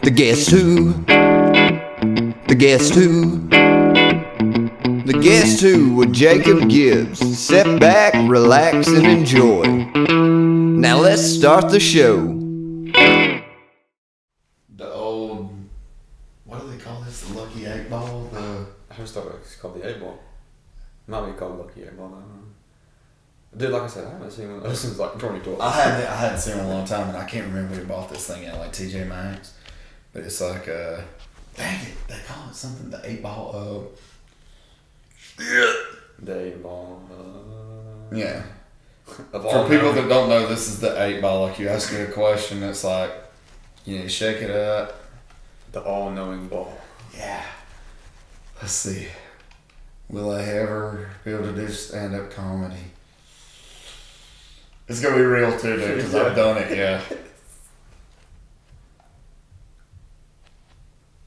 The Guess Who. The Guess Who. The Guess Who with Jacob Gibbs. Sit back, relax, and enjoy. Now let's start the show. The old, what do they call this? The Lucky 8 Ball? I just thought it was called the 8 Ball. Might be called Lucky 8 Ball. I don't know. Dude, like I said, I haven't seen one of those since like 2012. I hadn't seen one in a long time, and I can't remember who bought this thing at like TJ Maxx. But it's like, dang it, they call it something, the 8 Ball. The 8 Ball. Yeah. For people that don't know, this is the 8 Ball. Like you ask me a question, it's like, you need to shake it up. The all-knowing ball. Yeah. Let's see. Will I ever be able to do stand-up comedy? It's going to be real too, dude, because I've done it, yeah.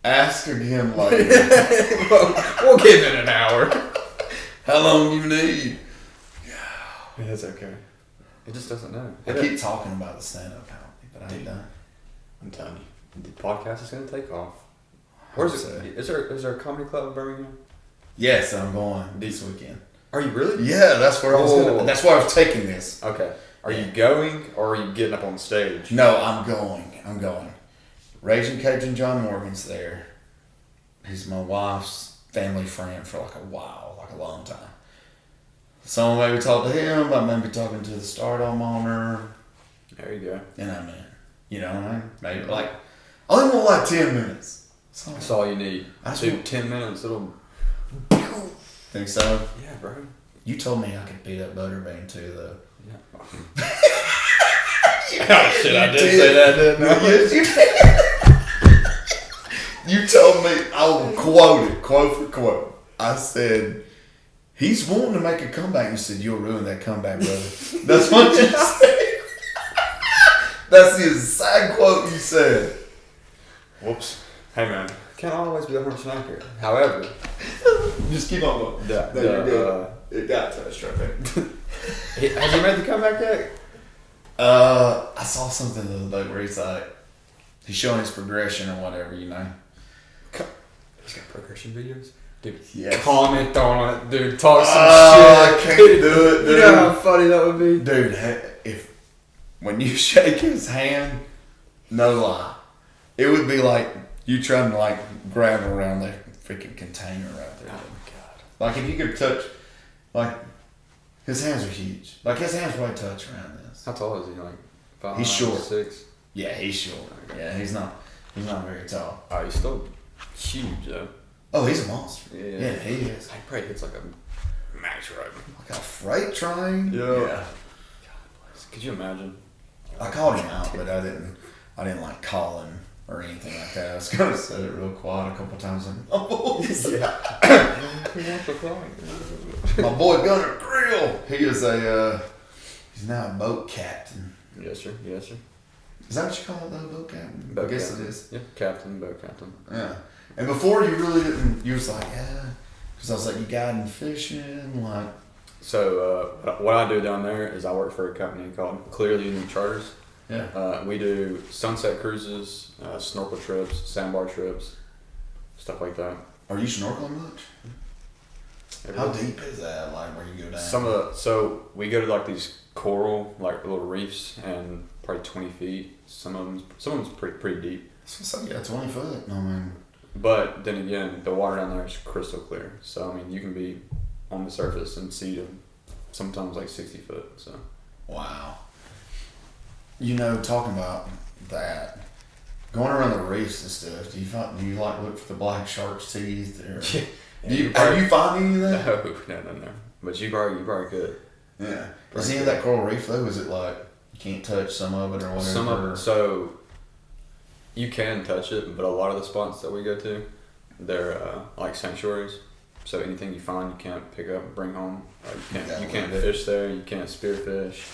Ask again later. We'll give it an hour. How long you need? Yeah, it's okay. It just doesn't know. I keep talking about the stand-up comedy, but I ain't done. I'm telling you, the podcast is going to take off. Where's it? Is there a comedy club in Birmingham? Yes, I'm going this weekend. Are you really? Yeah, that's where I was going. That's why I was taking this. Okay. Are you going or are you getting up on stage? No, I'm going. Raging Cajun John Morgan's there. He's my wife's family friend for like a while, like a long time. So maybe talk to him. I may be talking to the Stardom owner. There you go. And I'm in. You know what I mean? Maybe like, I only want like 10 minutes. That's all you need. Dude, 10 minutes, it'll... Think so? Yeah, bro. You told me I could beat up Butterbean too, though. Yeah. Oh, shit, I did say that, didn't I? Yes, you did. You told me, I will quote it, quote for quote. I said, he's wanting to make a comeback. You said, you'll ruin that comeback, brother. That's what you said. That's the exact quote you said. Whoops. Hey, man. Can't always be 100% accurate. However, just keep on going. It got touched right there. Has he made the comeback yet? I saw something the other day where he's like, he's showing his progression or whatever, you know. He's got progression videos? Dude, yes. Comment on it, dude. Talk some I shit. can't do it, dude. You know how funny that would be? Dude, when you shake his hand, no lie, it would be like you trying to like grab around the freaking container right there. Oh my god. Like if you could touch, like his hands are huge. Like his hands probably touch around this. How tall is he? Like 5? He's short. 6? Yeah, he's short. Yeah, he's not very tall. Oh, he's still huge though. Oh, he's a monster. Yeah, he is. He probably hits like a max right. Like a freight train. Yeah. God bless. Could you imagine? I called him out, but I didn't like call him or anything like that. I was gonna say it real quiet a couple times. Yeah. My boy Gunner Creel. He is he's now a boat captain. Yes, sir. Yes, sir. Is that what you call it, though, boat captain? Boat I guess captain. it is. Yeah, captain, boat captain. Yeah. And before you really didn't, you was like, yeah, because I was like, you guiding fishing, like. So what I do down there is I work for a company called Clearly Unique Charters. Yeah. We do sunset cruises, snorkel trips, sandbar trips, stuff like that. Are you snorkeling much? How deep is that? Like where you go down? So we go to like these coral, like little reefs, and probably 20 feet. Some of them's pretty deep. So yeah, 20 foot. I mean. But then again, the water down there is crystal clear. So I mean, you can be on the surface and see them sometimes like 60 foot. So. Wow. You know, talking about that, going around the reefs and stuff. Do you like look for the black shark's teeth? Or have you found any of that? No. But you probably could. Yeah. Is any of that coral reef though? Is it like you can't touch some of it or whatever? Some of it. So you can touch it, but a lot of the spots that we go to, they're like sanctuaries. So anything you find, you can't pick up and bring home. You can't fish there. You can't spearfish.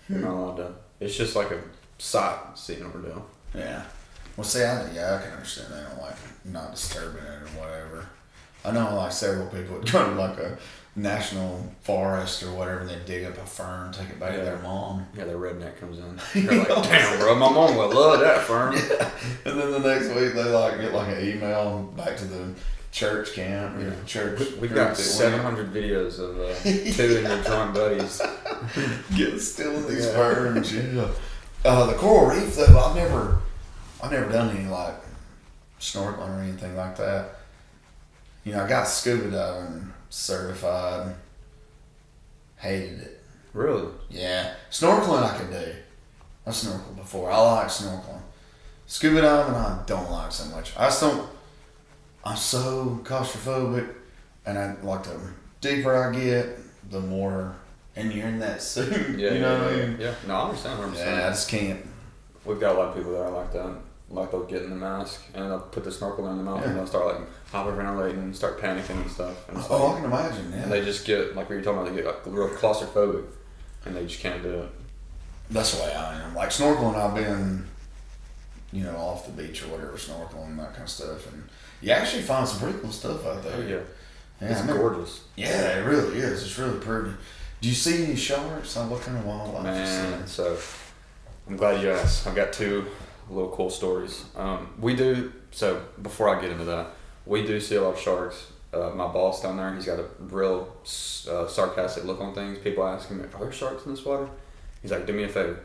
You're not allowed to. It's just like a sight seeing ordeal. Yeah. Well, see, I can understand that. Like not disturbing it or whatever. I know like several people would go to like national forest or whatever, and they dig up a fern, take it back to their mom. Yeah, their redneck comes in. They're like, damn, bro, my mom would love that fern. Yeah. And then the next week they like get like an email back to the church camp or church. We've got 700 videos of 2 of your drunk buddies getting stealing these ferns. Yeah. The coral reef though, I've never done any like snorkeling or anything like that. You know, I got scuba diving certified. Hated it. Really? Yeah. Snorkeling I could do. I've snorkeled before. I like snorkeling. Scuba diving I don't like so much. I'm so claustrophobic, and I like the deeper I get, the more, and you're in that suit. Yeah, you know what I mean? Yeah. No, I understand what I'm saying. Yeah, I just can't. We've got a lot of people that are like that. Like they'll get in the mask and they'll put the snorkel in the mouth and they'll start like hyperventilating and start panicking and stuff. And I can imagine. Yeah. They just get like what you're talking about. They get like real claustrophobic, and they just can't do it. That's the way I am. Like snorkeling, I've been, you know, off the beach or whatever, snorkeling and that kind of stuff, and you actually find some pretty cool stuff out there. Oh, yeah. Yeah, It's gorgeous. Yeah, it really is. It's really pretty. Do you see any sharks? What kind of wildlife? Man, so I'm glad you asked. I've got 2 little cool stories. We do, so before I get into that, we do see a lot of sharks. My boss down there, he's got a real sarcastic look on things. People ask him, are there sharks in this water? He's like, do me a favor.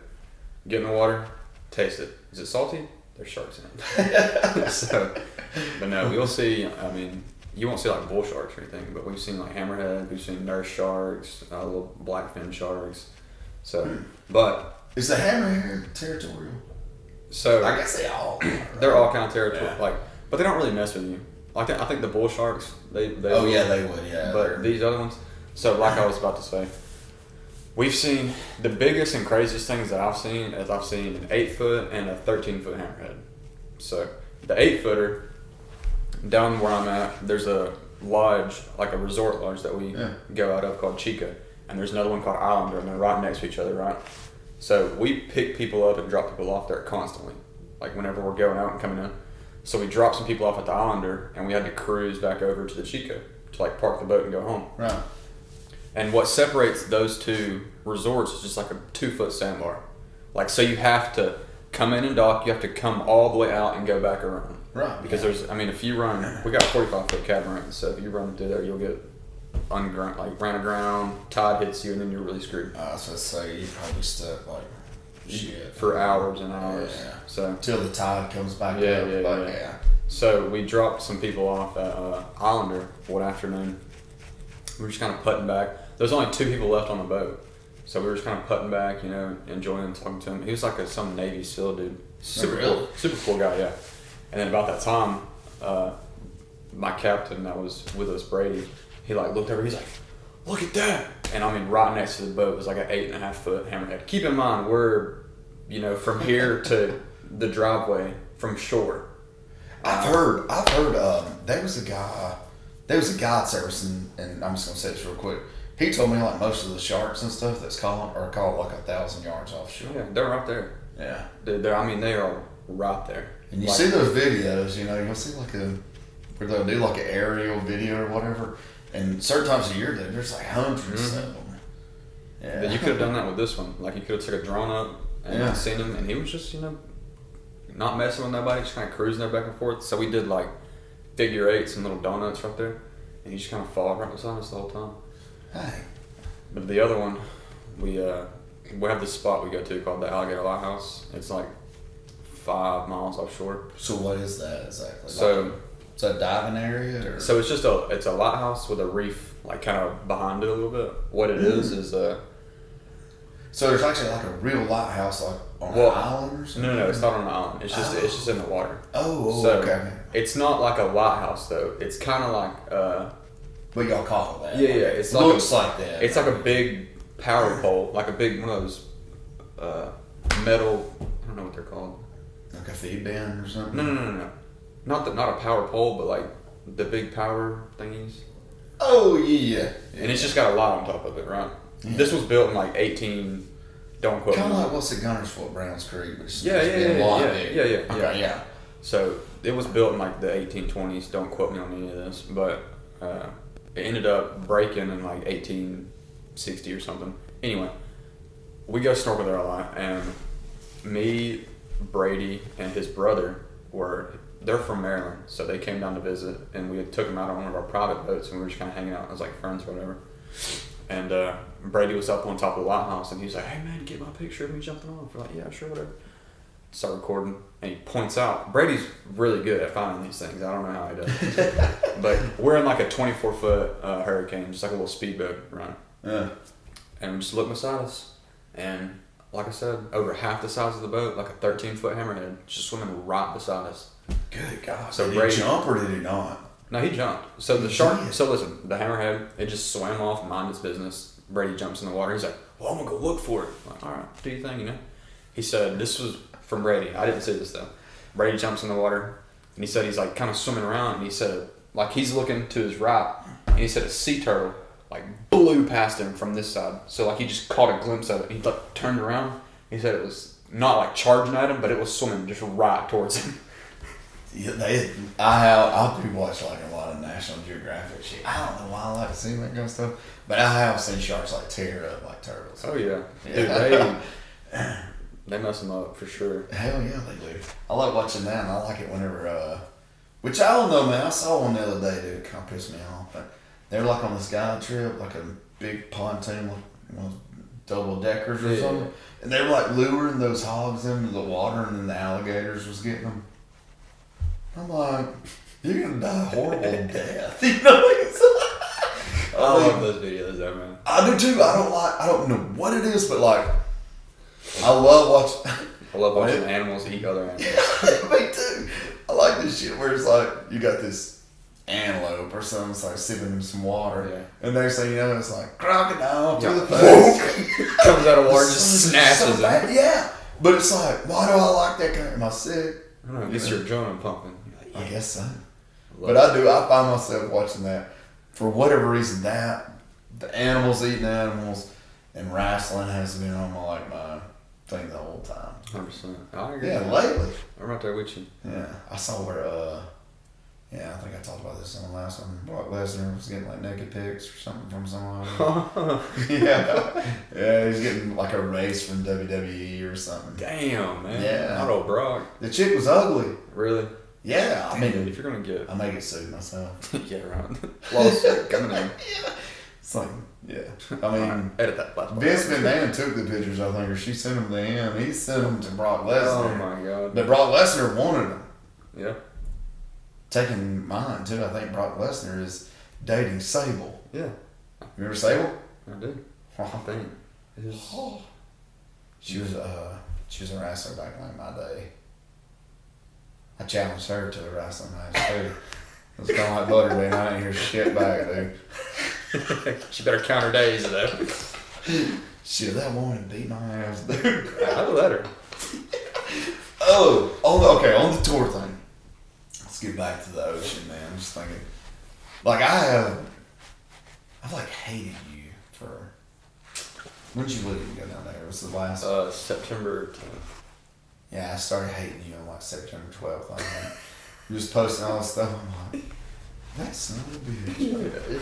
Get in the water, taste it. Is it salty? There's sharks in it. So, but no, we'll see, I mean, you won't see like bull sharks or anything, but we've seen like hammerhead, we've seen nurse sharks, little blackfin sharks. So, but. Is the hammerhead territorial? So I guess they all are, right? They're all kind of territorial, like, but they don't really mess with you. Like I think the bull sharks, they oh yeah, they would, yeah. But these other ones, so like I was about to say, we've seen the biggest and craziest things that I've seen is I've seen an 8-foot and a 13-foot hammerhead. So the 8-footer, down where I'm at, there's a lodge, like a resort lodge that we go out of called Chica, and there's another one called Islander, and they're right next to each other, right? So we pick people up and drop people off there constantly, like whenever we're going out and coming in. So we dropped some people off at the Islander, and we had to cruise back over to the Chica to like park the boat and go home. Right. And what separates those 2 resorts is just like a 2-foot sandbar. Like, so you have to come in and dock, you have to come all the way out and go back around. Right. Because there's, I mean, if you run, we got 45-foot catamarans, so if you run through there, you'll get ran aground, tide hits you, and then you're really screwed. I was going to say, you're probably stuck like shit. For hours and hours. Yeah. So till the tide comes back up. Yeah. So we dropped some people off at Islander one afternoon. We were just kind of putting back. There's only 2 people left on the boat. So we were just kind of putting back, you know, enjoying talking to him. He was like some Navy SEAL dude. Super cool guy, yeah. And then about that time, my captain that was with us, Brady, he like looked over, he's like, look at that. And I mean, right next to the boat was like an 8.5-foot hammerhead. Keep in mind, we're, you know, from here to the driveway from shore. I've heard, there was a guy at service, and I'm just going to say this real quick. He told me like most of the sharks and stuff that's caught are caught like 1,000 yards offshore. Yeah, they're right there. Yeah. I mean, they are right there. And you see those videos, you know, you'll see like where they'll do like an aerial video or whatever. And certain times of year, there's like hundreds of them. Yeah. But you could have done that with this one. Like, you could have took a drone up and seen him, and he was just, you know, not messing with nobody, just kind of cruising there back and forth. So we did like figure 8s and little donuts right there, and he just kind of followed right beside us the whole time. Hey. But the other one, we have this spot we go to called the Alligator Lighthouse. It's like 5 miles offshore. So what is that exactly? So it's a diving area, or? So it's just it's a lighthouse with a reef like kind of behind it a little bit. What it is so there's actually like a real lighthouse like on an island or something? No, it's not on an island. It's just in the water. So, okay. It's not like a lighthouse though. It's kind of like what y'all call that? Yeah, It's like looks like that. It's like a big power pole, like a big one of those metal. I don't know what they're called. Like a feed bin or something. No. Not a power pole, but like the big power thingies. Oh yeah. And it's just got a light on top of it, right? Yeah. This was built in like 18. Don't quote me. Kind of like what's the Gunner's Fort, Browns Creek, but it's Yeah. Okay. So it was built in like the 1820s. Don't quote me on any of this, but It ended up breaking in like 1860 or something. Anyway, we go snorkel there a lot, and me, Brady, and his brother they're from Maryland, so they came down to visit, and we took them out on one of our private boats, and we were just kind of hanging out as like friends or whatever. And Brady was up on top of the lighthouse, and he's like, "Hey man, get my picture of me jumping off." We're like, "Yeah, sure, whatever." Start recording, and he points out, Brady's really good at finding these things. I don't know how he does it. But we're in like a 24-foot hurricane, just like a little speedboat run. Yeah. And we just look beside us, and like I said, over half the size of the boat, like a 13-foot hammerhead, just swimming right beside us. Good God. So did Brady, he jump or did he not? No, he jumped. So the shark, so listen, the hammerhead, it just swam off, mind its business. Brady jumps in the water. He's like, "Well, I'm going to go look for it." I'm like, "All right, do your thing, you know." He said, this was from Brady. I didn't see this though. Brady jumps in the water, and he said he's like kind of swimming around, and he said, like he's looking to his right, and he said a sea turtle like blew past him from this side. So like he just caught a glimpse of it, and he like turned around. He said it was not like charging at him, but it was swimming just right towards him. Yeah, I do watch like a lot of National Geographic shit. I don't know why I like seeing that kind of stuff, but I have seen sharks like tear up like turtles. Oh yeah, dude, they mess them up for sure. Hell yeah, they do. I like watching that, and I like it whenever, which I don't know, man. I saw one the other day, dude. It kind of pissed me off. But they were like on this guide trip, like a big pontoon, like double deckers or something, and they were like luring those hogs into the water, and then the alligators was getting them. I'm like, you're gonna die a horrible death. You know what I'm saying? I love those videos though, man. I do too. I don't know what it is, but like, I love watching. I love watching animals eat other animals. Yeah, me too. I like this shit where it's like, you got this antelope or something, it's like sipping in some water. Yeah. And next thing you know, it's like, crocodile to the face. Comes out of water and just snatches it. Yeah. But it's like, why do I like that guy? Am I sick? I don't know, gets your adrenaline pumping. I guess so. But I find myself watching that for whatever reason. That the animals eating animals and wrestling has been on my thing the whole time. 100%. I agree. Yeah, lately. I'm right there with you. Yeah, I saw where I think I talked about this in the last one. Brock Lesnar was getting like naked pics or something from someone. yeah, he's getting like a race from WWE or something. Damn, man. Yeah, not old Brock. The chick was ugly. Really? Yeah, I mean, dude, if you're gonna get, I may get sued myself. Yeah, right. Lawsuit coming in. Yeah. It's like, yeah. I mean, right, edit that last part. Vince McMahon took the pictures, I think, or she sent them to him. He sent them to Brock Lesnar. Oh my god. But Brock Lesnar wanted them. Yeah. Taking mine too. I think Brock Lesnar is dating Sable. Yeah. Remember Sable? I do. I think. She was a wrestler back in like my day. I challenged her to a wrestling match too. It was kind of like Butterbean. I didn't hear shit back, dude. She better count her days though. Shit, that woman beat my ass, dude. I'll let her. Oh, on the tour thing. Let's get back to the ocean, man. I'm just thinking, like I've like hated you for. When did you leave and go down there? It was the last. September 10th. Yeah, I started hating you on like September 12th. I'm like, you're just posting all this stuff. I'm like, that son of a bitch.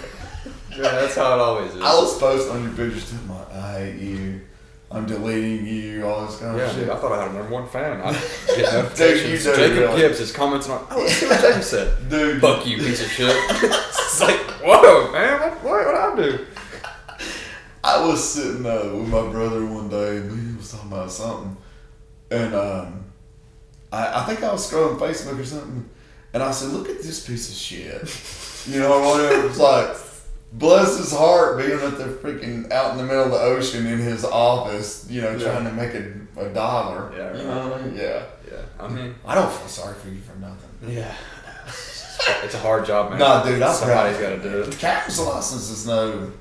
Yeah, that's how it always is. I was posting on your pictures too. I'm like, I hate you. I'm deleting you. All this kind of shit. Dude, I thought I had a #1 fan. I get notifications. Dude, Jacob really. Gibbs is commenting on. Oh, let's see what Jacob said. Dude, fuck you, piece of shit. It's like, whoa, man, what I do? I was sitting with my brother one day, and he was talking about something. And I think I was scrolling Facebook or something, and I said, "Look at this piece of shit." You know, whatever. It's like, bless his heart being at the freaking out in the middle of the ocean in his office, you know, trying to make a dollar. Yeah, right. You know what I mean? Yeah. Yeah. I mean, I don't feel sorry for you for nothing. Yeah. It's a hard job, man. Nah, dude, somebody's got to do it. The captain's license is no.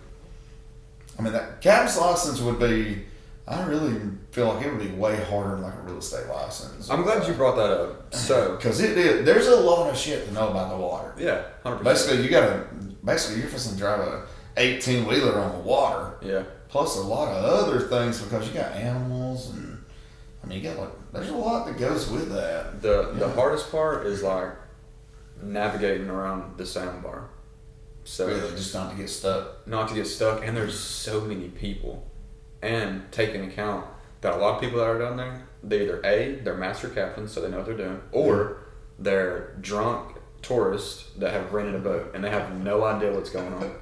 I mean, that captain's license would be. I really feel like it would be way harder than like a real estate license. I'm glad you brought that up. So, because there's a lot of shit to know about the water. Yeah, 100%. Basically you're supposed to drive a 18-wheeler on the water. Yeah. Plus a lot of other things because you got animals and I mean there's a lot that goes with that. The hardest part is like navigating around the sandbar. So really, just not to get stuck. Not to get stuck, and there's so many people, and take into account that a lot of people that are down there, they're master captains, so they know what they're doing, or they're drunk tourists that have rented a boat and they have no idea what's going on.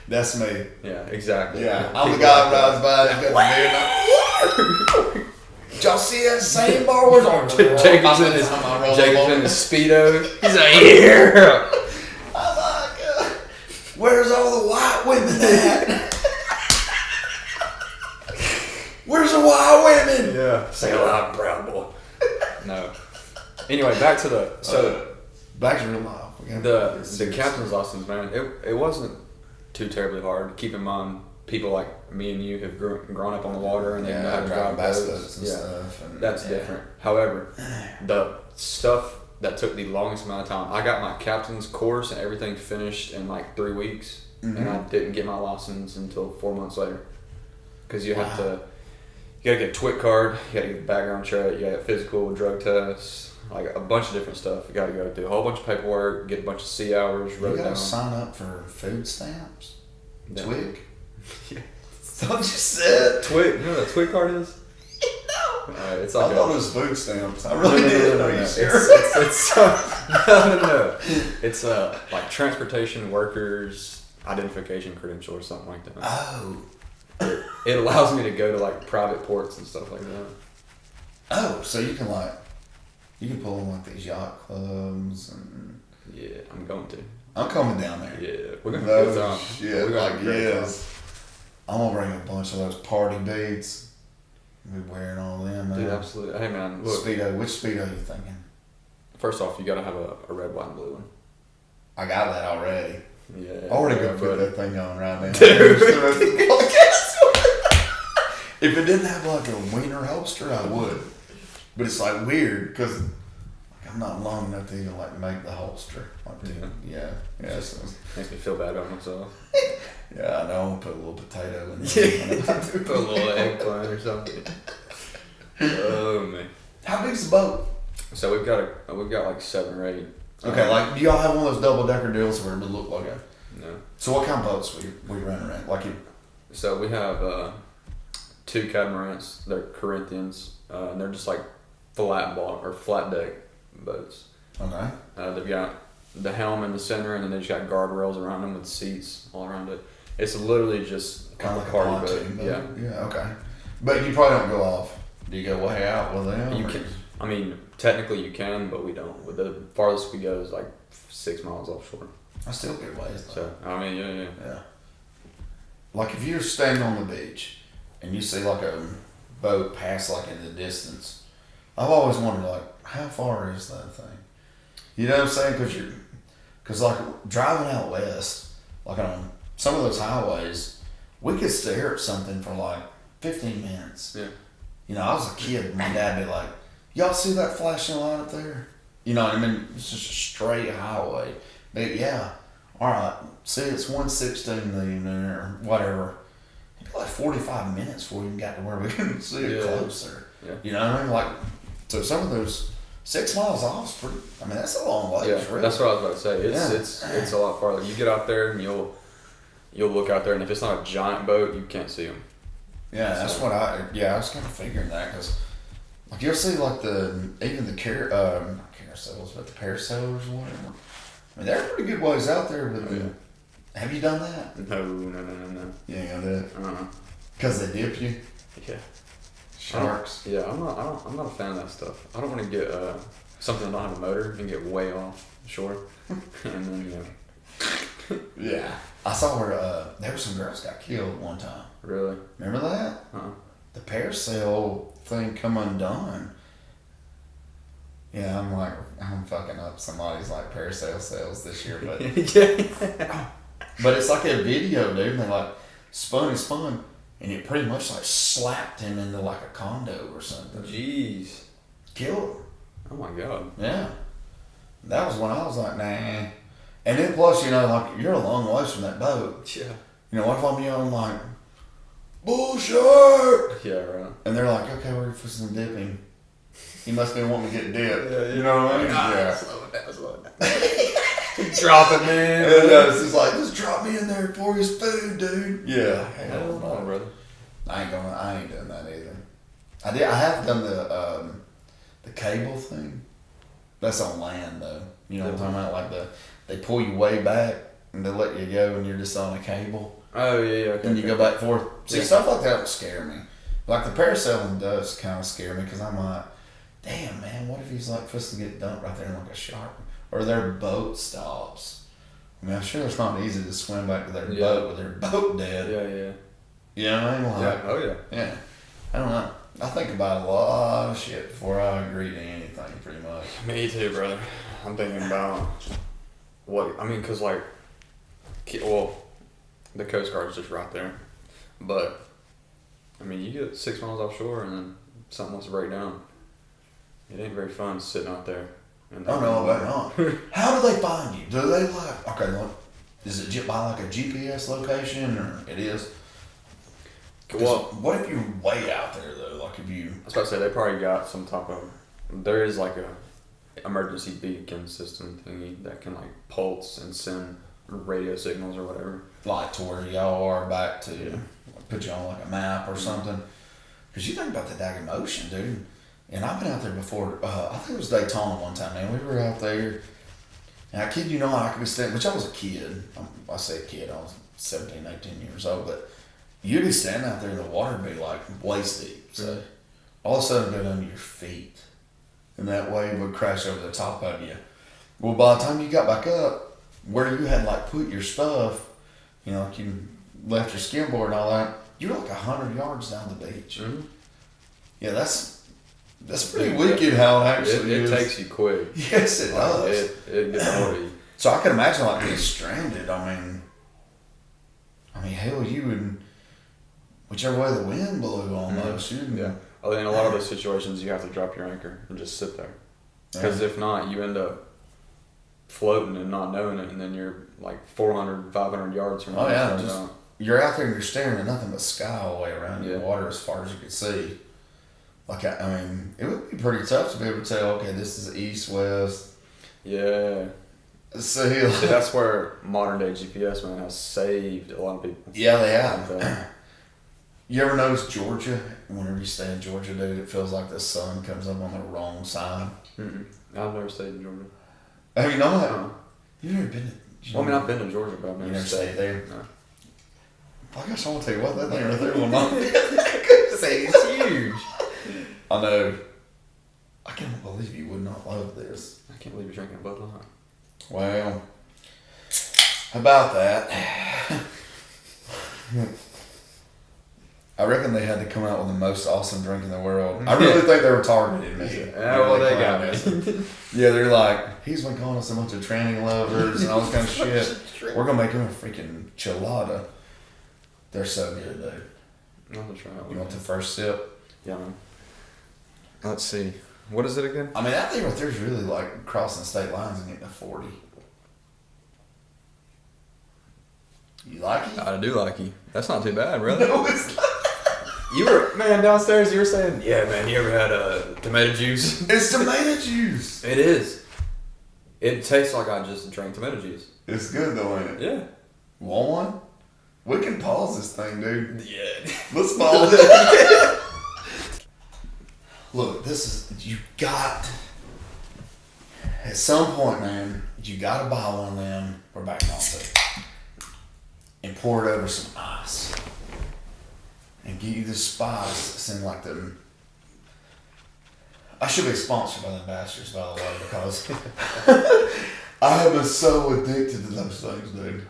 That's me. Yeah, exactly. Yeah, I'm the guy who rides by and got the beer. Did y'all see that sandbar? Where's our Jacob's in his Speedo. He's like, here. I'm like, where's all the white women at? Where's the white women? Yeah. Say a loud, proud boy. No. Anyway, back to back to real life. The captain's lessons, man. It wasn't too terribly hard. Keep in mind, people like me and you have grown up on the water and they know how to drive boats and stuff. And, that's different. However, the stuff that took the longest amount of time, I got my captain's course and everything finished in like 3 weeks, and I didn't get my license until 4 months later. Because you have to, you gotta get a TWIC card, you gotta get a background check, you gotta get physical, drug tests, like a bunch of different stuff. You gotta go through a whole bunch of paperwork, get a bunch of sea hours, you wrote gotta down. sign up for food stamps. Yeah. TWIC. Yeah. That's what you said. TWIC, you know what a TWIC card is? No. It's I like thought it was food stamps. I really did. Are you sure? No. It's like transportation workers identification credential or something like that. Oh. It allows me to go to like private ports and stuff like that. Oh, so you can pull in like these yacht clubs and. Yeah, I'm going to. I'm coming down there. Yeah, we're gonna have a good time. Shit, We're gonna like have a great yes. I'm gonna bring a bunch of those party beads. Be wearing all them. Dude, absolutely. Hey man, look. Speedo. Which Speedo are you thinking? First off, you gotta have a red, white, and blue one. I got that already. Yeah. I already gonna put that thing on right now. Dude. If it didn't have like a wiener holster, I would. But it's like weird because I'm not long enough to even like make the holster. Like, yeah. So. Makes me feel bad about myself. Yeah, I know. I'm gonna put a little potato in there. Put a little eggplant or something. Oh man. How big's the boat? So we've got like 7 or 8. Okay, like do y'all have one of those double decker deals where it would look like a? No. So what kind of boats we run around? Like you? So we have 2 catamarans. They're Corinthians, and they're just like flat deck boats. Okay. They've got the helm in the center, and then they just got guardrails around them with seats all around it. It's literally just Kind a of like party a boat. pontoon boat. Yeah. Yeah. Okay. But you probably don't go off. Do you go way out with them? You can. I mean, technically you can, but we don't. With the farthest we go is like 6 miles offshore. I still get ways though. So I mean, yeah. Yeah. Like if you're standing on the beach and you see like a boat pass like in the distance, I've always wondered like how far is that thing? You know what I'm saying? Because like driving out west, like on some of those highways, we could stare at something for like 15 minutes. Yeah. You know, I was a kid. My dad be like, "Y'all see that flashing light up there?" You know what I mean? It's just a straight highway. But yeah, all right. See, it's 1:16 in the evening or whatever. It'd be like 45 minutes before we even got to where we can see it closer. Yeah. You know what I mean? Like, so some of those 6 miles off is pretty. I mean, that's a long way. Yeah, really. that's what I was about to say. Yeah. It's a lot farther. You get out there and you'll look out there, and if it's not a giant boat, you can't see them. Yeah, that's So- what I was kind of figuring that because, like, you'll see like not carousels, but the parasailers or whatever. I mean, they're pretty good ways out there. But have you done that? No. You ain't gonna do it Uh-huh. because they dip you. Yeah. Sharks. Yeah, I'm not a fan of that stuff. I don't want to get something that don't have a motor and get way off shore, and then Yeah. I saw where there were some girls got killed one time. really. Remember that? Huh. The parasail thing come undone. Yeah, I'm fucking up somebody's like parasail sales this year, but Yeah. but it's like a video, dude. And they like spun, and it pretty much like slapped him into like a condo or something. Jeez. Killed him. Oh my god. Yeah. That was when I was like, nah. And then plus, you know, like you're a long ways from that boat. Yeah. You know, what if I'm yelling like, bullshit? Yeah, right. And they're like, okay, we're fixing to dip him. He must be wanting to get dipped. Yeah, You know what I mean? Yeah. Slow it down. Drop it, man. And it's just like, just drop me in there for his food, dude. Yeah. Hell no, brother. I ain't doing that either. I have done the cable thing. That's on land though. You know what I'm talking about? Like they pull you way back and they let you go and you're just on a cable. Oh yeah. Okay, and you go back and forth. See, stuff like that would scare me. Like the parasailing does kind of scare me because I'm like, damn man, what if he's like supposed to get dumped right there in like a shark, or their boat stops? I mean, I'm sure it's not easy to swim back to their boat with their boat dead. Yeah. You know what I mean? Like, Yeah. Oh yeah. Yeah. I don't know. I think about a lot of shit before I agree to anything, pretty much. Me too, brother. I'm thinking about cause like, well, the Coast Guard's just right there, but I mean, you get 6 miles offshore and then something wants to break down. It ain't very fun sitting out there. Oh no, but not. How do they find you? Do they like? Okay, look, is it by like a GPS location, or it is? Well, what if you're way out there though? Like if you, I was about to say they probably got some type of. There is like a emergency beacon system thingy that can like pulse and send radio signals or whatever. like to where y'all are back to put you on like a map or something. Because you think about the daggone ocean, dude. And I've been out there before. I think it was Daytona one time, man. We were out there. And I kid you not, I could be standing, which I was a kid. I say kid, I was 17, 18 years old. But you'd be standing out there and the water would be like waist deep. So all of a sudden it would go under your feet. And that wave would crash over the top of you. Well, by the time you got back up, where you had like put your stuff, you know, like you left your skimboard and all that, you're like 100 yards down the beach. Mm-hmm. Yeah, that's pretty wicked how it actually it is. It takes you quick. Yes, it does. It gets hold of you. So I can imagine like being stranded. I mean, hell, you would, whichever way the wind blew almost. Mm-hmm. Yeah. In a lot of those situations, you have to drop your anchor and just sit there. Because if not, you end up floating and not knowing it, and then you're like 400, 500 yards from you're out there and you're staring at nothing but sky all the way around you, water as far as you can see. Like, I mean, it would be pretty tough to be able to tell, okay, this is east, west. Yeah. See, that's where modern day GPS, man, has saved a lot of people. Yeah, they have. You ever notice Georgia? Whenever you stay in Georgia, dude, it feels like the sun comes up on the wrong side. Mm-mm. I've never stayed in Georgia. Have you not? You've never been to... Well, I've been to Georgia, but I've never stayed there. No. I guess I want to tell you what, that thing right there will not say it's huge. I know. I can't believe you would not love this. I can't believe you're drinking a Bud Light. Well, about that. I reckon they had to come out with the most awesome drink in the world. I really think they were targeting me. Yeah, well, they got me. Yeah, they're like, he's been calling us a bunch of tranny lovers and all this kind of shit. We're going to make him a freaking chilada. They're so good, dude. I'm going to try it. You want the first sip? Yeah, man. Let's see. What is it again? I mean, that thing right there is really like crossing state lines and getting a 40. You like it? I do like you. That's not too bad, brother. No, it's not. You were, man, downstairs, you were saying, yeah, man, you ever had tomato juice? It's tomato juice. It is. It tastes like I just drank tomato juice. It's good though, ain't it? Yeah. Want one? We can pause this thing, dude. Yeah. Let's pause it. Look, at some point, man, you gotta buy one of them. We're back on it. And pour it over some ice. And get you the spice that seemed like them. I should be sponsored by the Ambassadors, by the way, because I have been so addicted to those things, dude.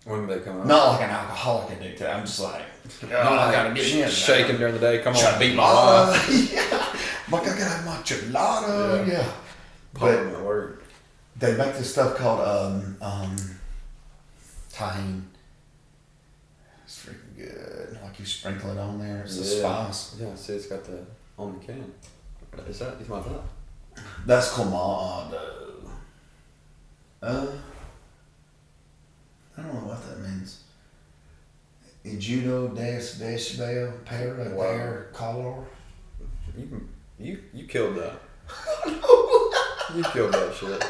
When did they come out? Not like an alcoholic addicted. I'm just like, I gotta get in. Shaking during the day. Come on, beat my life. Yeah. Like, I gotta have my gelato. Yeah. But they make this stuff called tahine. It's freaking good. Like you sprinkle it on there. It's a spice. Yeah, see, it's got the on the can. Is that? Is my that? That's Clamato. I don't know what that means. Judo Decibel Pear Color. You killed that. You killed that shit.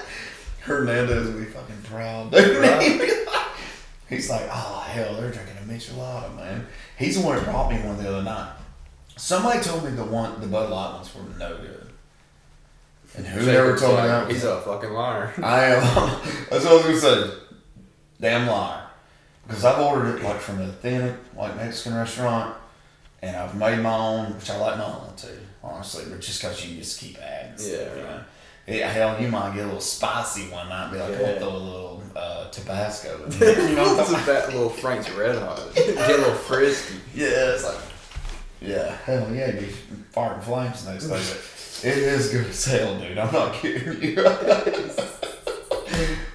Hernandez would be fucking proud, dude. Right. He's like, oh hell, they're drinking a michelada, man. He's the one that brought me one the other night. Somebody told me the Bud Light ones were no good. And whoever told me that, he's a fucking liar. I am. That's what I was gonna say. Damn liar. Because I've ordered it like from an authentic, like Mexican restaurant, and I've made my own, which I like my own too, honestly. But just because you just keep adding stuff, Yeah, you right. know. Yeah, hell, you might get a little spicy one night, be like, I'll throw a little Tabasco in there. You know what I'm It's talking a fat little Frank's Red Hot. Get a little frisky. Yeah, it's like, yeah, hell yeah, you farting flames next day. But it is good as hell, dude. I'm not kidding you.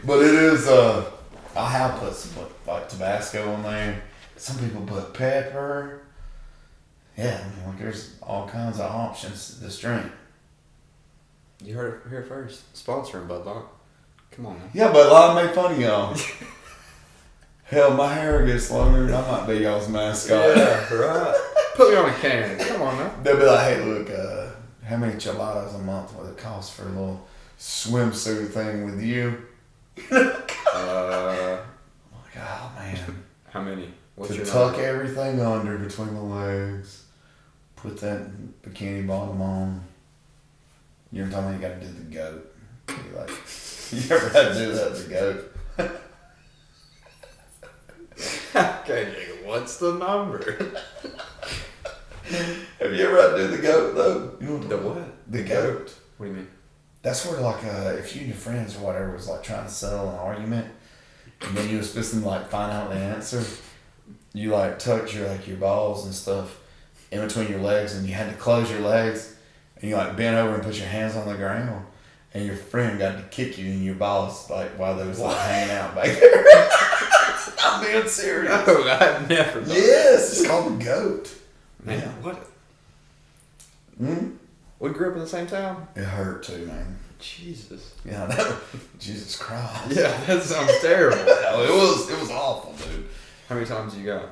But it is, I have put some like Tabasco in there. Some people put pepper. Yeah, I mean, like there's all kinds of options to this drink. You heard it here first. Sponsoring Bud Light. Come on, man. Yeah, but a lot of make fun of y'all. Hell, my hair gets longer and I might be y'all's mascot. Yeah, right. Put me on a can. Come on, man. They'll be like, hey, look, how many chiladas a month would it cost for a little swimsuit thing with you? Like, oh man. How many? What's To your tuck number? everything under between the legs, put that bikini bottom on. You ever told me you gotta do the goat? You like, you ever had to do that to the goat? Okay, nigga, what's the number? Have you ever had to do the goat though? You know The what? The goat. What do you mean? That's where like if you and your friends or whatever was like trying to settle an argument, and then you were supposed to like find out the answer, you like tucked your like your balls and stuff in between your legs, and you had to close your legs, and you like bent over and put your hands on the ground, and your friend got to kick you in your balls like while they was like hanging out back there. I'm being serious. No, I've never done Yes, it's called the goat. Man, Yeah. what? Hmm? We grew up in the same town? It hurt too, man. Jesus. Yeah, I know. Jesus Christ. Yeah, that sounds terrible. No, it was awful, dude. How many times you got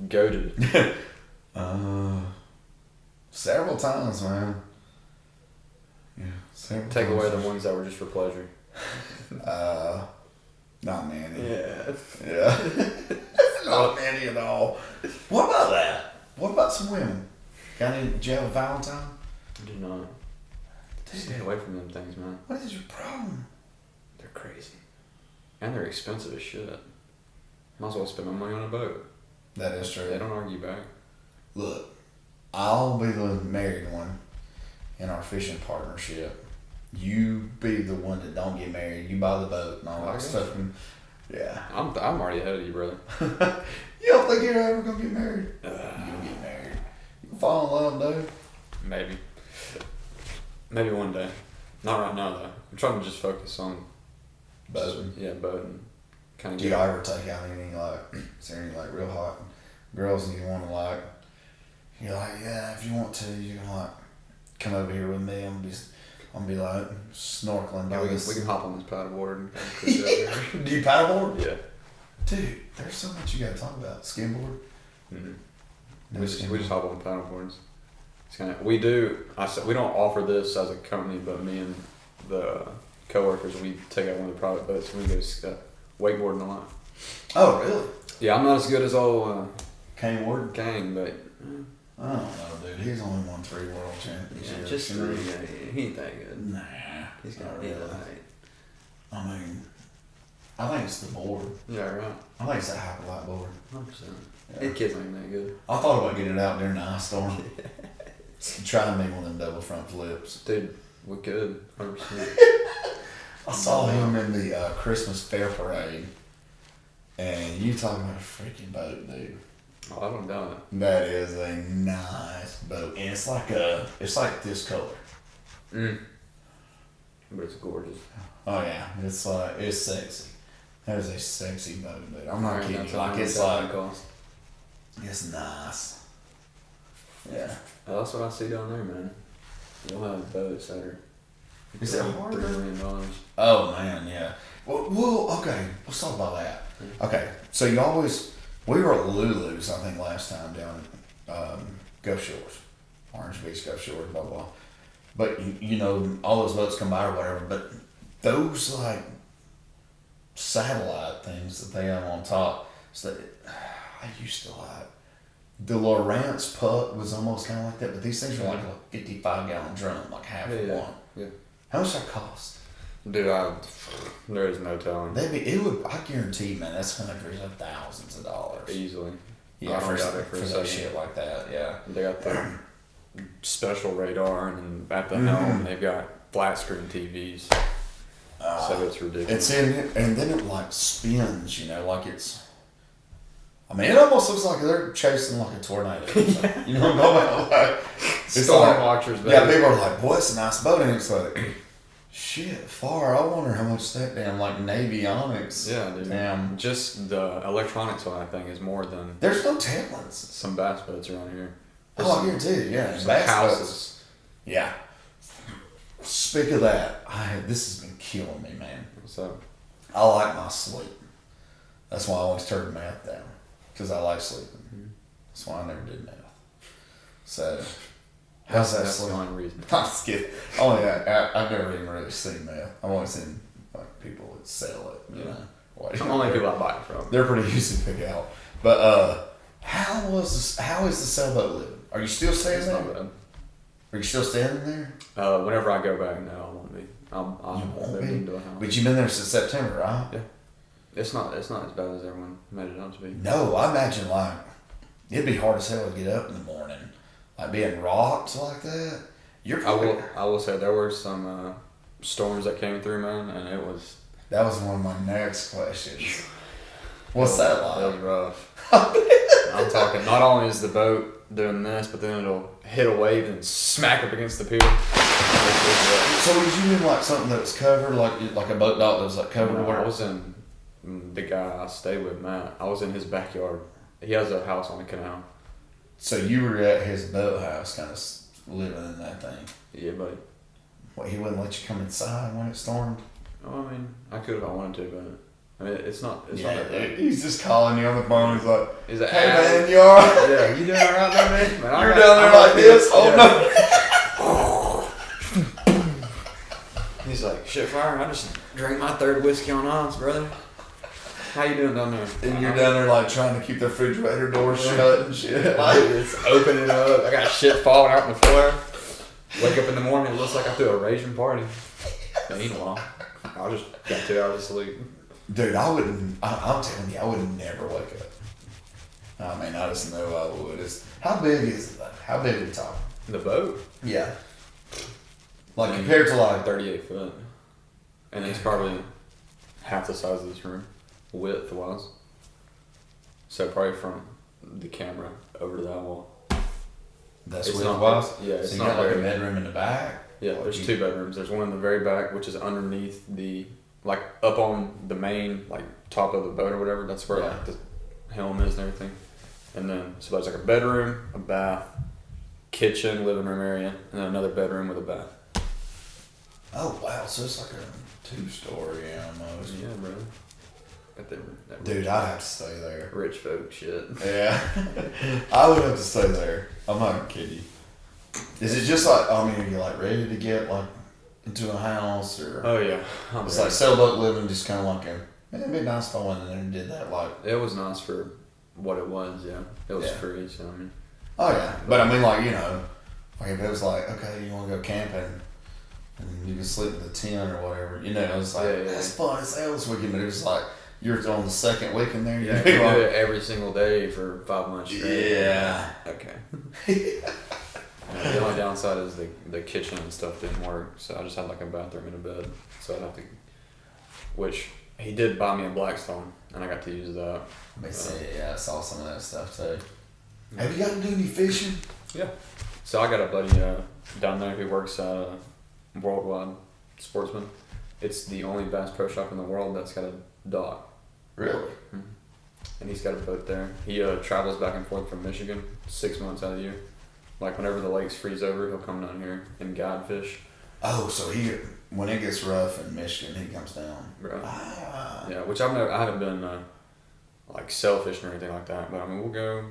goated? Several times, man. Yeah, several Take times. away the ones that were just for pleasure. Not many. Yeah. Yeah. Not many at all. What about that? What about some women? Did you have a Valentine? I do not. Stay away from them things, man. What is your problem? They're crazy. And they're expensive as shit. Might as well spend my money on a boat. That is true. They don't argue back. Look, I'll be the married one in our fishing partnership. You be the one that don't get married. You buy the boat and all that Okay. stuff. And, yeah. I'm already ahead of you, brother. You don't think you're ever gonna get married? You'll Uh, get married. You fall in love, dude. maybe. Maybe one day. Not right now, though. I'm trying to just focus on Boating. Yeah, boating. Kind of Do y'all ever take out any like, is there any like real hot girls that you want to like? You're like, yeah, if you want to, you can like come over here with me. I'm gonna be like snorkeling. Yeah, by we this. can hop on this paddleboard and kind of cruise out there. Do you paddleboard? Yeah. Dude, there's so much you gotta talk about. Skimboard. Mm-hmm. No We just skimboard. hop on paddleboards. It's kind of we don't offer this as a company, but me and the coworkers we take out one of the private boats and we go wakeboarding a lot. Oh, really? Yeah, I'm not as good as old Kane Ward? Gang, but I don't know, dude. He's only won 3 world championships. yeah, just you know? 3. Yeah, he ain't that good. Nah. He's not got really. I mean, I think it's the board. Yeah, right. I think it's that hyperlight board. 100%. Yeah. His kids ain't that good. I thought about getting it out during the ice storm. Try and make one of them double front flips. Dude, we could. 100%. I saw him in the Christmas fair parade, and you talking about a freaking boat, dude. Oh, I don't doubt it. That is a nice boat, and it's like this color. Mm. But it's gorgeous. Oh yeah, it's sexy. That is a sexy boat, dude. I'm not Alright, kidding. that's You. how Like much it's that like might cost. it's nice. Yeah. Oh, that's what I see down there, man. You'll have boats that are Is it hard? $3 million. Oh man, yeah. Well, okay. Let's talk about that. Okay, so we were at Lulu's, I think, last time down at Gulf Shores, Orange Beach, Gulf Shores, blah blah. But you know, all those boats come by or whatever. But those like satellite things that they have on top. So I used to like the Lawrence puck was almost kind of like that, but these things were like a 55-gallon drum, like half of one. Yeah. How much that cost? Dude, there is no telling. I guarantee, man, that's gonna be like thousands of dollars. Easily. Yeah, for a that shit like that, yeah. They got the special radar, and then at the helm, they've got flat screen TVs. So it's ridiculous. And then it like spins, you know, like it's. I mean, it almost looks like they're chasing like a tornado. You know what I'm talking about? Like, it's Storm like, watchers, baby. yeah, people are like, boy, it's a nice boat. And it's like, shit, far. I wonder how much that damn, like, Navionics. Yeah, dude. Damn. Just the electronics on that thing is more than There's no tailings. some bass boats around here. Oh, I guarantee, yeah. Some Bass houses. boats. Yeah. Speak of that, this has been killing me, man. So, I like my sleep. That's why I always turned math down. Because I like sleeping. That's why I never did math. So, how's that that's sleep? the only reason. I'm just kidding. I've never even really seen math. I've only seen like people that sell it, you know. Only people I buy it from. They're pretty easy to pick out. But how is the sailboat living? Are you still staying It's there? not bad. Are you still standing there? Whenever I go back, no, I won't be. I'm You won't moving be? into a house. But you've been there since September, right? Yeah. It's not as bad as everyone made it out to be. No, I imagine like it'd be hard as hell to get up in the morning, like being rocked like that. I will say there were some storms that came through, man, and it was. That was one of my next questions. What's that like? It was rough. I'm talking. Not only is the boat doing this, but then it'll hit a wave and smack up against the pier. So was you in like something that was covered, like a boat dock that was like covered? I was in the guy I stayed with, Matt. I was in his backyard. He has a house on the canal. So you were at his boathouse, kind of living in that thing. Yeah, buddy. What, he wouldn't let you come inside when it stormed? Oh, I mean, I could if I wanted to, but I mean, it's not. It's not that bad. He's just calling you on the phone. He's like, He's like, "Hey man, you alright? Yeah, you doing alright there, man? You're down there like this? Oh no!" He's like, shit fire, I just drank my third whiskey on ice, brother. How you doing down there? And you're down there like trying to keep the refrigerator door shut and shit. Like, It's opening up. I got shit falling out on the floor. Wake up in the morning, it looks like I threw a raging party. Meanwhile, I just got 2 hours of sleep. dude, I wouldn't. I'm telling you, I would never wake up. I mean, I just know I would. How big is it? Though? How big are we talking? The boat? Yeah. Like compared to like 38 foot. And it's probably half the size of this room, width wise. So probably from the camera over to that wall. That's It's width not- wise. yeah, So it's you not got like a very- bedroom in the back. Yeah, there's 2 bedrooms. There's one in the very back, which is underneath the, like up on the main, like top of the boat or whatever. That's where Yeah. like the helm is and everything. And then, so there's like a bedroom, a bath, kitchen, living room area, and then another bedroom with a bath. Oh wow! So it's like a 2-story almost. Yeah, bro. Got that Dude, I'd have to stay there. rich folk shit. Yeah, I would have to stay there. I'm not gonna kid you. Is it just like, I mean, are you like ready to get like into a house or? Oh yeah. I'm It's ready. like sailboat living, just kind of like man, it'd be nice if I went in there and did that. Like, It was nice for what it was, yeah. It was Yeah. free, so I mean. oh yeah, but I mean, like, you know, like if it was like, okay, you want to go camping, and you can sleep in the tent or whatever, you know, it's like Yeah. that's fun. It's this weekend, but it was like you're on the second week in there. Yeah, You'd you be do like, it every single day for 5 months straight. yeah. Okay. The only downside is the kitchen and stuff didn't work, so I just had like a bathroom and a bed. So I'd have to, which he did buy me a Blackstone, and I got to use that. Let me see. Yeah, I saw some of that stuff too. Have you got to do any fishing? Yeah. So I got a buddy down there who works at Worldwide Sportsman. It's the only Bass Pro Shop in the world that's got a dock. Really? And he's got a boat there. He travels back and forth from Michigan 6 months out of the year. Like whenever the lakes freeze over, he'll come down here and guide fish. Oh, so when it gets rough in Michigan, he comes down. Right. Ah. Yeah, which I haven't been like sail fishing or anything like that. But I mean, we'll go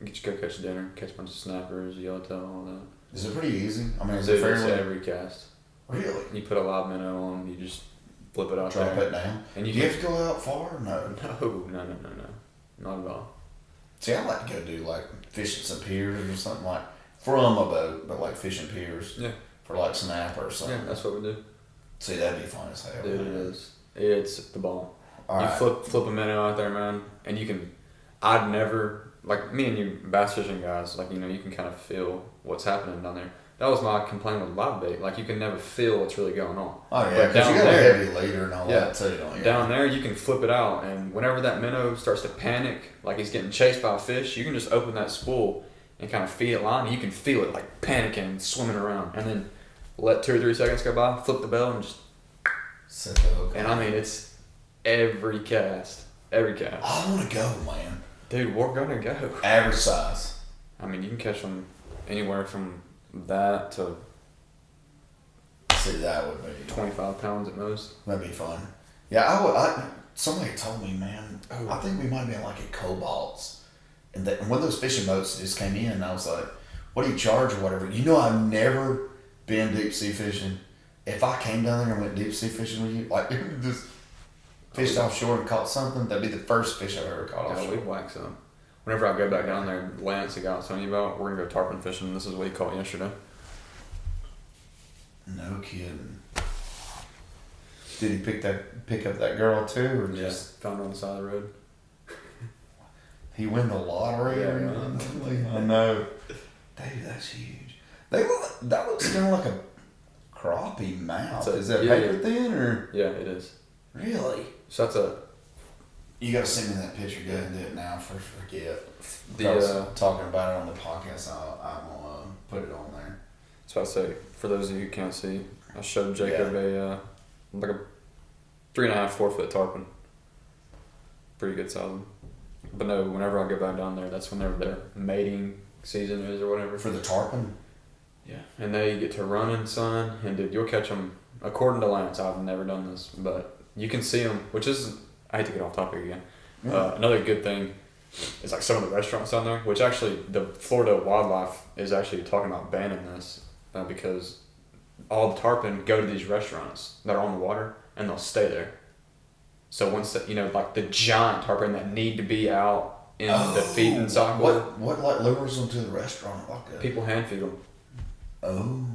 catch dinner, catch a bunch of snappers, yellowtail, all that. Is it pretty easy? I mean, is Dude, it it's fairly? every cast. Really? You put a live minnow on, you just flip it out drop there. it down. And Do you have to go out far? No. No, not at all. See, I like to go do like fishing some piers or something like from a boat, but like fishing piers. Yeah. For like snapper or something. Yeah, that's what we do. See, that'd be fun as hell. Dude, it is. It's the ball. All you right. flip a minnow out there, man, and you can. I'd never like me and you bass fishing guys. Like you can kind of feel what's happening down there. That was my complaint with live bait. Like you can never feel what's really going on. Oh yeah, But because you down got a there- heavy leader and all Yeah. that too, don't you? Down there, you can flip it out, and whenever that minnow starts to panic, like he's getting chased by a fish, you can just open that spool and kind of feed it line, and you can feel it like panicking, swimming around, and then let 2 or 3 seconds go by, flip the bell, and just. Set the hook. And I mean, it's every cast. I want to go, man. Dude, we're gonna go. Average size. I mean, you can catch them anywhere from that to See, that would be 25 pounds at most. that'd be fun. Yeah, I would. Somebody told me, man. Oh. I think we might have been like at Cobalt's, and one of those fishing boats just came in, and I was like, "What do you charge or whatever?" You know, I've never been deep sea fishing. If I came down there and went deep sea fishing with you, like just fished offshore and caught something, that'd be the first fish I've ever caught Yeah, offshore. we'd whack some. Whenever I go back down there, Lance, the guy I was telling you about, we're gonna go tarpon fishing. This is what he caught yesterday. No kidding. Did he pick up that girl too, or just found her on the side of the road. he win the lottery? Yeah, or man. something? I know. Dude, that's huge. That looks kind of like a crappie mouth. Is that paper thin or Yeah, it is. really? So that's a You gotta send me that picture. Go ahead and do it now. For forget. the. I was talking about it on the podcast. I'm gonna put it on there. So I say for those of you who can't see, I showed Jacob a like a 3.5, 4 foot tarpon. Pretty good size. But no, whenever I go back down there, that's whenever their mating season is or whatever. For the tarpon. Yeah, and they get to running, son, and dude, you'll catch them. According to Lance, I've never done this, but you can see them, which is, I hate to get off topic again. Another good thing is like some of the restaurants down there, which actually the Florida Wildlife is actually talking about banning this because all the tarpon go to these restaurants that are on the water and they'll stay there. So once like the giant tarpon that need to be out in the feeding cycle, What like lures them to the restaurant like that? people hand feed them. Oh.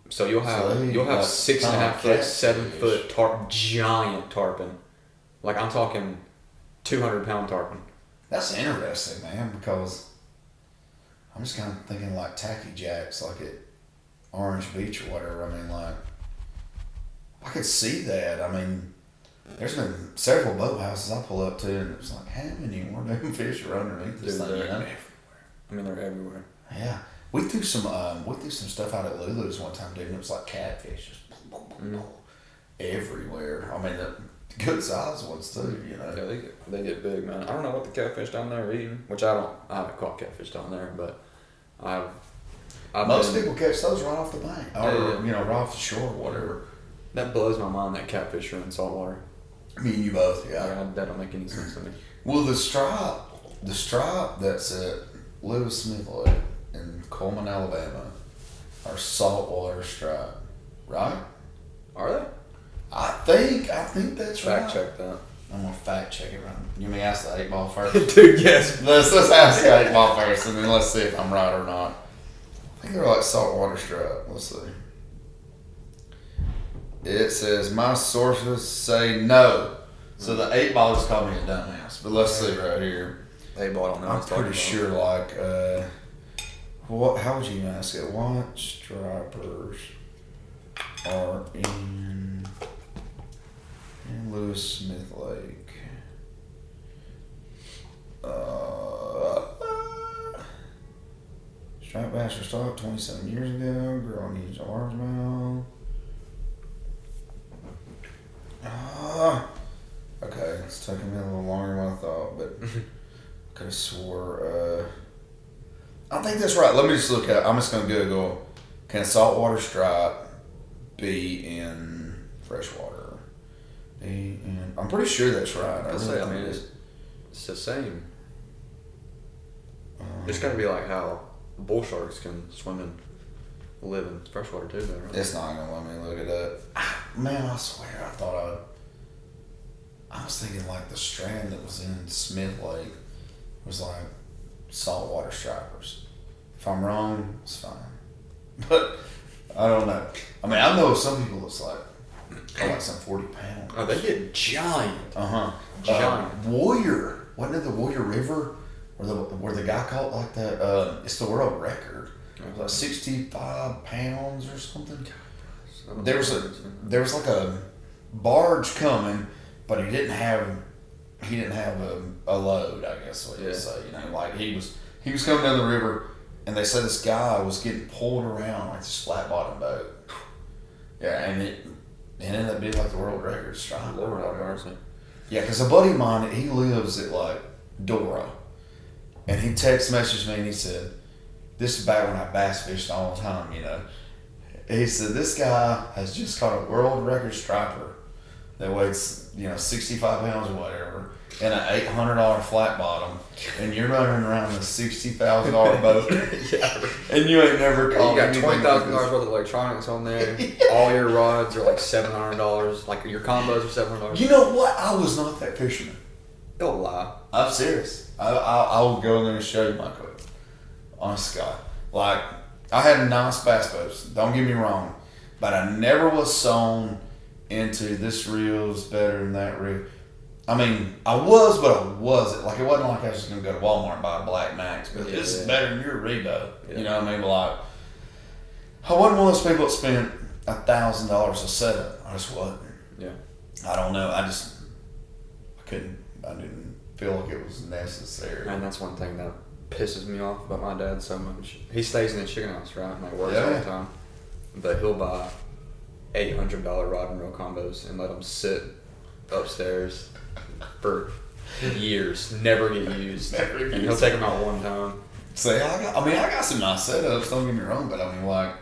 So you'll have So they like 6.5 foot, catfish. 7 foot giant tarpon. Like I'm talking 200-pound tarpon. That's interesting, man, because I'm just kind of thinking like tacky jacks, like at Orange Beach or whatever. I mean, like, I could see that. I mean, there's been several boathouses I pull up to, and it's like, how many more damn fish are underneath this Dude, thing? they're You know? everywhere. I mean, they're everywhere. Yeah, we threw some stuff out at Lulu's one time, dude, and it was like catfish, just everywhere. I mean, the good sized ones too, you know. Yeah, they get big, man. I don't know what the catfish down there are eating, which I haven't caught catfish down there, but I've Most been- people catch those right off the bank, or Yeah. right off the shore, or whatever. That blows my mind that catfish are in salt water. Me and you both, yeah. That don't make any sense to me. Well, the stripe that's at Lewis Smith Lake in Coleman, Alabama, are saltwater stripe, right? Are they? I think that's right. Fact check that. I'm gonna fact check it right. You may ask the 8 ball first. Dude, yes. let's ask the 8 ball first, and then let's see if I'm right or not. I think they're like saltwater stripe. Let's see. It says my sources say no. So the 8 ball just called me a dumbass. But let's see right here. They bought on I'm pretty sure like how would you ask it? What stripers are in Lewis Smith Lake? Striped bass were stocked 27 years ago. Girl needs largemouth. Okay, it's taking me a little longer than I thought, but could have swore. I think that's right. Let me just look at. I'm just gonna Google. Can saltwater stripe be in freshwater? I'm pretty sure that's right. I mean, it's the same. It's got to be like how bull sharks can swim and live in freshwater too, though, right? It's not gonna let me look it up. Man, I swear, I thought I was thinking like the strand that was in Smith Lake was like saltwater stripers. If I'm wrong, it's fine. But I don't know. I mean, I know some people it's like, like some 40 pounds. Oh, they get giant. Giant. Warrior. Wasn't it the Warrior River where the guy caught like that? It's the world record. It was like 65 pounds or something. There was like a barge coming, but he didn't have a load, I guess what you would say. You know, like he was coming down the river, and they said this guy was getting pulled around like this flat bottom boat. Yeah, and it ended up being like the world record strike. Lord have mercy. Yeah, because a buddy of mine, he lives at like Dora, and he text messaged me and he said, this is back when I bass fished all the time, you know. He said, this guy has just caught a world record striper that weighs, 65 pounds or whatever, and an $800 flat bottom, and you're running around a $60,000 boat, and you ain't never caught you got anything $20,000 worth of electronics on there. All your rods are like $700. Like your combos are $700. You know what? I was not that fisherman. Don't lie. I'm serious. I will go in there and show you my clip. Honest to God. Like, I had nice bass boats, don't get me wrong, but I never was sewn into this reel's better than that reel. I mean, I was, but I wasn't. Like, it wasn't like I was just going to go to Walmart and buy a Black Max, but this is better than your Rebo. You know what I mean? But like, I wasn't one of those people that spent $1,000 a setup. I just wasn't. Yeah. I don't know. I didn't feel like it was necessary. And that's one thing that pisses me off about my dad so much. He stays in the chicken house, right? And like works all the time. But he'll buy $800 rod and reel combos and let them sit upstairs for years, never get used. And he'll take them out one time. Say, I got some nice setups. Don't get me wrong, but I mean, like,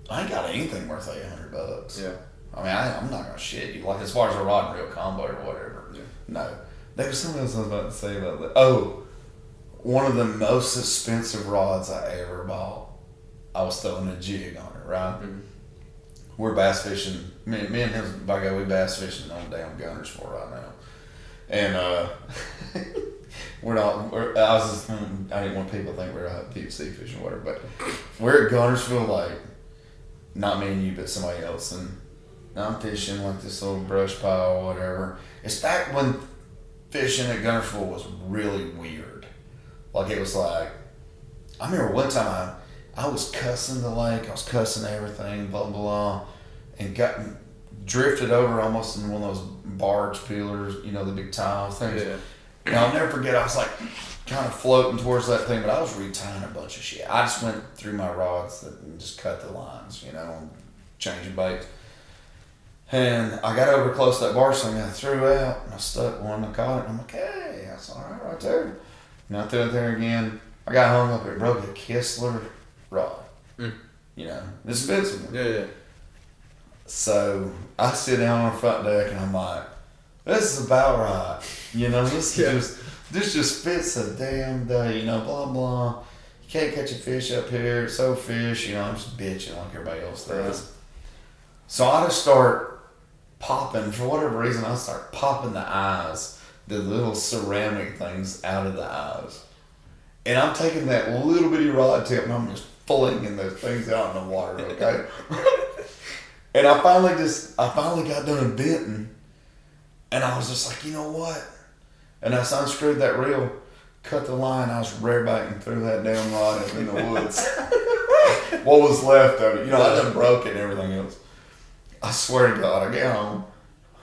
I ain't got anything worth $800. Yeah. I mean, I'm not gonna shit you. Like, as far as a rod and reel combo or whatever. Yeah. No. There was something else I was about to say about that. Oh, one of the most expensive rods I ever bought. I was throwing a jig on it, right? Mm-hmm. We're bass fishing. Me and him, by God, we bass fishing on damn Gunnersville right now. And I didn't want people to think we're out deep sea fishing or whatever, but we're at Gunnersville, like, not me and you, but somebody else, and I'm fishing like this little brush pile or whatever. It's back when fishing at Gunnersville was really weird. Like, it was like, I remember one time I was cussing the lake, I was cussing everything, blah, blah, blah, and got drifted over almost in one of those barge peelers, the big tile things. Yeah. And I'll never forget, I was like kind of floating towards that thing, but I was retying a bunch of shit. I just went through my rods and just cut the lines, changing baits. And I got over close to that barge thing, and I threw out, and I stuck one, I caught it, and I'm like, hey, that's all right there. And I threw it there again. I got hung up, it broke a Kistler rod. This expensive one. Yeah. So I sit down on the front deck, and I'm like, this is about right. This just fits a damn day, blah, blah. You can't catch a fish up here, so fish, I'm just bitching like everybody else does. So I just start popping, for whatever reason, I start popping the eyes, the little ceramic things out of the eyes. And I'm taking that little bitty rod tip and I'm just flinging those things out in the water, okay? And I finally got done venting, and I was just like, you know what? And I unscrewed that reel, cut the line, I was rear-backing through that damn rod in the woods. What was left of it? I done broke it and everything else. I swear to God, I get home,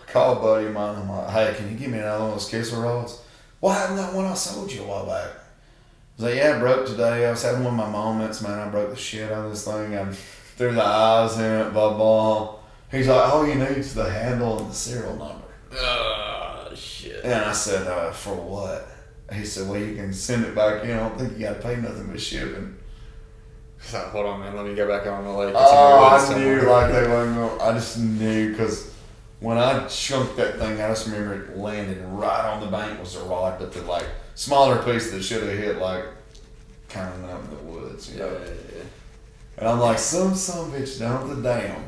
I call a buddy of mine, I'm like, hey, can you give me another one of those Kistler rods? Why happened that one I sold you a while back? I was like, yeah, it broke today. I was having one of my moments, man. I broke the shit out of this thing. I threw the eyes in it, blah, blah. He's like, all you need is the handle and the serial number. Oh, shit. And I said, for what? He said, well, you can send it back in. I don't think you got to pay nothing but shipping. So, hold on, man. Let me go back on the lake. I knew like they wasn't going. I just knew because when I chunked that thing, I just remember it landing right on the bank was a rod, but the smaller piece that should have hit kind of up in the woods. Yeah. And I'm like, some bitch down at the dam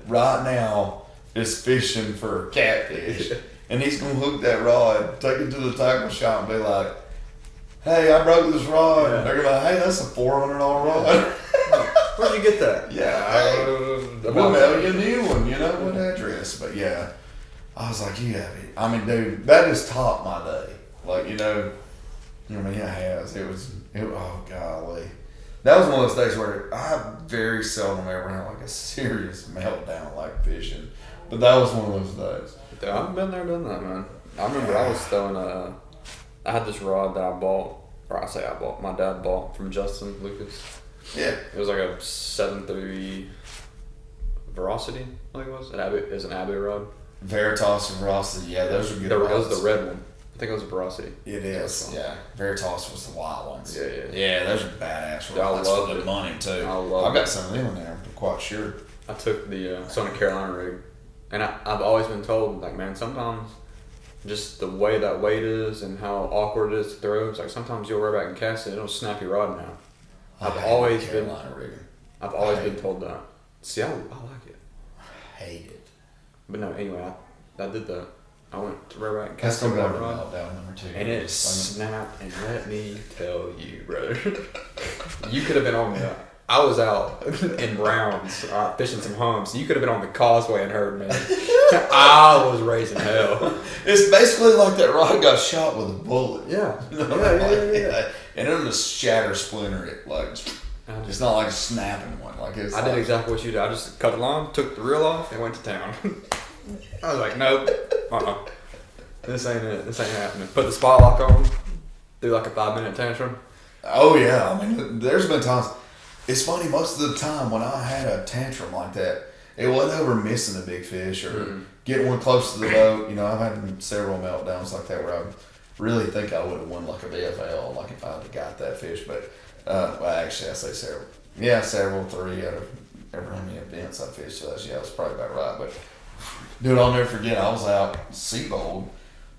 right now is fishing for catfish. and he's gonna hook that rod, take it to the tackle shop, and be like, "Hey, I broke this rod." Yeah. They're gonna be like, "Hey, that's a $400 rod." Where'd you get that? We'll mail you a new one. You know what address? But yeah, I was like, "Yeah, I mean, dude, that has topped my day." Like, I mean, it has. Oh golly. That was one of those days where I very seldom ever had like a serious meltdown like fishing. But that was one of those days. Dude, I've been there, done that, man. I remember I was throwing I had this rod that I bought, or I say I bought, my dad bought from Justin Lucas. Yeah. It was like a 7.3 Veracity, I think it was. It was an Abbey rod. Veritas and Veracity, yeah, those are good It rods. was the red one. I think it was a Veracity. It is, yeah. Veritas was the wild ones. Yeah. Yeah, those are badass Yeah, I rods love for the it. money, too. I I've got some of them in there, I'm quite sure. I took the Southern Carolina rig, and I've always been told, like, man, sometimes just the way that weight is and how awkward it is to throw, it's like sometimes you'll rear back and cast it, it'll snap your rod in half. I've always been told that. See, I like it. I hate it. But no, anyway, I did that. I went to rear back and That's cast going to that be rod, meltdown number 2. and it snapped. And let me tell you, brother, you could have been on the. I was out in Browns fishing some humps. You could have been on the causeway and heard me. I was raising hell. It's basically like that rod got shot with a bullet. Yeah. Yeah. And it'll just shatter, splinter it. Like, it's not like snapping one. Like it's. I did exactly what you did. I just cut the line, took the reel off, and went to town. I was like, nope. This ain't it. This ain't happening. Put the spot lock on, do like a 5-minute tantrum. Oh, yeah. I mean, there's been times. It's funny, most of the time when I had a tantrum like that, it wasn't over missing a big fish or getting one close to the boat. I've had several meltdowns like that where I really think I would have won like a VFL, like if I had got that fish. But, well, actually, I say several. Yeah, several, 3 out of every how many events I fished. So that's, that's probably about right. But, dude, I'll never forget, I was out Seabold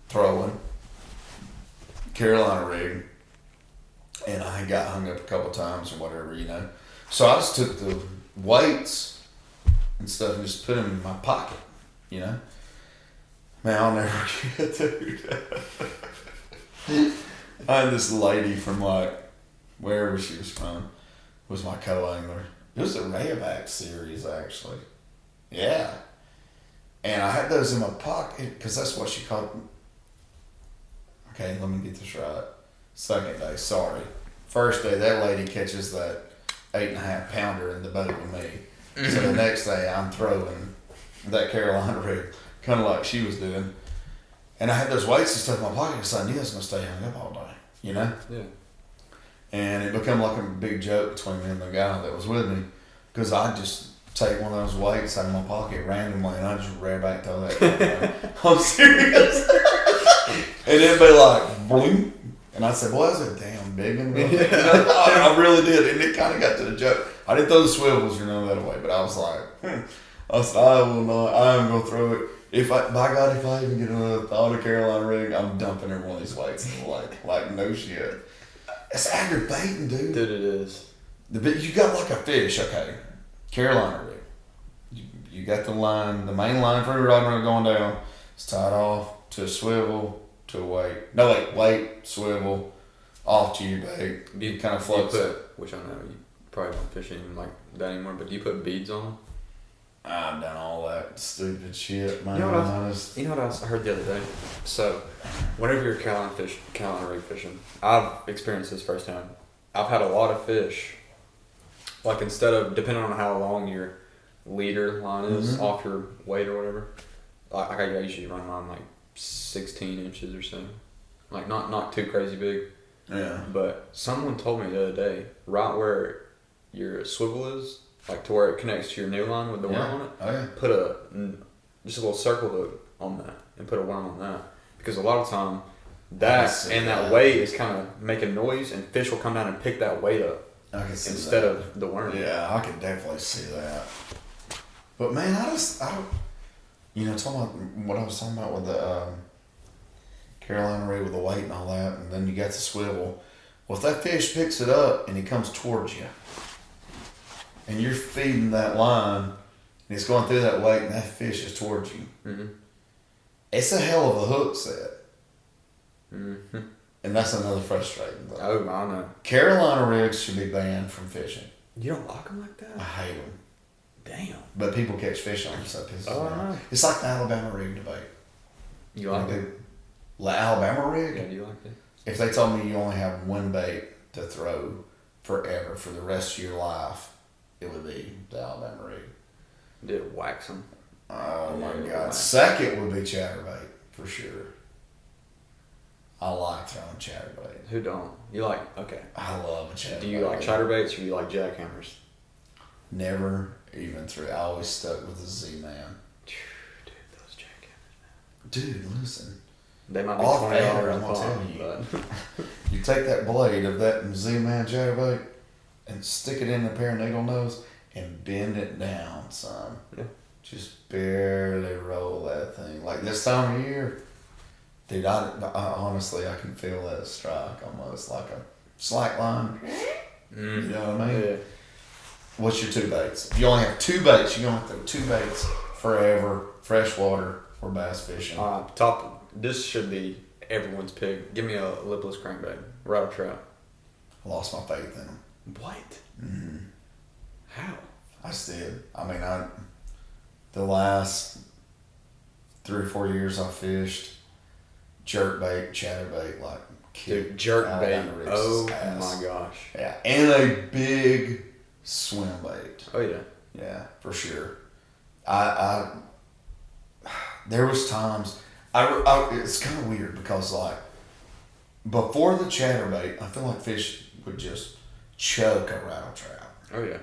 throwing Carolina rig. And I got hung up a couple times or whatever, So I just took the weights and stuff and just put them in my pocket, Man, I'll never forget, dude. I had this lady from wherever she was from, was my co-angler. It was the Rayovac series, actually. Yeah. And I had those in my pocket because that's what she called them. Okay, let me get this right. Second day, sorry. First day, that lady catches that 8.5 pounder in the boat with me. So the next day, I'm throwing that Carolina rig, kind of like she was doing. And I had those weights and stuff in my pocket because I knew I was going to stay hung up all day, Yeah. And it became like a big joke between me and the guy that was with me because I just take one of those weights out of my pocket randomly and I just rear back to that. I'm serious. And it'd be like, boom. And I said, boy, that's a damn big one. I really did. And it kind of got to the joke. I didn't throw the swivels or none of that away, but I was like, I said, I will not. I am going to throw it. By God, if I even get another thought of Carolina rig, I'm dumping every one of these weights in the lake. Like, no shit. It's aggravating, dude. Dude, it is. You got like a fish, okay. Carolina rig. You got the line, the main line for your rod runner going down. It's tied off to a swivel. To a weight. No, weight, swivel, off to your bait. You kind of floats it. Which I know you probably don't fish anything like that anymore, but do you put beads on them? I've done all that stupid shit, man. You know what I heard the other day? So, whenever you're Carolina rig fishing, I've experienced this firsthand. I've had a lot of fish, like instead of, depending on how long your leader line is off your weight or whatever, like I usually run mine like 16 inches or so, like not too crazy big. Yeah. But someone told me the other day, right where your swivel is, like to where it connects to your new line with the worm on it. Oh yeah. Put just a little circle hook on that and put a worm on that, because a lot of time that weight is kind of making noise and fish will come down and pick that weight up instead of the worm. Yeah, I can definitely see that. But man, I don't. Talking about what I was talking about with the Carolina rig with the weight and all that, and then you got the swivel. Well, if that fish picks it up and he comes towards you, and you're feeding that line, and it's going through that weight, and that fish is towards you, It's a hell of a hook set. Mm-hmm. And that's another frustrating thing. Oh, I know. Carolina rigs should be banned from fishing. You don't like them like I that? hate them. Damn. But people catch fish on them, so it pisses Oh, me I know. off. It's like the Alabama rig debate. You like it? The Alabama rig? Yeah, do you like it? If they told me you only have one bait to throw forever for the rest of your life, it would be the Alabama rig. Did it wax them? Oh my Yeah, God. right. Second would be chatterbait, for sure. I like throwing chatterbait. Who don't? You like, okay. I love a chatterbait. Do you like chatterbaits or do you like jackhammers? Never even threw. I always stuck with the Z-Man. Dude, those jackhammers. Dude, listen. They might be Off $20 air, a I'm gonna pop, tell you. but You take that blade of that Z-Man chatterbait and stick it in a pair of needle nose and bend it down some. Yeah. Just barely roll that thing. Like this time of year, dude, I honestly, I can feel that strike almost like a slack line. You know what I mean? Yeah. What's your two baits? If you only have two baits, you're going to throw two baits forever, freshwater or bass fishing. This should be everyone's pick. Give me a lipless crankbait, rattle trap. I lost my faith in them. What? Mm-hmm. How? I just did. I mean, the last 3 or 4 years I fished jerkbait, chatterbait, like Dude, jerk bait. Alabama rigs' Oh ass. my gosh. Yeah, and a big swim bait. Oh yeah. Yeah, for sure. I there was times it's kind of weird because like before the chatterbait, I feel like fish would just choke a rattle trap. Oh yeah.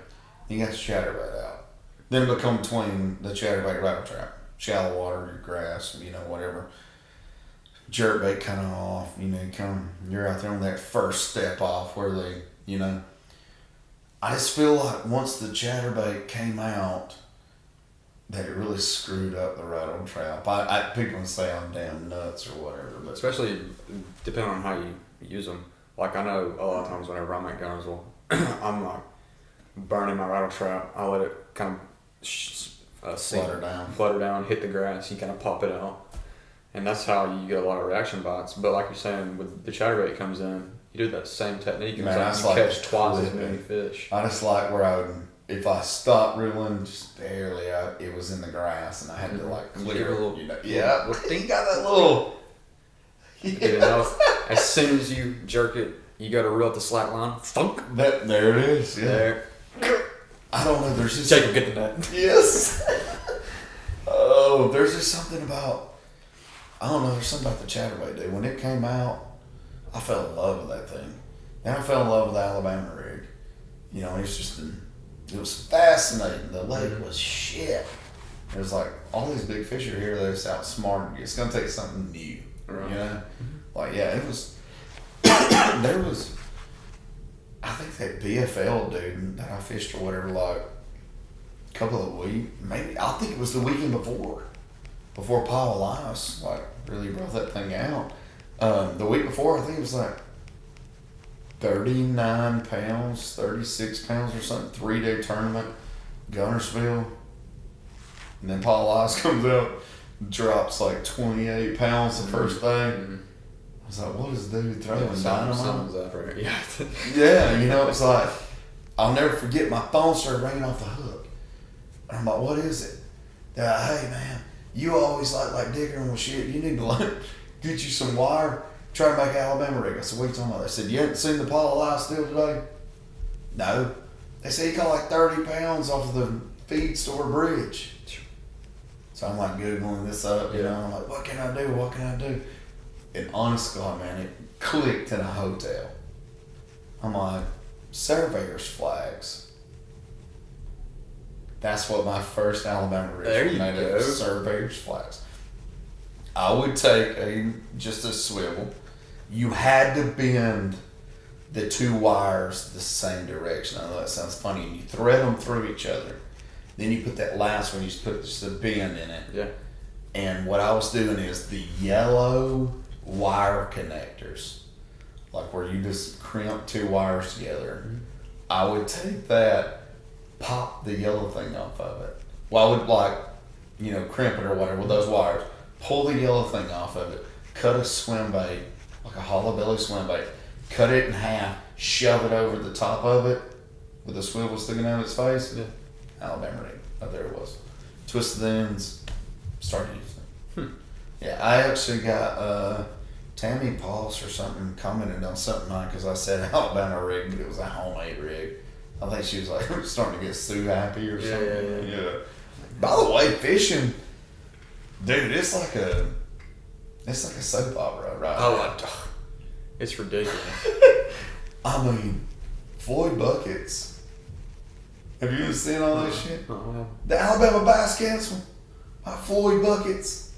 You got the chatterbait out. Then become between the chatterbait and rattle trap. Shallow water, your grass, whatever. Jerkbait kind of off, you're out there on that first step off where they, I just feel like once the chatterbait came out, that it really screwed up the rattle trap. People can say I'm damn nuts or whatever, but Especially depending on how you use them. Like I know a lot of times whenever I'm at Gunnersville, I'm like burning my rattle trap. I let it kind of flutter down, hit the grass. You kind of pop it out. And that's how you get a lot of reaction bites. But like you're saying, with the chatterbait comes in, you do that same technique. And Man, you like catch twice as flipping. many fish. I just like where if I stopped reeling, just barely, it was in the grass and I had to like Give clear it a little, yeah, little you got that little. You know, as soon as you jerk it, you got to reel at the slack line. Thunk. There it is. Yeah. There. I don't know. There's just Jacob, get the net. Yes. Oh, there's just something about. I don't know. There's something about the chatterbait, dude. When it came out, I fell in love with that thing. Then I fell in love with the Alabama rig. It's just it was fascinating. The lake was shit. It was like all these big fish are here. They're just outsmarted you. It's gonna take something new. Right. Like it was. There was. I think that BFL dude that I fished or whatever, like a couple of weeks, maybe I think it was the weekend before Paul Elias like really brought that thing out. The week before, I think it was like 39 pounds, 36 pounds or something, 3-day tournament, Gunnersville. And then Paul Elias comes out, drops like 28 pounds the first day. Mm-hmm. I was like, what is the dude throwing? Sounds Dynamite? up right. Yeah. Yeah, it's like, I'll never forget, my phone started ringing off the hook. And I'm like, what is it? They're like, hey man, you always like digging with shit. You need to get you some wire, try to make an Alabama rig. I said, what are you talking about? They said, you haven't seen the Paul Elias deal today? No. They said he caught like 30 pounds off of the feed store bridge. So I'm like Googling this up, I'm like, what can I do? And honest God, man, it clicked in a hotel. I'm like, surveyor's flags. That's what my first Alabama rig was made of, surveyor's flags. I would take just a swivel. You had to bend the two wires the same direction. I know that sounds funny. And you thread them through each other. Then you put that last one, you just put just a bend in it. Yeah. And what I was doing is the yellow wire connectors, like where you just crimp two wires together. Mm-hmm. I would take that, pop the yellow thing off of it. Well, I would crimp it or whatever with those wires, pull the yellow thing off of it, cut a swim bait, like a hollow belly swim bait, cut it in half, shove it over the top of it with a swivel sticking out of its face. Yeah. Alabama rig. Oh, there it was. Twisted the ends, started using it. Yeah, I actually got Tammy Pauls or something commented on something on because I said Alabama rig, but it was a homemade rig. I think she was like starting to get Sue happy or something. Yeah. By the way, fishing, dude, it's like a soap opera, right? Oh, it's ridiculous. I mean, Floyd buckets. Have you ever seen all that shit? The Alabama bass cancel by Floyd buckets.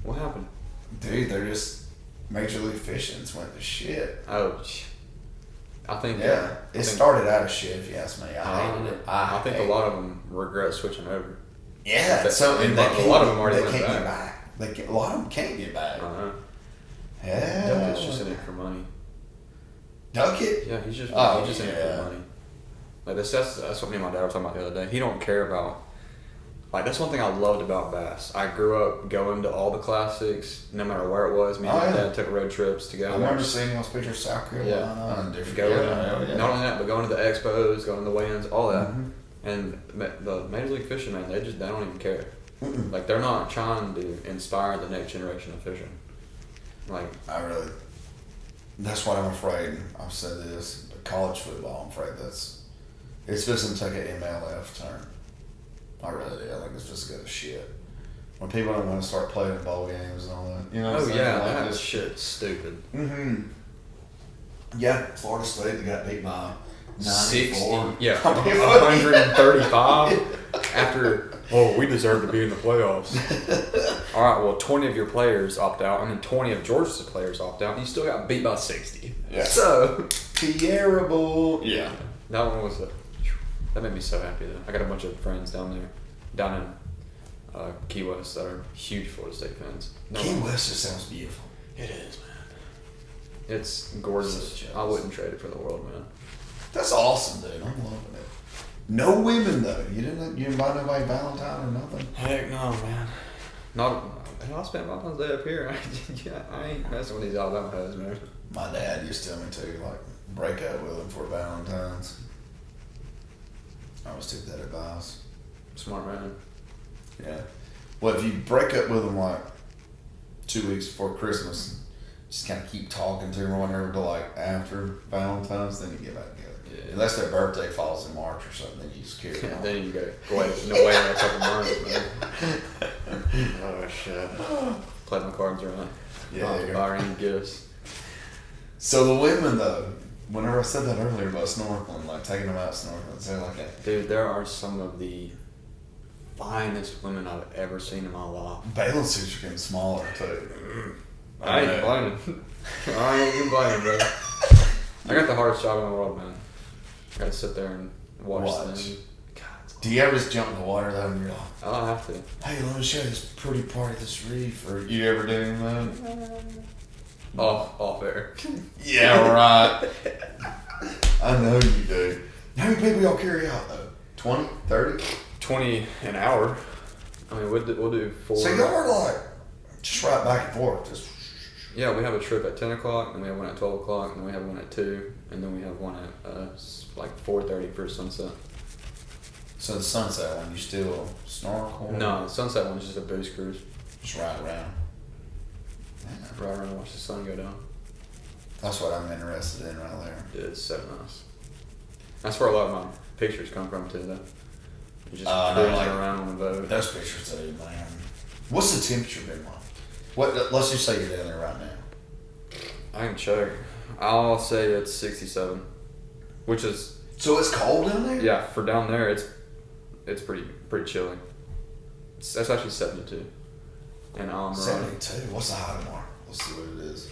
What happened? Dude, they're just Major League Fishing's went to shit. Oh, I think it started out of shit. If you ask me, I hated it. I think a lot of them regret switching over. Yeah, so and a lot of them already went can't back. Get back. A lot of them can't get back. Yeah, Duckett's just in it for money. Duckett? Yeah, he's just in it for money. Like that's what me and my dad were talking about the other day. He don't care about, like, that's one thing I loved about bass. I grew up going to all the classics, no matter where it was. Me and my dad took road trips together. I remember seeing those pictures of South Carolina and different. Not only that, but going to the expos, going to the weigh-ins, all that. And the Major League Fishing, man, they don't even care. Like, they're not trying to inspire the next generation of fishing. Like, that's what I'm afraid. I've said this, but college football, I'm afraid it's just going to take an MLF turn. I really do. I think it's just good as shit. When people don't want to start playing bowl games and all that. You know what I'm saying? That shit's stupid. Yeah, Florida State, they got beat by 94. 135 after, we deserve to be in the playoffs. All right, well, 20 of your players opt out, and then 20 of Georgia's players opt out, and you still got beat by 60. Yeah. So, terrible. Yeah. That one was that made me so happy, though. I got a bunch of friends down in Key West that are huge Florida State fans. Key West just sounds beautiful. It is, man. It's gorgeous. I wouldn't trade it for the world, man. That's awesome, dude. I'm loving it. No women though. You didn't buy nobody Valentine or nothing. Heck no, man. I spent Valentine's Day up here. I ain't messing with these Alabama hoes, man. My dad used to tell me to break up with them for Valentine's. I always took that advice. Smart man. Yeah. Well, if you break up with them 2 weeks before Christmas, just kind of keep talking to them or whatever to after Valentine's, then you get back together. Yeah. Unless their birthday falls in March or something, then you just carry on. Then you go away in a couple months, man. Oh shit. Played my cards right. Yeah. Buy any gifts. So the women though, whenever I said that earlier about snorkeling, taking them out snorkeling, say that. Dude, there are some of the finest women I've ever seen in my life. Bathing suits are getting smaller too. I ain't complaining. I ain't complaining, bro. I got the hardest job in the world, man. I gotta sit there and watch them. Do you ever just jump in the water though and you're like, I don't have to. Hey, let me show you this pretty part of this reef, or you ever do anything? Off air. Yeah, right. I know you do. How many people y'all carry out though? 20, 30? 20 an hour. I mean, we'll do 4. So y'all are just right back and forth. Just. Yeah, we have a trip at 10 o'clock, and we have one at 12 o'clock, and then we have one at 2, and then we have one at 4:30 for sunset. So the sunset one, you still snorkel? No, the sunset one is just a boost cruise. Just ride around. Yeah. Ride around and watch the sun go down. That's what I'm interested in right there. Dude, it's so nice. That's where a lot of my pictures come from too, though. You're just cruising around on the boat. Those pictures too, man. What's the temperature been like? Let's just say you're down there right now. I can check. I'll say it's 67, which is. So it's cold down there? Yeah, for down there, it's pretty chilly. That's actually 72. And 72. What's the high tomorrow? Let's see what it is.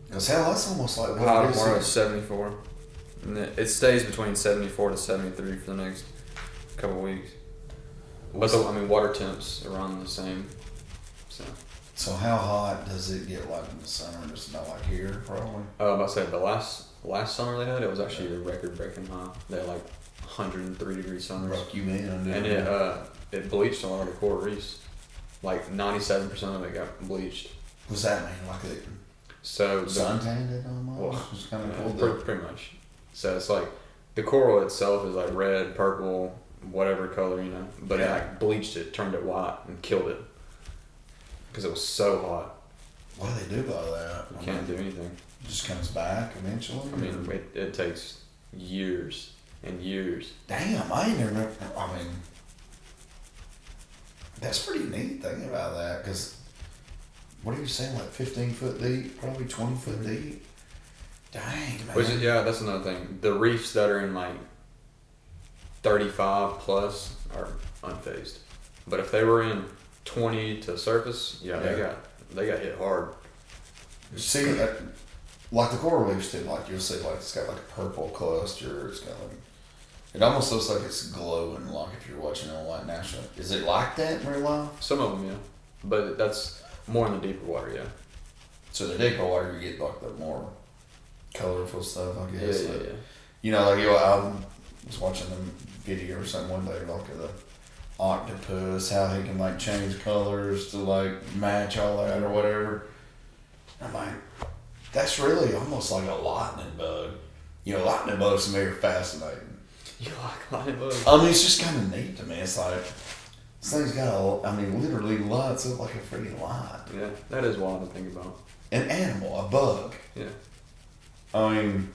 Because hell, that's almost like what high tomorrow is 74. And it stays between 74 to 73 for the next couple of weeks. But water temps are around the same. So how hot does it get in the summer? Just not like here, probably. I said the last summer they had, it was actually a record-breaking high. They had 103 degree summers. Broke you in, and it bleached a lot of the coral reefs. like 97% of it got bleached. What's that mean? Like it So suntanned it almost? Well, Just kind of yeah, pulled pretty much. So it's like the coral itself is like red, purple, whatever color, you know. But it like bleached it, turned it white, and killed it because it was so hot. What do they do about that? You can't do anything. It just comes back eventually? I mean, it takes years and years. Damn, I ain't never. I mean, that's pretty neat thinking about that because what are you saying? Like 15 foot deep, probably 20 foot deep. Dang, man. Which is, yeah, that's another thing. The reefs that are in like 35 plus are unfazed, but if they were in 20 to surface, they got hit hard. See, like the coral reefs too. Like you'll see, like it's got like a purple cluster. It's got like it almost looks like it's glowing. Like if you're watching it on like National, is it like that in real life? Some of them, yeah, but that's more in the deeper water, yeah. So the deeper water, you get like the more colorful stuff, I guess. Yeah. You know, like I was watching a video or something one day, like of the octopus, how he can like change colors to like match all that or whatever. I'm like, that's really almost like a lightning bug. You know, lightning bugs to me are fascinating. You like lightning bugs? I mean, it's just kind of neat to me. It's like, this thing's got literally lights up like a freaking light. Yeah, that is wild to think about. An animal, a bug. Yeah. I mean,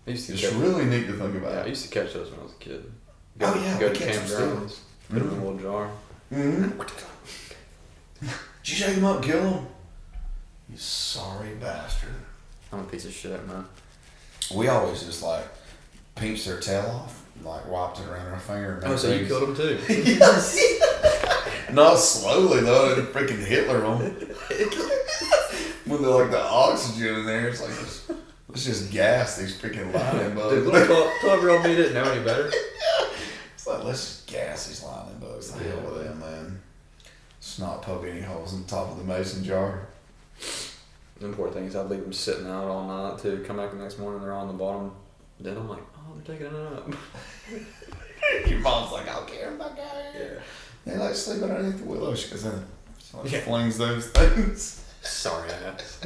it's really neat to think about. Yeah, I used to catch those when I was a kid. Go to catch campgrounds, put them in a little jar. Mm-hmm. Did you shake him up and kill him? You sorry bastard. I'm a piece of shit, man. We always just like pinched their tail off, and, like wiped it around our finger. Oh, so you killed him too? Yes. Not slowly though. It freaking Hitler on. When they're like the oxygen in there, it's like let's just gas these freaking lightning bugs. Dude, little 12-year-old me didn't know any better. It's like let's just gas these lightning bugs. The hell with them, man. Let's not poke any holes in the top of the mason jar. Them poor things, I'd leave them sitting out all night too. Come back the next morning, they're on the bottom. Then I'm like, oh, they're taking a nap. Your mom's like, I'll carry them back out here. Yeah. They like sleeping underneath the willow. She goes in, flings those things. Sorry, I guess.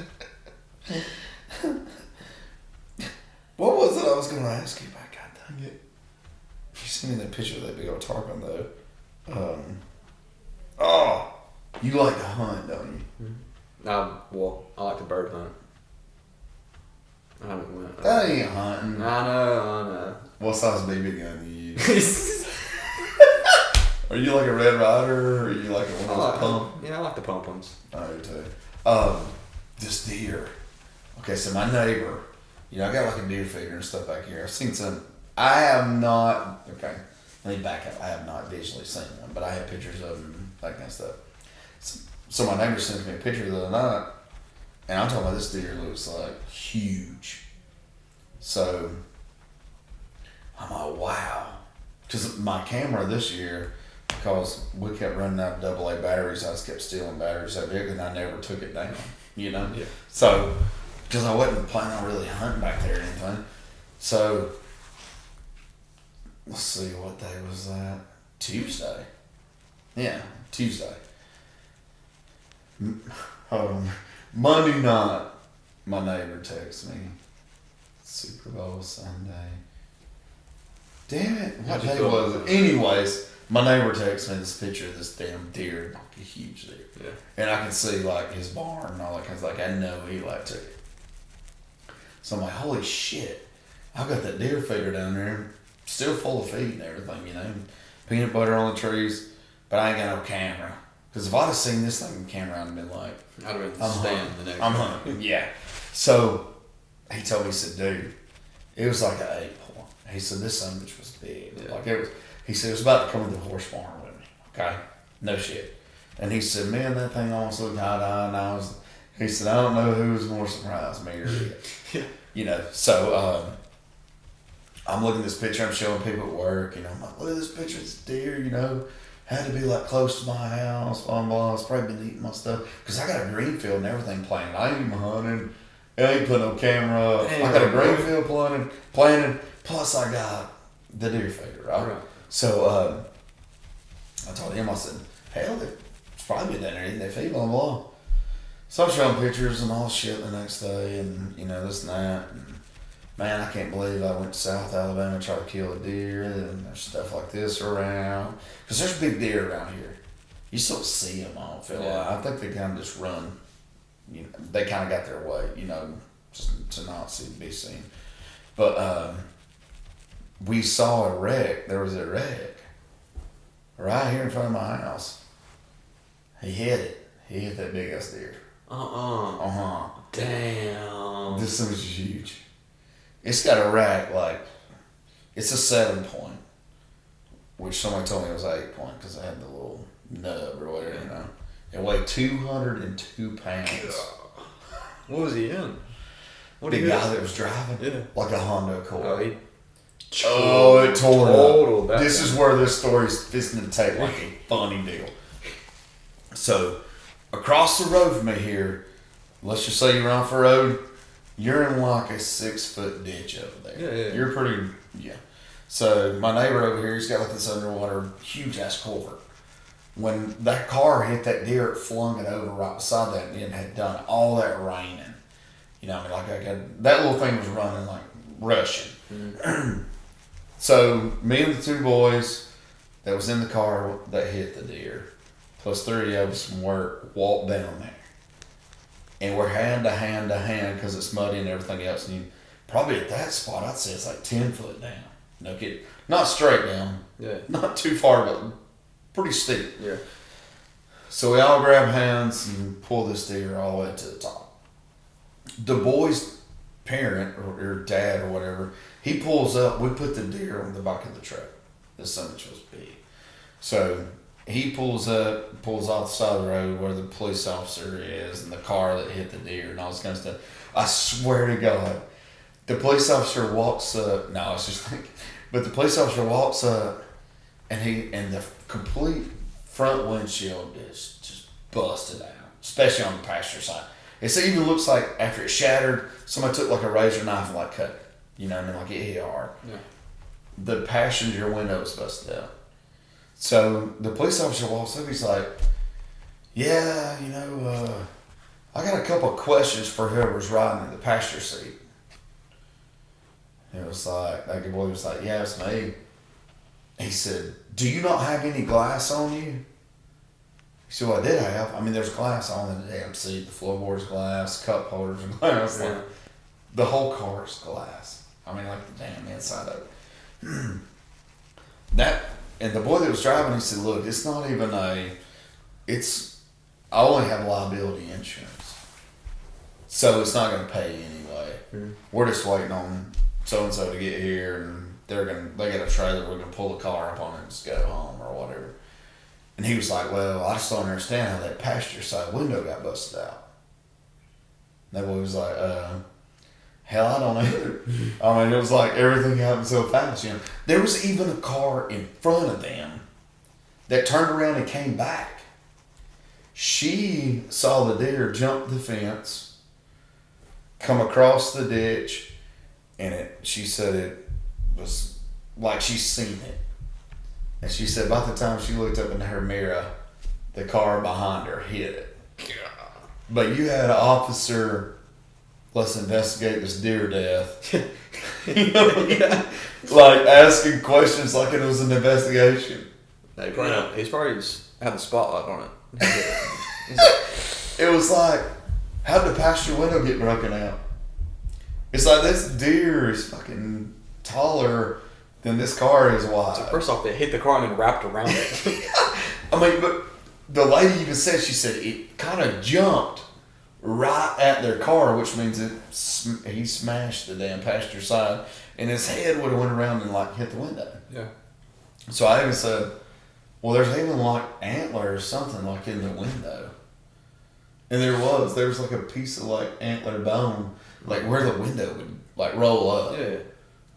What was it I was going to ask you about? God dang it. You sent me that picture of that big old tarpon though. You like to hunt, don't you? Well, I like to bird hunt. I haven't went. That ain't hunting. I know. What size BB gun do you use? Are you like a Red Ryder or are you like a one of those pump? Yeah, I like the pump ones. I do too. This deer. Okay, so my neighbor, you know, I got like a deer feeder and stuff back here. I've seen some. I have not. Okay, let me back up. I have not visually seen one, but I have pictures of them, that kind of stuff. So my neighbor sends me a picture the other night, and I'm talking about this deer looks like huge. So I'm like, wow. Because my camera this year, because we kept running out of AA batteries, I just kept stealing batteries that big, and I never took it down, you know? Yeah. So, because I wasn't planning on really hunting back there or anything. So, let's see, what day was that? Tuesday. Yeah, Tuesday. Monday night, my neighbor texts me, Super Bowl Sunday. Damn it, what day was it? Anyways, my neighbor texts me this picture of this damn deer, like a huge deer. Yeah. And I can see like his barn and all that kind of stuff. Like, I know he like took it. So I'm like, holy shit, I've got that deer feeder down there, still full of feed and everything, you know, peanut butter on the trees, but I ain't got no camera. Because if I'd have seen this thing on camera, I'd have been like, I'd have been staying the next I'm day. hunting. Yeah. So he told me, he said, dude, it was like an 8 point. He said, this son of a bitch was big. Yeah. Like it was, he said, it was about to come to the horse barn with me. Okay? No shit. And he said, man, that thing almost looked eye-to-eye. And he said, I don't know who was more surprised, me or you. Yeah. You know, so I'm looking at this picture, I'm showing people at work, you know, I'm like, look at this picture, it's a deer, you know. Had to be like close to my house, blah, blah. It's probably been eating my stuff. Because I got a green field and everything planted. I ain't even hunting. I ain't putting no camera up. I got a green field planted. Plus I got the deer feeder, right? Right. So I told him, I said, hell, it's probably been down there eating their feet on the wall. So I'm showing pictures and all shit the next day, and this and that. And man, I can't believe I went to South Alabama to try to kill a deer, and there's stuff like this around. Because there's big deer around here. You still see them, I don't feel like. I think they kind of just run. They kind of got their way, just to not be seen. But we saw a wreck. There was a wreck right here in front of my house. He hit it. He hit that big ass deer. Damn. This thing was huge. It's got a rack it's a 7 point, which somebody told me it was 8 point because I had the little nub or whatever, It weighed 202 pounds. What was he in? The guy that was driving, like a Honda Accord. It tore up. This is where this story's fixing to take like a funny deal. So, across the road from me here, let's just say you're on for a road, you're in like a 6 foot ditch over there. Yeah. You're pretty, So, my neighbor over here, he's got like this underwater, huge ass culvert. When that car hit that deer, it flung it over right beside that and had done all that raining. That little thing was running like rushing. Mm-hmm. So, me and the 2 boys that was in the car that hit the deer, plus 3 of us from work, walked down there. And we're hand to hand because it's muddy and everything else. And probably at that spot, I'd say it's like 10 foot down. No kidding. Not straight down. Yeah. Not too far, but pretty steep. Yeah. So we all grab hands and pull this deer all the way to the top. The boy's parent or dad or whatever, he pulls up. We put the deer on the back of the truck. This son was big. So he pulls up, pulls off the side of the road where the police officer is and the car that hit the deer and all this kind of stuff. I swear to God, the police officer walks up. No, I was just thinking. But the police officer walks up and the complete front windshield is just busted out, especially on the passenger side. It even looks like after it shattered, somebody took like a razor knife and cut it. Like it hit hard. Yeah. The passenger window was busted out. So the police officer walks up, he's like, I got a couple of questions for whoever's riding in the passenger seat. It was like, that boy was like, yeah, it's me. He said, do you not have any glass on you? He said, well, I did have. There's glass on the damn seat. The floorboard's glass, cup holders are glass. Yeah. Like, the whole car's glass. Like the damn inside of it. And the boy that was driving, he said, look, it's not even I only have liability insurance. So it's not going to pay anyway. Mm-hmm. We're just waiting on so-and-so to get here and they got a trailer, we're going to pull the car up on it and just go home or whatever. And he was like, well, I just don't understand how that passenger side window got busted out. And that boy was like, hell, I don't either. It was like everything happened so fast. There was even a car in front of them that turned around and came back. She saw the deer jump the fence, come across the ditch, and she said it was like she's seen it. And she said by the time she looked up in her mirror, the car behind her hit it. But you had an officer, let's investigate this deer death. Yeah. Like asking questions like it was an investigation. He's probably had the spotlight on it. It was like, how'd the passenger window get broken out? It's like this deer is fucking taller than this car is wide. So first off, they hit the car and then wrapped around it. But the lady even said, she said it kind of jumped right at their car, which means he smashed the damn passenger side, and his head would have went around and hit the window. Yeah. So I even said, well, there's even antler or something in the window. And there was a piece of antler bone, where the window would roll up. Yeah.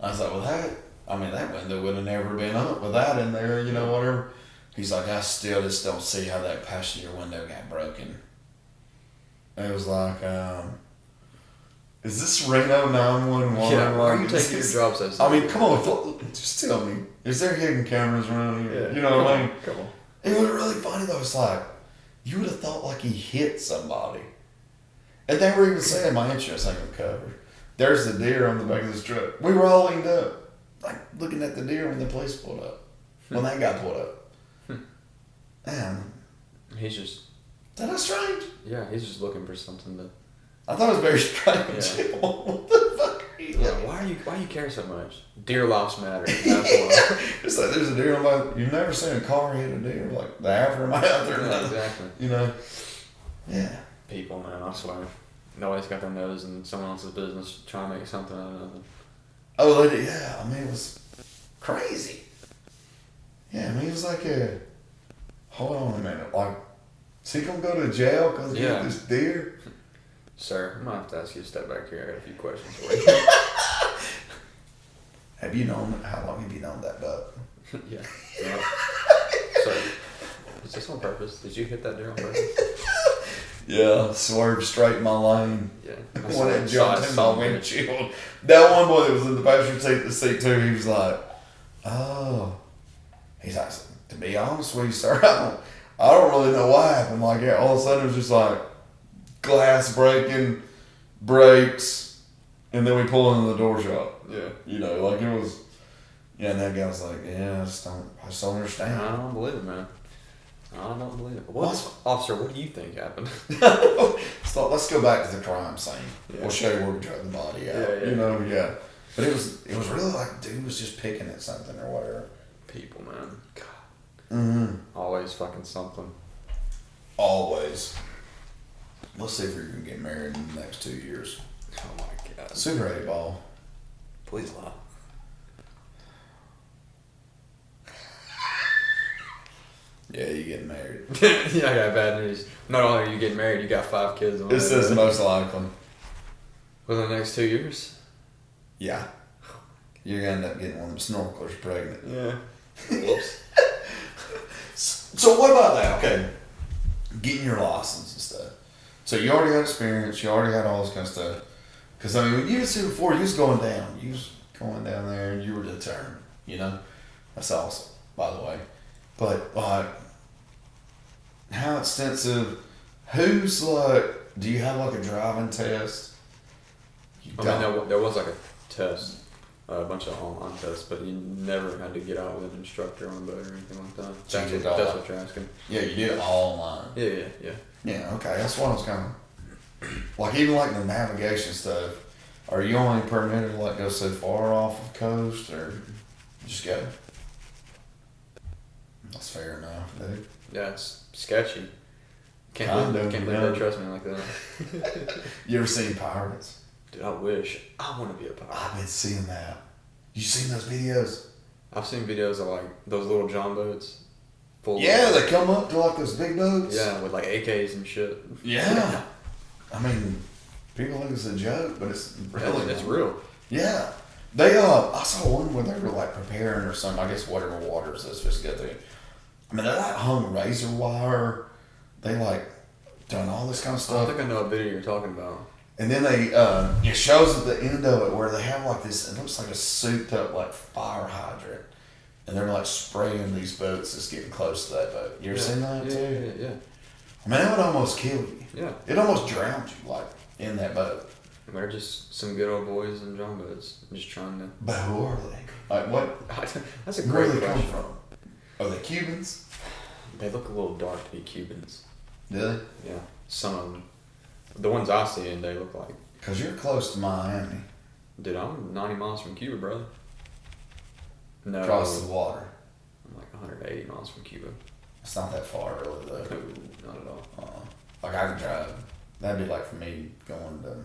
I was like, well, that window would have never been up with that in there, whatever. He's like, I still just don't see how that passenger window got broken. And it was like, is this Reno 911? Yeah, why are you taking your job so seriously? Come on, just tell me. Is there hidden cameras around here? Yeah. You know what I mean? Come on. It was really funny though. It's like, you would have thought like he hit somebody. And they were even saying my insurance ain't gonna cover. There's the deer on the back of this truck. We were all leaned up, like looking at the deer when the police pulled up. When that got pulled up. Man. He's just... Is that not strange? Yeah, he's just looking for something to... I thought it was very strange. Yeah. What the fuck are you Yeah, looking why you care so much? Deer lives matter. That's why. It's like there's a deer on my... You've never seen a car hit a deer, like the aftermath or Yeah, nothing. exactly. You know? Yeah. People, man, I swear. Nobody's got their nose in someone else's business trying to make something out of nothing. Oh, yeah. I mean, it was crazy. Yeah, I mean, it was like a... Hold on a minute. Like, is he going to go to jail because he hit this deer? Sir, I'm going to have to ask you to step back here. I got a few questions for you. Have you known... How long have you known that buck? Yeah. So, is this on purpose? Did you hit that deer on purpose? Yeah, swerved straight in my lane. Yeah. When it jumped in my windshield. That one boy that was in the passenger seat too, he was like, oh. He's like, to be honest with you, sir, I don't really know what happened. Like, all of a sudden it was just like glass breaking, brakes, and then we pull into the door shop. Yeah. You know, like it was, yeah, and that guy was like, yeah, I just don't understand. I don't believe it, man. I don't believe it. Officer, what do you think happened? So let's go back to the crime scene. Yeah. We'll show you where we drug the body out. Yeah. You know, yeah. But it was really like dude was just picking at something or whatever. People, man. God. Mm-hmm. Always fucking something. Always. Let's see if we're gonna get married in the next 2 years. Oh my God. Super 8 ball. Please lie. Yeah, you getting married. Yeah, I got bad news. Not only are you getting married, you got 5 kids on It says most likely. within the next 2 years? Yeah. You're gonna end up getting one of them snorkelers pregnant. Yeah. Whoops. So what about that? Okay. Getting your license and stuff. So you already got experience, you already had all this kind of stuff. Because I mean, when you was here before, you was going down. You was going down there and you were determined, you know? That's awesome, by the way. But like, how extensive, who's like, do you have like a driving test? I mean, there was like a test, a bunch of online tests, but you never had to get out with an instructor on a boat or anything like that. So you did That's what you're asking. Yeah, you did it all online. Yeah. Yeah, okay, that's what I was kind of, like even like the navigation stuff, are you only permitted to like go so far off the coast or just go? That's fair enough, dude. Yeah, it's sketchy. Can't Kinda, believe yeah. they trust me like that. You ever seen pirates? Dude, I wish. I want to be a pirate. I've been seeing that. You seen those videos? I've seen videos of like those little John boats. Full Yeah, of, they come up to like those big boats. Yeah, with like AKs and shit. Yeah. I mean, people think it's a joke, but it's really It's real. Yeah. They I saw one where they were like preparing or something, I guess whatever waters this was good through. I mean, they like hung razor wire. They like done all this kind of I stuff. think I know what video you're talking about. And then they, it shows at the end of it where they have like this, it looks like a souped up like fire hydrant. And they're like spraying these boats that's getting close to that boat. You ever seen that too? Yeah. I mean, that would almost kill you. Yeah. It almost drowned you, like, in that boat. They're just some good old boys in John boats. Just trying to... But who are they? Like, what? That's a Where great do they come question. from? Are they Cubans? They look a little dark to be Cubans. Do they? Yeah. Some of them. The ones I see, they look like... Because you're close to Miami. Dude, I'm 90 miles from Cuba, brother. No. Across the water. I'm like 180 miles from Cuba. It's not that far, really, though. No, not at all. Like, I could drive. That'd be like for me going to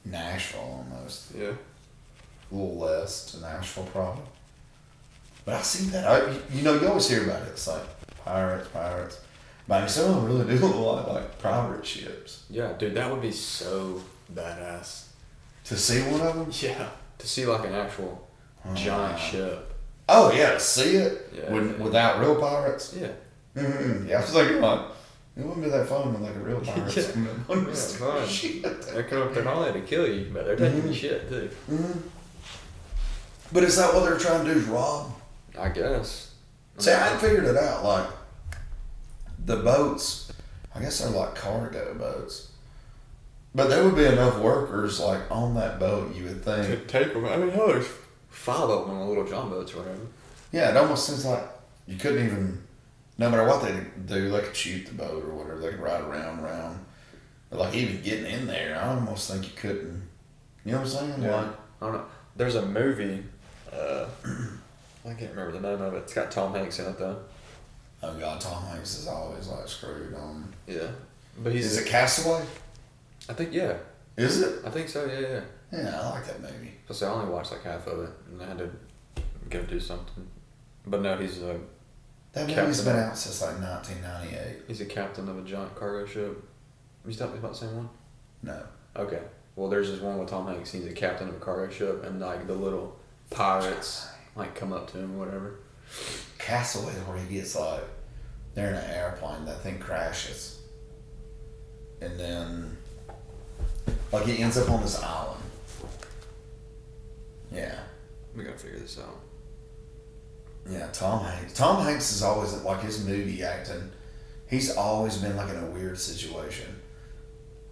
Nashville almost. Yeah. A little less to Nashville, probably. But I see that. You always hear about it. It's like pirates. But I mean, some of them really do look like pirate ships. Yeah, dude, that would be so badass. To see one of them? Yeah. To see like an actual giant ship. Oh, yeah, to see it Yeah. without real pirates? Yeah. Mm-hmm. Yeah, I was thinking, like, it wouldn't be that fun with like a real pirate. Yeah, fun. Shit. They're coming up there not only to kill you, but they're taking Mhm. your shit too. Mm-hmm. But is that what they're trying to do, is rob? I guess. See, I hadn't figured it out. Like, the boats, I guess they're like cargo boats. But there would be enough workers, like, on that boat, you would think. Could take them. I mean, hell, there's 5 of them on the little John boats or whatever. Yeah, it almost seems like you couldn't even, no matter what they do, they could shoot the boat or whatever. They could ride around. But, like, even getting in there, I almost think you couldn't. You know what I'm saying? Yeah. Like, I don't know. There's a movie, I can't remember the name of it. It's got Tom Hanks in it, though. oh, God, Tom Hanks is always, like, screwed on. Yeah. But he's... Is it Castaway? I think, yeah. Is it? I think so, yeah. Yeah, I like that movie. Plus, I only watched like half of it, and I had to go do something. But no, he's a That captain. movie's been out since, like, 1998. He's a captain of a giant cargo ship. You talking about the same one? No. Okay. Well, there's this one with Tom Hanks. He's a captain of a cargo ship, and like the little pirates like come up to him or whatever. Castaway, where he gets, like, they're in an airplane, that thing crashes. And then, like, he ends up on this island. Yeah. We gotta figure this out. Yeah, Tom Hanks. Tom Hanks is always, like, his movie acting, he's always been, like, in a weird situation.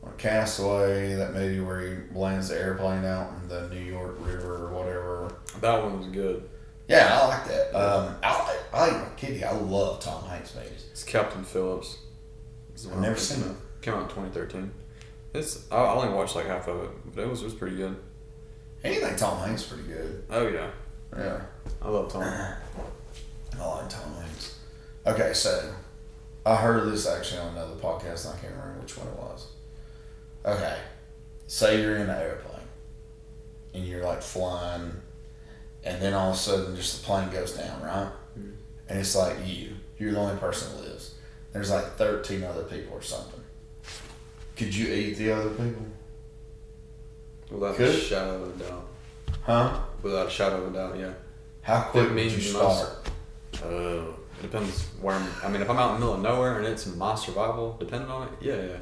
Like Castaway, that movie where he lands the airplane out in the New York River or whatever. That one was good. Yeah, I like that. I ain't kidding you, I love Tom Hanks movies. It's Captain Phillips. I've never seen it. Came out in 2013. I only watched like half of it, but it was pretty good. Anything Tom Hanks is pretty good. Oh yeah. Yeah. I love Tom. I like Tom Hanks. Okay, so I heard this actually on another podcast, and I can't remember which one it was. Okay, say you're in an airplane, and you're like flying, and then all of a sudden just the plane goes down, right? Mm-hmm. And it's like you're the only person that lives. There's like 13 other people or something. Could you eat the other people? Without Could? a shadow of a doubt. Huh? Without a shadow of a doubt, yeah. How quick It would means you you must- start? It depends where I mean, if I'm out in the middle of nowhere and it's my survival depending on it, yeah.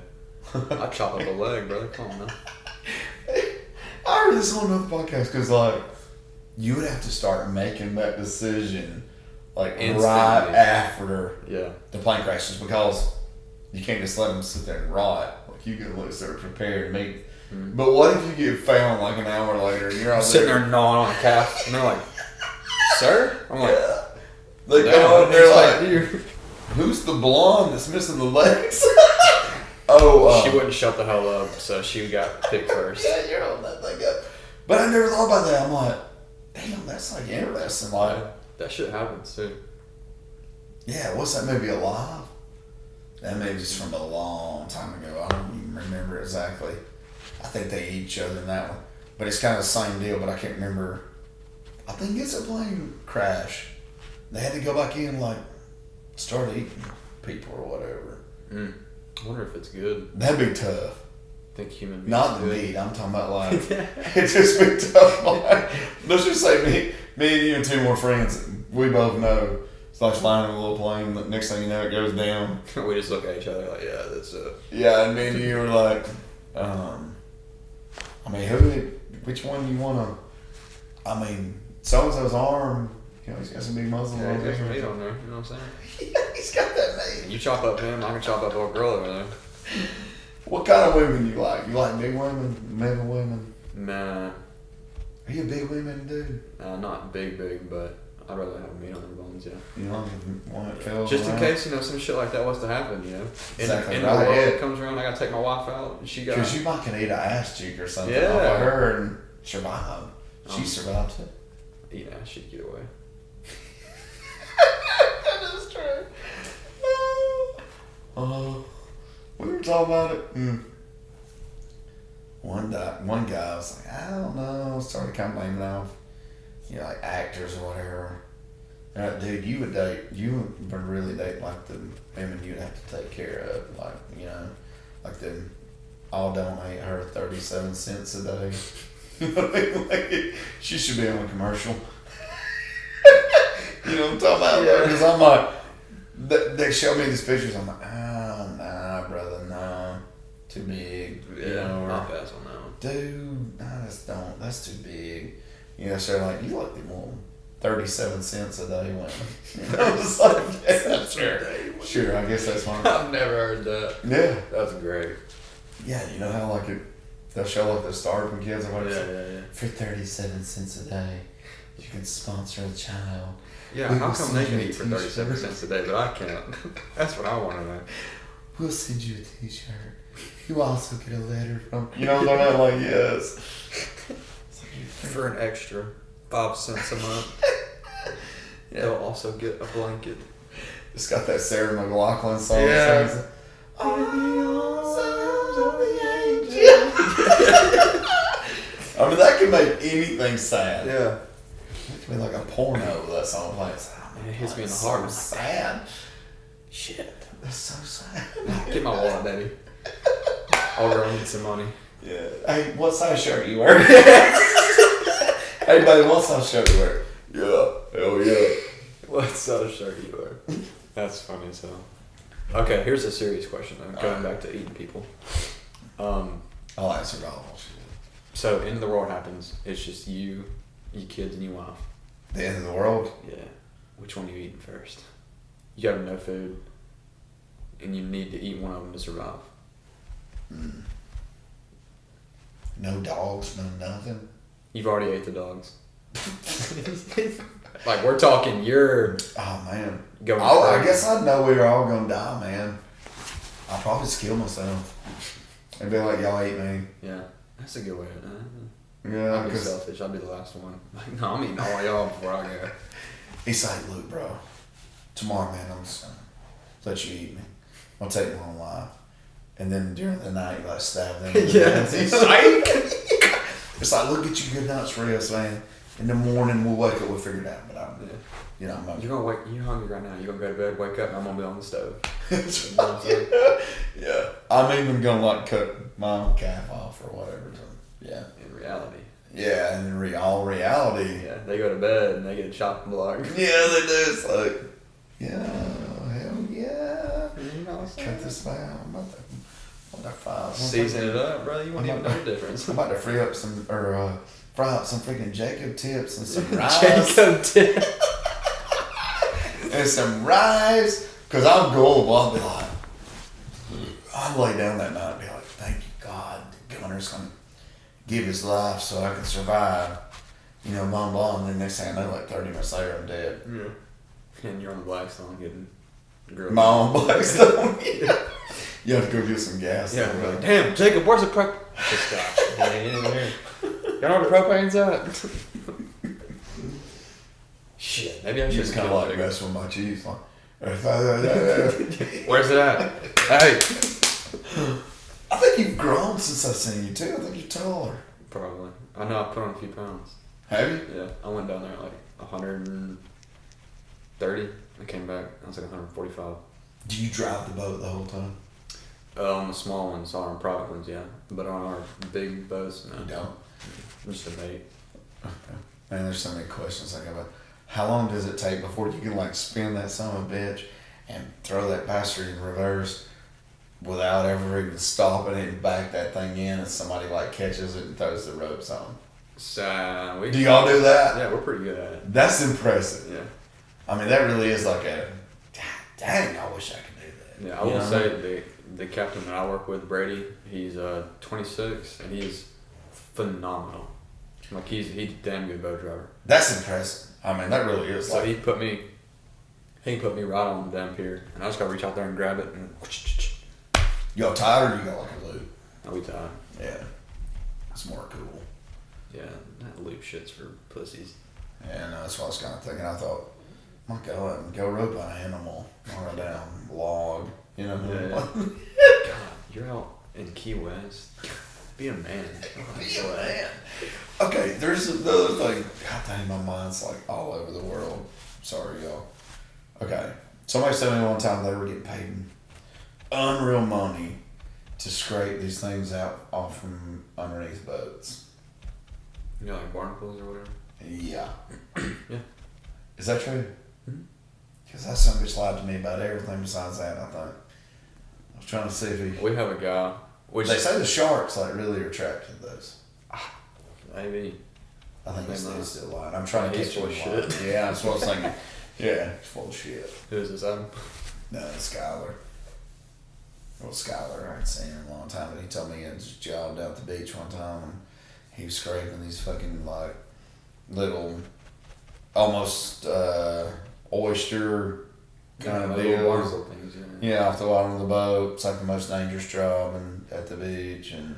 I'd chop up a leg, brother. Come on, man. I heard this on another podcast because, like, you would have to start making that decision, like, Instantly. right after Yeah. the plane crashes because you can't just let them sit there and rot. Like, you get look sort of prepared meat. Mm-hmm. But what if you get found like an hour later and you're out Sitting there gnawing on a calf, and they're like, "Sir?" I'm like, Yeah. They "Damn, go out and they're like, you." who's the blonde that's missing the legs? She wouldn't shut the hell up, so she got picked first. Yeah, you're holding that thing up. But I never thought about that. I'm like, damn, that's like interesting. Like, That shit happens too. yeah, what's that movie, Alive? That movie's from a long time ago. I don't even remember exactly. I think they eat each other in that one. But it's kind of the same deal, but I can't remember. I think it's a plane crash. They had to go back in, like, start eating people or whatever. I wonder if it's good. That'd be tough. I think human beings Not the good. meat. I'm talking about, like, it just be tough. Like, let's just say me and you and two more friends, we both know. It's like flying in a little plane. The next thing you know, it goes down. We just look at each other like, yeah, that's it. Yeah, and me and you were like, I mean, which one you want to, I mean, so-and-so's arm, you know, he's got some big muscle Yeah, on he's got some there. meat on there, you know what I'm saying? Yeah, he's got that meat. You chop up him, I can chop up old girl over there. What kind of women you like? You like big women, middle women? Nah, Are you a big women dude? not big, but I'd rather have meat on their bones, yeah. You know, one that feels Just in around? case, some shit like that was to happen, Exactly in right. the world Yeah. that comes around, I gotta take my wife out, and she got... Because you might can eat an ass cheek or something Yeah. off of her and survive. She survived it. Yeah, she'd get away. That is true. We were talking about it. One guy was like, I don't know, started kind of blaming off, like actors or whatever. Dude, you would really date like the women you'd have to take care of, like, like the I'll donate her 37 cents a day. Like, she should be on a commercial. You know what I'm talking about? Yeah. Because I'm like, they show me these pictures. I'm like, oh, nah, brother, no, too big. I'll pass on that one. Dude, I just don't. That's too big. So they're like, you like the more 37 cents a day went. I was like, yeah, sure. I guess that's fine. I've never heard that. Yeah. That's great. Yeah, you know how like they'll show like the starving kids or whatever. Yeah. For 37 cents a day, you can sponsor a child. Yeah, We how will come they send can you a eat for 37 t-shirt. cents a day, but I can't? That's what I want to know. We'll send you a t-shirt. You also get a letter from. You know what I'm like? Yes. It's like For an extra 5 cents a month, they'll also get a blanket. It's got that Sarah McLachlan song. Yeah. Sings, "On the arms of the angel." I mean, that can make anything sad. Yeah. It can be like a porno. That song plays. It hits me in the so heart. sad. Shit. That's so sad. Get my wallet, daddy. I'll go and get some money. Yeah. Hey, what size shirt you wear? Hey, buddy, what size shirt you wear? Yeah. Hell yeah. What size shirt you wear? That's funny as hell. Okay, here's a serious question though. Going back to eating people. I'll answer all shit. So end of the world happens. It's just you, your kids, and your wife. The end of the world? Yeah. Which one are you eating first? You have no food, and you need to eat one of them to survive. No dogs, no nothing. You've already ate the dogs. Like we're talking, you're Oh man. going. I crazy. guess I'd know we were all gonna die, man. I'd probably just kill myself. And be like, y'all ate me. Yeah, that's a good way to. Yeah, I'd be because selfish. I'd be the last one. Like, no, I'm eating all of y'all before I go. he's like, look, bro, tomorrow, man, I'm just gonna let you eat me. I'll take my own life. And then during the night, you like stab them. Yeah, It's like, it's like, look, get you a good night's rest, man. In the morning, we'll wake up, we'll figure it out. But I'm, you know, I'm You're gonna wake. You're hungry right now. You're gonna go to bed, wake up, and I'm gonna be on the stove. You know what I'm saying? yeah. I'm even gonna like cut my own calf off or whatever. Yeah. In reality. Yeah, and in all reality. Yeah, they go to bed and they get a chopping block. Yeah, they do. It's like, yeah, hell yeah. You know what I'm saying? Cut this down. I'm about to fry. Season it up, bro. You won't even know the difference. I'm about to fry up some freaking Jacob tips and some rice. Jacob tip. And some rice. Because I'm gullible. I'll be like, I'll lay down that night and be like, thank you, God. The gunner's going to give his life so I can survive. You know, blah, blah. And then next thing I know, like 30 minutes later, I'm dead. Yeah. And you're on the Blackstone getting grilled. My own Blackstone. You have to go get some gas. Yeah, we're like, damn, Jacob, where's the prop? Just stop. Yeah, in here. You know where the propane's at? Shit, maybe I should Just kind of like messing with my cheese. Like, where's it at? Hey. I think you've grown since I've seen you too. I think you're taller. Probably. I know I put on a few pounds. Have you? Yeah, I went down there at like 130. I came back. I was like 145. Do you drive the boat the whole time? On the small ones, on our private ones, yeah. But on our big boats, no. You don't? Just a bait. Okay. Man, there's so many questions I got about. How long does it take before you can like spin that son of a bitch and throw that bastard in reverse without ever even stopping it and back that thing in and somebody like catches it and throws the ropes on? So Do y'all do that? Yeah, we're pretty good at it. That's impressive. Yeah. I mean, that really is like a, dang, I wish I could do that. Yeah, I will say the captain that I work with, Brady, he's 26 and he's phenomenal. Like he's a damn good boat driver. That's impressive. I mean, that really is. So Like, he put me right on the damn pier, and I just gotta reach out there and grab it, and y'all tied or you got like a loop? I'll be tied. Yeah. That's more cool. Yeah, that loop shit's for pussies. Yeah, no, that's what I was kind of thinking. I thought, I'm going to go out and go rope an animal on a damn log. You know what I mean? Yeah. God, you're out in Key West. Be a man. Be a man. Okay, there's another thing. God dang, my mind's like all over the world. Sorry, y'all. Okay, somebody said to me one time they were getting paid unreal money to scrape these things out off from underneath boats. You know, like barnacles or whatever? Yeah. Yeah. Is that true? Mm-hmm. Because that son of a bitch lied to me about everything besides that, I think. I was trying to see if he... We have a guy. Which They say the sharks like really are attracted to those. maybe. I think They it's might. still lying. I'm trying to He's catch full him of lying. shit. Yeah, that's what I was thinking. Yeah, he's full of shit. Who is this, Adam? No, it's Skyler. Well, Skyler, I hadn't seen him in a long time, but he told me he had just jogged out the beach one time and he was scraping these fucking like little, almost oyster kind of Little deals. barnacle things, yeah. Yeah, off the bottom of the boat. It's like the most dangerous job at the beach, and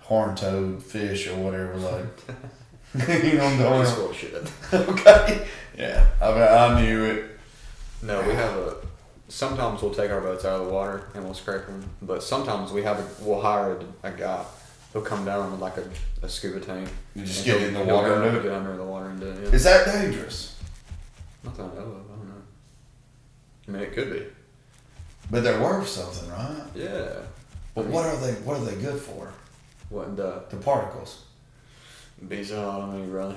horn-toed fish or whatever. Like, you know what I'm He's doing? full of shit. Okay. Yeah, I knew it. No, we have sometimes we'll take our boats out of the water and we'll scrape them, but sometimes we'll hire a guy. He'll come down with like a scuba tank. You just and get in the he'll water go and do get it. under the water and do it. Yeah. Is that dangerous? Not that I know of. I don't know. I mean, it could be. But they're worth something, right? Yeah. But what are they good for? What The particles. bees out on me, brother?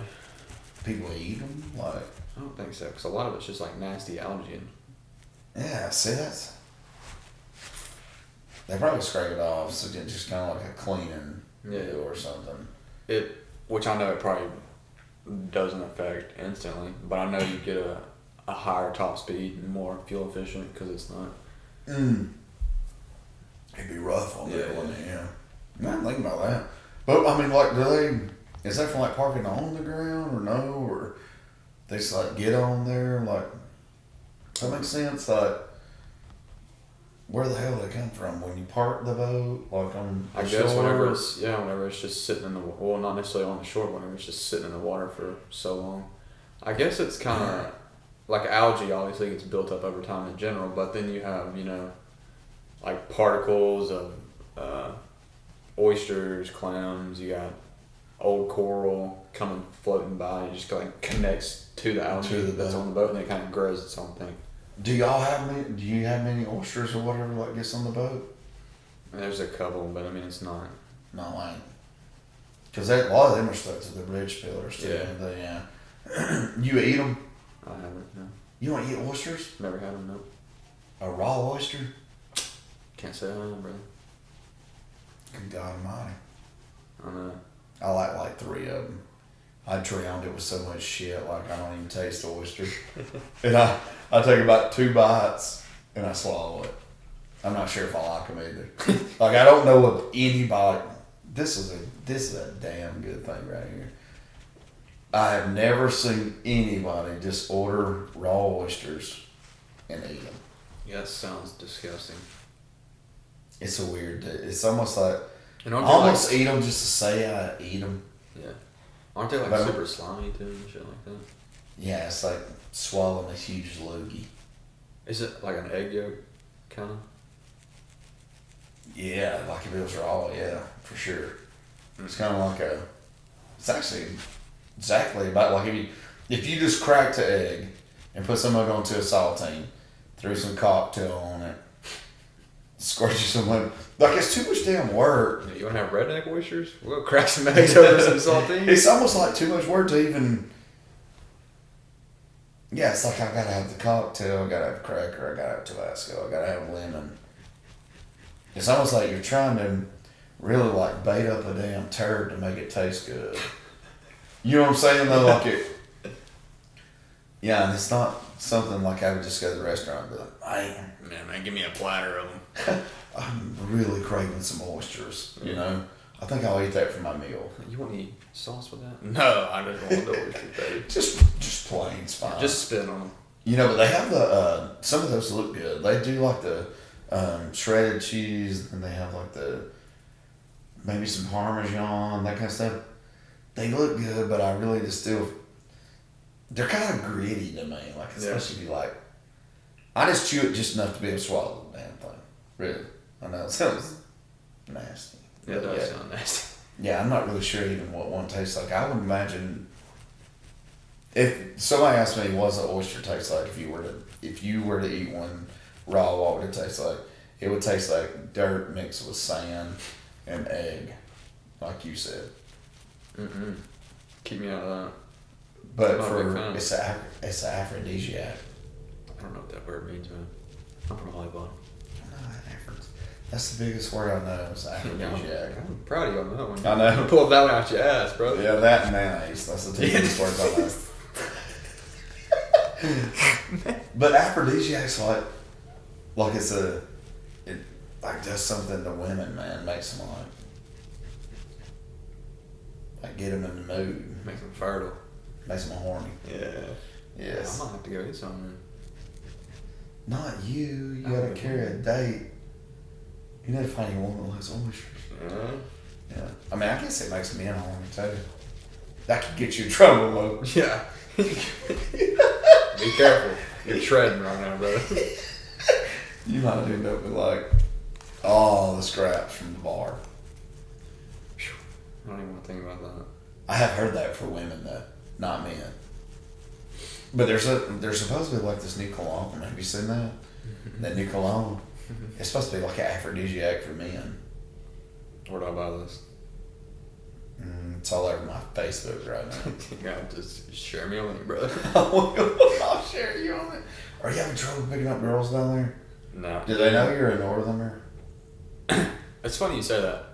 People eat them. Like, I don't think so, because a lot of it's just like nasty algae. And yeah, see that's. They probably scrape it off, so it's just kind of like a cleaning deal or something. Which I know it probably doesn't affect instantly, but I know you get a higher top speed and more fuel efficient because it's not. It'd be rough on that, Yeah. wouldn't it? Yeah. I didn't think about that. But I mean, like, is that from like parking on the ground or no? Or they just like get on there? Like, that makes sense? Like, where the hell do they come from? When you park the boat, like on the I guess shore? whenever it's just sitting in the well, not necessarily on the shore, whenever it's just sitting in the water for so long. I guess it's kind of like algae. Obviously, gets built up over time in general, but then you have like particles of oysters, clams. You got old coral coming floating by. And it just like connects to the algae that's on the boat, and it kind of grows its own thing. Do you have many oysters or whatever like this on the boat? And there's a couple, but I mean it's not. No, I ain't. Because a lot of them are stuck to the bridge pillars too. Yeah. You eat them? I haven't. No, You don't eat oysters? never had them. No, A raw oyster? can't say I have, brother. Good God Almighty. I know. I like 3 of them. I drowned it with so much shit, like I don't even taste the oyster. And I take about 2 bites and I swallow it. I'm not sure if I like them either. Like I don't know of anybody. This is a damn good thing right here. I have never seen anybody just order raw oysters and eat them. Yeah, that sounds disgusting. It's a weird. It's almost like And I aren't they almost like, eat them just to say I eat them. yeah, aren't they like But- super slimy too and shit like that? Yeah, it's like swallowing a huge loogie. Is it like an egg yolk kind of? Yeah, like if it was raw, yeah, for sure. It's kind of like it's actually exactly about like if you just cracked an egg and put some of it onto a saltine, threw some cocktail on it, squirt you some lemon. Like it's too much damn work. Yeah, you want to have redneck oysters? We'll crack some eggs over some saltines. It's almost like too much work to even. Yeah, it's like I gotta have the cocktail, I gotta have cracker, I gotta have Tabasco, I gotta have lemon. It's almost like you're trying to really like bait up a damn turd to make it taste good. You know what I'm saying though? Like it. Yeah, and it's not something like I would just go to the restaurant and be like, Man, give me a platter of them. I'm really craving some oysters, you know? I think I'll eat that for my meal. You want any sauce with that? No, I just want the oysters, baby. Just plain's fine. Just spit on them. You know, but they have the some of those look good. They do like the shredded cheese, and they have like the maybe some Parmesan, that kind of stuff. They look good, but I really just still they're kind of gritty to me. Like especially if you like, I just chew it just enough to be able to swallow the damn thing. Really, I know it sounds nasty. Yeah, it does sound nasty. Yeah, I'm not really sure even what one tastes like. I would imagine if somebody asked me what's an oyster taste like if you were to eat one raw, what would it taste like? It would taste like dirt mixed with sand and egg, like you said. Keep me out of that. But Not a big fan. it's an aphrodisiac. I don't know what that word means, man. I'm from Hollywood. That's the biggest word I know. Is aphrodisiac. I'm proud of you on that one. I know. You pulled that one out your ass, bro. Yeah, that and mayonnaise. That's the two biggest words I know. But aphrodisiac's like it like does something to women, man. Makes them like get them in the mood. Makes them fertile. Makes them horny. Yeah. Yes. I might have to go get some. Not you. You gotta carry a date. You need to find your woman that likes oysters. Yeah. I mean, I guess it makes men horny too. That could get you in trouble, though. Yeah. Be careful. You're treading right now, brother. You might end up with like all the scraps from the bar. I don't even want to think about that. I have heard that for women though, not men. But there's supposed to be like this new cologne. Have you seen that? That new cologne. It's supposed to be like an aphrodisiac for men. Where do I buy this? It's all over my Facebook right now. You gotta just share me a link, brother. I'll share you on it. Are you having trouble picking up girls down there? No. Do they know you're a northerner? It's funny you say that.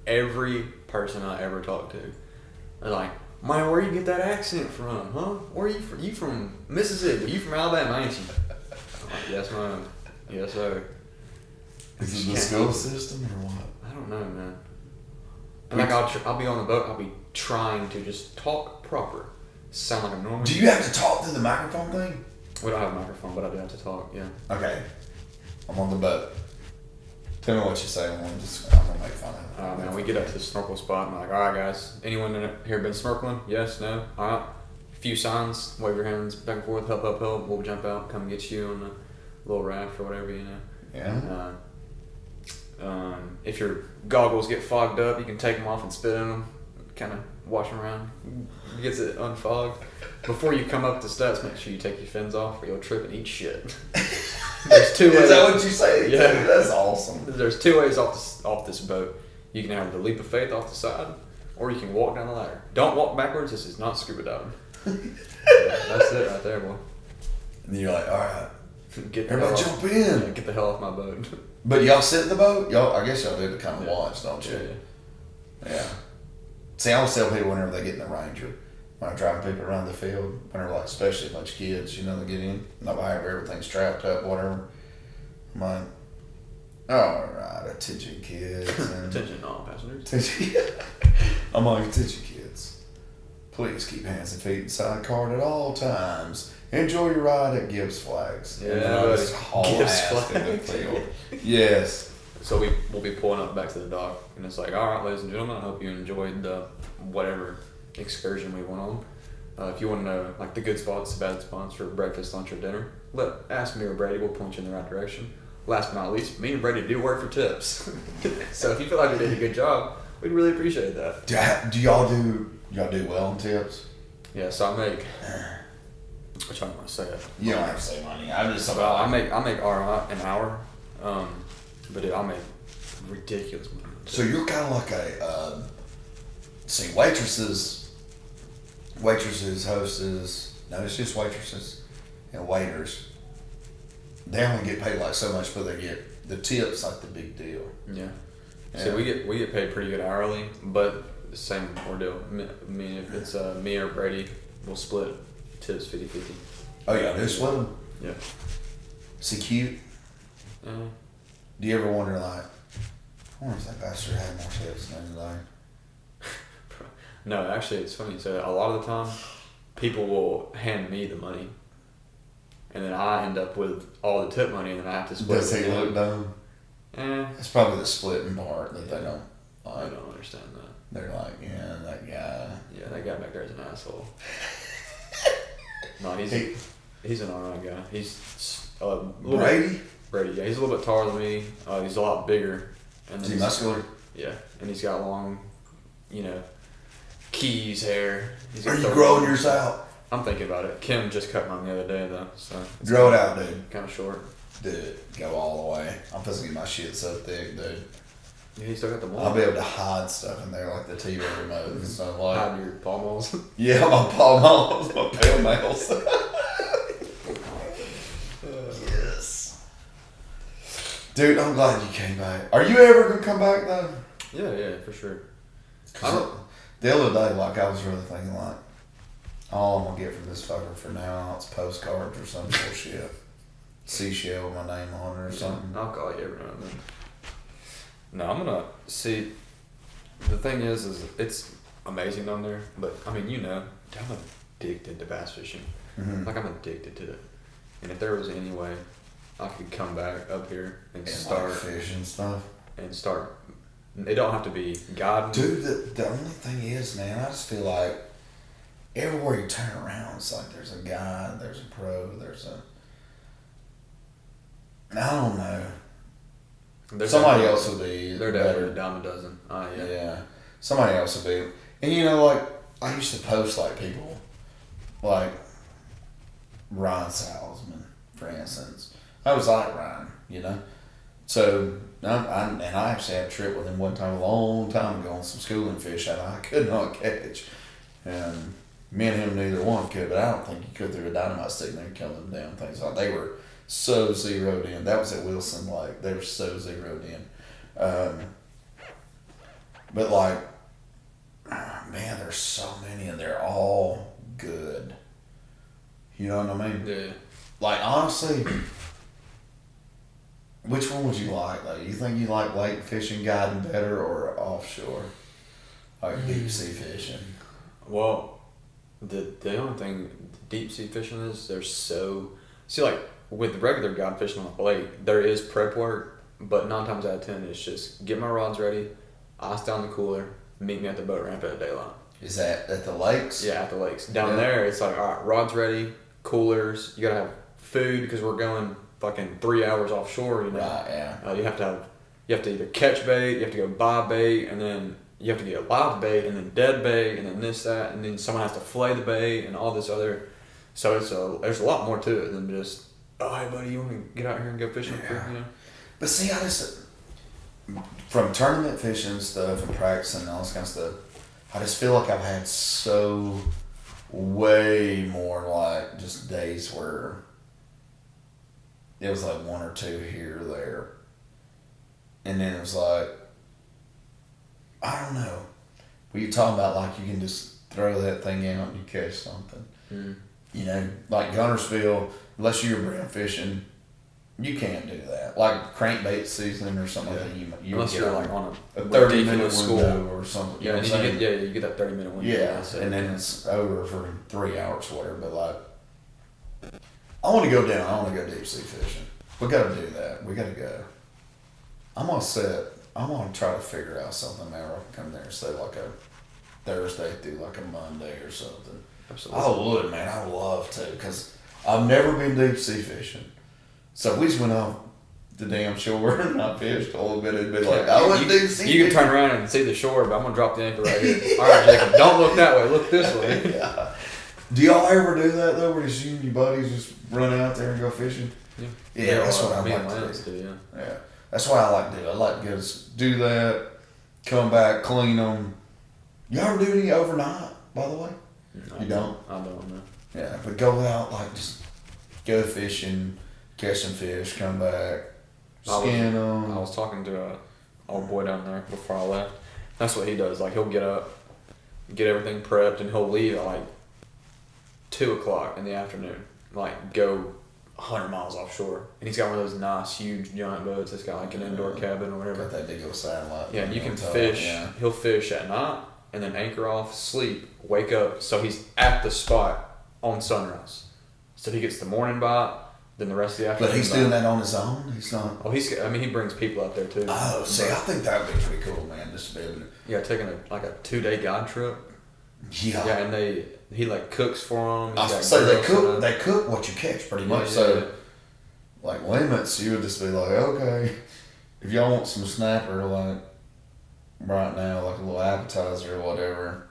Every person I ever talk to, they're like, "Man, where you get that accent from, huh? Where are you from? You from Mississippi? You from Alabama, ain't you?" I'm like, "Yes, ma'am. Yes, sir." Is it the school system or what? I don't know, man. And like I'll be on the boat. I'll be trying to just talk proper, sound like a normal. Do you have to talk through the microphone thing? We don't have a microphone, but I do have to talk. Yeah. Okay. I'm on the boat. Tell me what you say. I'm gonna make fun of it. Man, we get up to the snorkel spot and I'm like, all right, guys. Anyone here been snorkeling? Yes, no. All right. Few signs. Wave your hands back and forth. Help, help, help. We'll jump out. Come get you on a little raft or whatever, you know. Yeah. If your goggles get fogged up, you can take them off and spit in them. Kind of wash them around. Gets it unfogged. Before you come up the steps, make sure you take your fins off or you'll trip and eat shit. There's two ways. Is that what you say? Yeah. Dude, that's awesome. There's two ways off this boat. You can have the leap of faith off the side, or you can walk down the ladder. Don't walk backwards. This is not scuba diving. That's it right there, boy. And you're like, all right. Get the Everybody hell jump off, in. Yeah, get the hell off my boat. But y'all sit in the boat? I guess y'all do to kind of Yeah. watch, don't you? Yeah. Yeah. See, I always tell people whenever they get in the Ranger, when I'm driving people around the field, whenever, like, especially a bunch of kids, they get in, nobody have everything strapped up, whatever. I'm like, all right, attention kids. And Attention all passengers. I'm like, attention kids. Please keep hands and feet inside card at all times. Enjoy your ride at Gibbs Flags. Yeah, And then I just haul Gibbs ass in the Flags. field. Yes. So we'll be pulling up back to the dock, and it's like, all right, ladies and gentlemen, I hope you enjoyed the whatever excursion we went on. If you want to know like the good spots, the bad spots for breakfast, lunch, or dinner, ask me or Brady. We'll point you in the right direction. Last but not least, me and Brady do work for tips. So if you feel like we did a good job, we'd really appreciate that. Do y'all do well on tips? Yeah, so I make. Which I don't want to say it. You don't have to say money. I'm just Well, I make an hour, but dude, I make ridiculous money. So you're kind of like a see waitresses, hostesses. No, it's just waitresses and waiters. They only get paid like so much, but they get the tips like the big deal. Yeah. Yeah. So we get paid pretty good hourly, but same ordeal. Me if it's me or Brady, we'll split tips 50-50. Oh yeah, they split them. Yeah. Is he cute? Uh, Do you ever wonder like, I wonder if that bastard had more tips than they? no, actually, it's funny you say that. A lot of the time, people will hand me the money, and then I end up with all the tip money, and then I have to split. Does it he with look him. dumb? It's probably the splitting part that they don't I like. don't understand that. They're like, yeah, that guy. Yeah, that guy back there is an asshole. No, he's an alright guy. He's Brady? Brady, yeah, he's a little bit taller than me. He's a lot bigger. And Is he muscular? Yeah, and he's got long, keys hair. Are you growing yours out? I'm thinking about it. Kim just cut mine the other day though, so Grow it out, dude. kind of short. Dude, go all the way. I'm supposed to get my shit so thick, dude. Yeah, he still got the I'll one. be able to hide stuff in there like the TV remote and stuff like. Hide your palm balls. Yeah, my palm malls, my pale nails. Yes. Dude, I'm glad you came back. Are you ever gonna come back though? Yeah, for sure. The other day, like I was really thinking, like, all I'm gonna get from this fucker for now, it's postcards or some bullshit, seashell with my name on it or something. I'll call you every now and then. No, I'm gonna see. The thing is it's amazing on there, but I mean, you know, I'm addicted to bass fishing. Mm-hmm. Like I'm addicted to it, and if there was any way I could come back up here and start like fish and stuff. It don't have to be guiding. Dude, the only thing is, man, I just feel like everywhere you turn around, it's like there's a guide, there's a pro, I don't know. Somebody else will be They're better. definitely a dime a dozen. Yeah. Somebody else will be. And you know, like, I used to post, like, people, like, Ryan Salzman, for instance. I was like Ryan, you know? So, I actually had a trip with him one time, a long time ago, on some schooling fish that I could not catch. And me and him, neither one could, but I don't think you could through a dynamite stick and they'd kill them damn things. Like, they were so zeroed in. That was at Wilson, like, they were so zeroed in. But, like, man, there's so many and they're all good. You know what I mean? Yeah. Like, honestly, which one would you like? Like, you think you like lake fishing guiding better or offshore? Like deep sea fishing? Well, the only thing deep sea fishing is like with regular guide fishing on the lake, there is prep work, but 9 times out of 10 it's just get my rods ready, ice down the cooler, meet me at the boat ramp at daylight. Is that at the lakes? Yeah, at the lakes. Down there, it's like, all right, rods ready, coolers, you gotta have food because we're going fucking 3 hours offshore, you know. Right, yeah. You have to either catch bait, you have to go buy bait, and then you have to get live bait, and then dead bait, and then this, that, and then someone has to flay the bait, and all this other. So there's a lot more to it than just, oh, hey, buddy, you want to get out here and go fishing? Yeah. You know? But see, I just, from tournament fishing and stuff and practicing and all this kind of stuff, I just feel like I've had way more like just days where it was like 1 or 2 here or there. And then it was like, I don't know. When you're talking about like you can just throw that thing out and you catch something. Mm. You know, like Gunnersville, unless you're brown fishing, you can't do that. Like crankbait season or something like that. You Unless get you're like on a 30-minute ridiculous window or something. Yeah, you know and you get that 30-minute window. Yeah, and then it's over for 3 hours or whatever. But like, I want to go down. I want to go deep sea fishing. We got to do that. We got to go. I'm gonna try to figure out something there. I can come there and stay like a Thursday through like a Monday or something. Absolutely. I would, man. I would love to, because I've never been deep sea fishing. So we just went off the damn shore and I fished a little bit. It'd be like, I wouldn't deep sea You can turn around and see the shore, but I'm gonna drop the anchor right here. All right, Jacob, don't look that way. Look this way. Yeah. Do y'all ever do that though, where just you and your buddies just run out there and go fishing? Yeah, that's what I like to do. Yeah, that's what I like to do. I like to go do that, come back, clean them. You ever do any overnight, by the way? You don't? I don't know. Yeah, but go out, like, just go fishing, catch some fish, come back, skin them. I was talking to a old boy down there before I left. That's what he does. Like, he'll get up, get everything prepped, and he'll leave at like 2 o'clock in the afternoon. Like, go 100 miles offshore. And he's got one of those nice, huge, giant boats that's got like an indoor cabin or whatever. Got that big old satellite. Yeah, and you can fish. Yeah. He'll fish at night and then anchor off, sleep, wake up. So he's at the spot on sunrise. So he gets the morning bite, then the rest of the afternoon. But he's doing that on his own? He's not. Oh, he brings people out there too. Oh, see, I think that would be pretty cool, man, just to be able to. Yeah, taking a 2-day guide trip. Yeah. Yeah, and he like cooks for them. So they cook what you catch pretty much. Yeah, so, like limits, you would just be like, okay, if y'all want some snapper, like right now, like a little appetizer or whatever,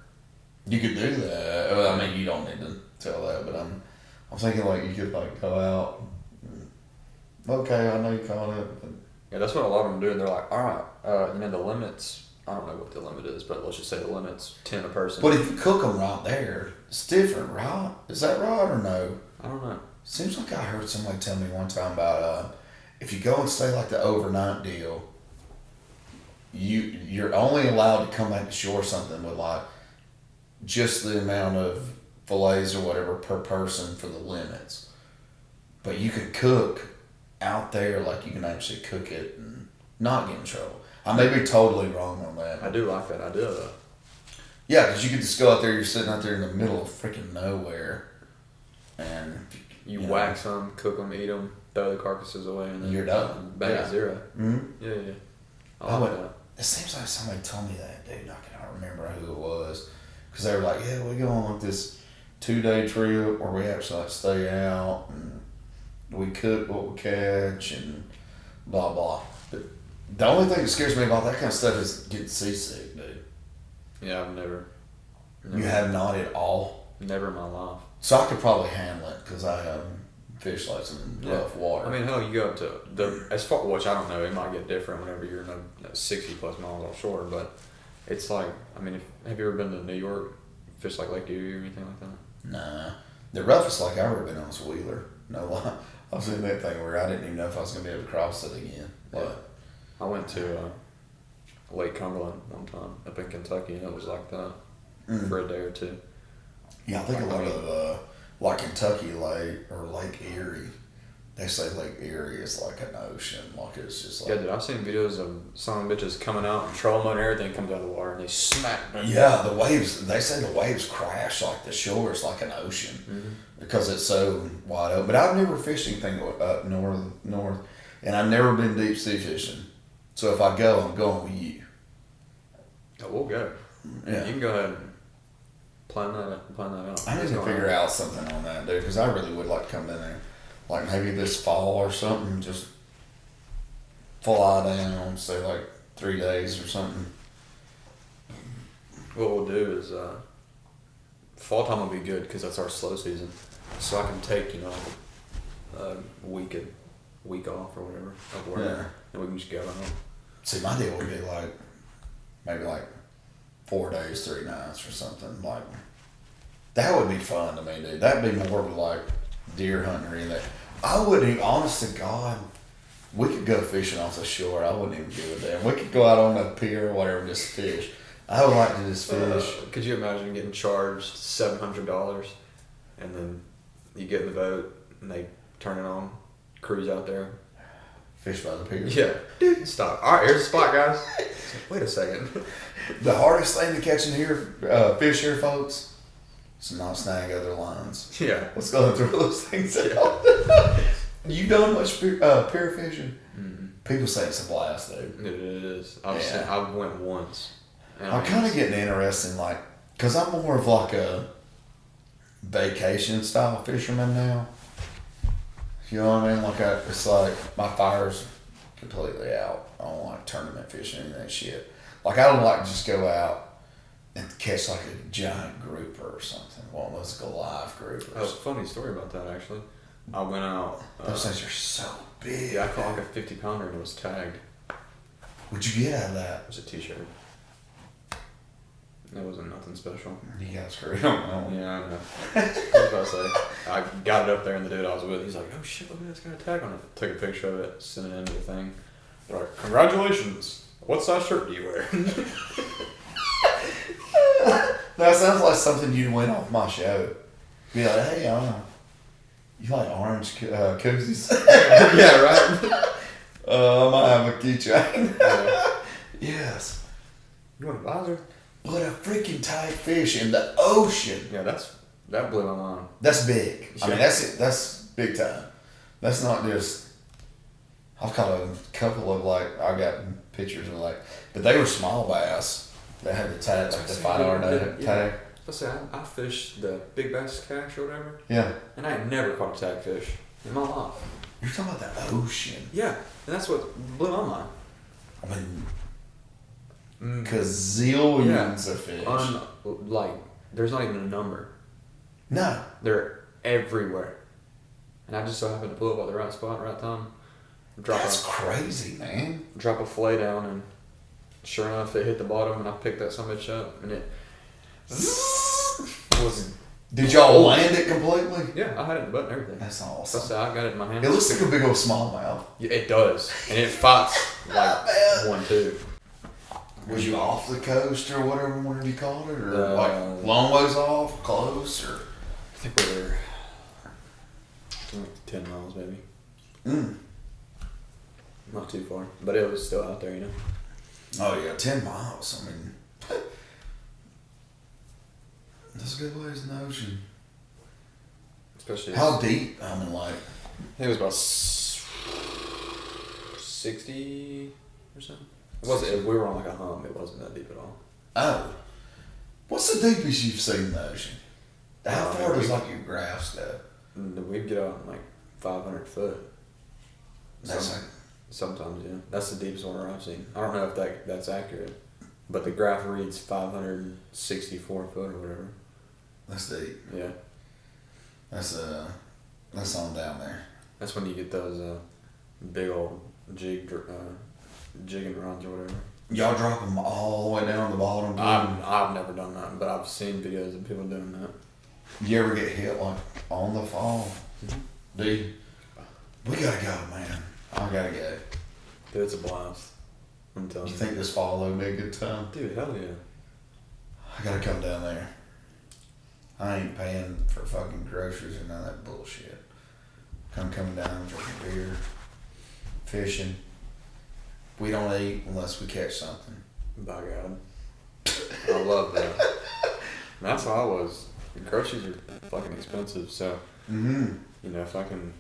you could do that. Well, I mean, you don't need to tell that, but I'm thinking like you could like go out. Okay, I know you caught it. But yeah, that's what a lot of them do. They're like, all right, the limits. I don't know what the limit is, but let's just say the limit's 10 a person. But if you cook them right there, it's different, right? Is that right or no? I don't know. Seems like I heard somebody tell me one time about if you go and stay like the overnight deal, you're only allowed to come back to shore something with like just the amount of fillets or whatever per person for the limits. But you can cook out there, like you can actually cook it and not get in trouble. I may be totally wrong on that. I do like that idea though. Yeah, because you could just go out there, you're sitting out there in the middle of freaking nowhere, and You know, whack some, cook them, eat them, throw the carcasses away, and then you're done. back Yeah. at 0. Mm-hmm. Yeah. I like that. It seems like somebody told me that, dude. I cannot remember who it was. Because they were like, yeah, we go on like this 2-day trip where we actually like stay out and we cook what we catch and blah, blah. But the only thing that scares me about that kind of stuff is getting seasick, dude. Yeah, I've never. You have not at all. Never in my life. So I could probably handle it because I fish like some rough water. I mean, hell, you go up to as far, which I don't know, it might get different whenever you're in 60 plus miles offshore, but it's like, I mean, have you ever been to New York, fish like Lake Erie or anything like that? Nah. The roughest like I've ever been on was Wheeler. No lie. I was in that thing where I didn't even know if I was going to be able to cross it again. But I went to Lake Cumberland one time up in Kentucky, and it was like that for a day or two. yeah, I think a lot of like Kentucky Lake or Lake Erie, they say Lake Erie is like an ocean. Like it's just like. Yeah, dude, I've seen videos of some bitches coming out and trolling and everything comes out of the water and they smack them. Yeah, the waves, they say the waves crash like the shore is like an ocean because it's so wide open. But I've never fished anything up north, and I've never been deep sea fishing. So if I go, I'm going with you. Oh, we'll go. Yeah. You can go ahead and plan that out. I need to figure out something on that, dude, because I really would like to come in there. Like maybe this fall or something, just fly down, say like 3 days or something. What we'll do is fall time will be good because that's our slow season. So I can take a week off or whatever of work, Yeah. and we can just go home. See, my deal would be like maybe like 4 days, 3 nights or something. Like that would be fun to me, dude. That'd be more of like deer hunting or anything. I wouldn't even, honest to God, we could go fishing off the shore. I wouldn't even give a damn. We could go out on a pier or whatever and just fish. I would like to just fish. Could you imagine getting charged $700 and then you get in the boat and they turn it on, cruise out there? Fish by the pier. Yeah. Dude, stop. All right, here's the spot, guys. Wait a second. The hardest thing to catch in here, fish here, folks, is not snag other lines. Yeah. Let's go through those things out. You done much pier fishing? Mm-hmm. People say it's a blast, dude. It is. I went once. I'm kind of getting interested in like, because I'm more of like a vacation style fisherman now. You know what I mean? Like it's like my fire's completely out. I don't like tournament fishing and that shit. Like I don't like to just go out and catch like a giant grouper or something. One of those Goliath groupers. Oh, funny story about that actually. I went out. Those things are so big. Yeah, I caught like a 50 pounder and it was tagged. What'd you get out of that? It was a t-shirt. It wasn't nothing special. You got screwed on. Yeah, I know. I was about to say. I got it up there and the dude I was with, he's like, oh shit, look at this, got a tag on it. Took a picture of it, sent it into the thing. They're like, congratulations. What size shirt do you wear? That sounds like something you'd win off my show. Be like, hey, you like orange koozies? Yeah, right? I might have a keychain. Yeah. Yes. You want a visor? But a freaking tight fish in the ocean. Yeah, that blew my mind. That's big. I Yeah. mean, that's big time. That's not just. I've caught a couple of like, I got pictures of like, but they were small bass. They had the tag, like the $5 tag. Let's say I fished the big bass cash or whatever, Yeah. and I had never caught a tagfish in my life. You're talking about the ocean. Yeah, and that's what blew my mind. I mean, gazillions of fish. Like, there's not even a number. No. They're everywhere. And I just so happened to pull up at the right spot, right time. That's crazy, man. Drop a fillet down, and sure enough, it hit the bottom, and I picked that son of a bitch up, and it was Did y'all land it completely? Yeah, I had it in the butt and everything. That's So awesome. I got it in my hand. It looks like a big old smallmouth. Yeah, it does, and it fights like one too. Was you off the coast or whatever you called it, or like Uh, long ways off, close, or? I think we were like 10 miles maybe. Not too far, but it was still out there, you know. Oh yeah, 10 miles. I mean, that's a good ways in the ocean. Especially How deep? I mean, like, I think it was about 60 or something. It wasn't. If we were on like a hump, it wasn't that deep at all. oh, what's the deepest you've seen in the ocean? How far does like your graphs go? We'd get out like 500 foot. That's like, Sometimes, yeah. That's the deepest water I've seen. I don't know if that's accurate, but the graph reads 564 foot or whatever. that's deep. Yeah, That's on down there. that's when you get those big old jigging runs or whatever. Y'all drop them all the way down the bottom. I've never done that, but I've seen videos of people doing that. You ever get hit like on the fall? Mm-hmm. Dude, we gotta go, man. I gotta go. Dude, it's a blast. I'm telling You you. think this fall will be a good time? Dude, hell yeah. I gotta come down there. I ain't paying for fucking groceries or none of that bullshit. Coming down, drinking beer, fishing. We don't eat unless we catch something. By God. I love that. And that's how I was. The groceries are fucking expensive, so, Mm-hmm. you know, if I can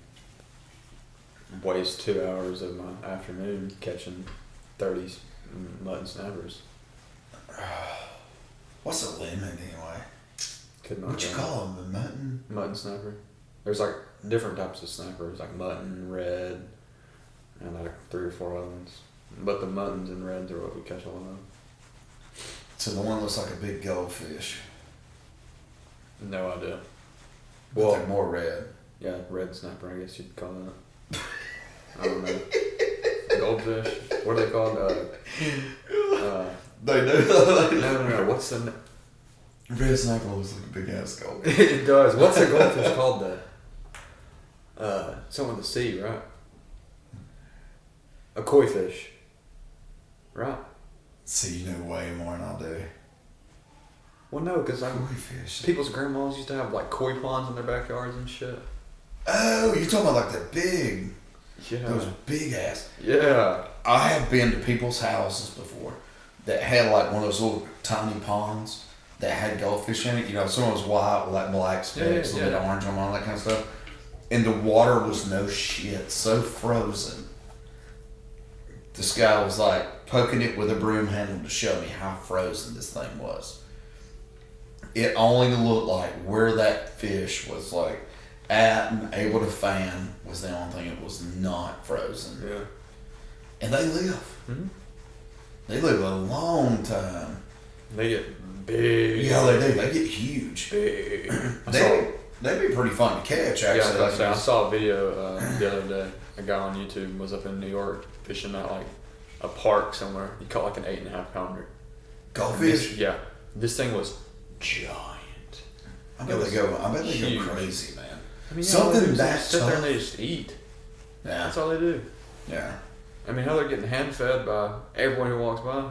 waste 2 hours of my afternoon catching 30 mutton snappers. What's the limit anyway? Could not What you go. call them? The mutton? Mutton snapper. There's like different types of snappers, like mutton, red, and like 3 or 4 other ones. But the muttons and reds are what we catch a lot of. So the one looks like a big goldfish. No idea. But Well, they're more red. yeah, red snapper, I guess you'd call that. I don't know. Goldfish? What are they called? They do. No. What's the... Red snapper looks like a big ass goldfish. It does. What's the goldfish called though? Something with the sea, right? A koi fish. Right? See, you know way more than I do. Well, no, because Koi fish. people's grandmas used to have like koi ponds in their backyards and shit. Oh, you're talking about like the big, Yeah. those big ass. Yeah. I have been to people's houses before that had like one of those little tiny ponds that had goldfish in it. You know, some was white with like black specks, a little bit orange on all that kind of stuff. And the water was no shit, so frozen. This guy was like poking it with a broom handle to show me how frozen this thing was. It only looked like where that fish was like at and able to fan was the only thing it was not frozen. Yeah. And they live. Mm-hmm. They live a long time. They get big. Yeah, they do. They get huge. Big. They'd be pretty fun to catch, Yeah, actually. I saw a video the other day. A guy on YouTube was up in New York fishing at like a park somewhere. He caught like an 8.5 pounder. Goldfish? Yeah. This thing was giant. I bet they go huge. crazy, man. I mean, Something they just that sit there and they tough. just eat. Yeah. That's all they do. Yeah. I mean, how they're getting hand fed by everyone who walks by.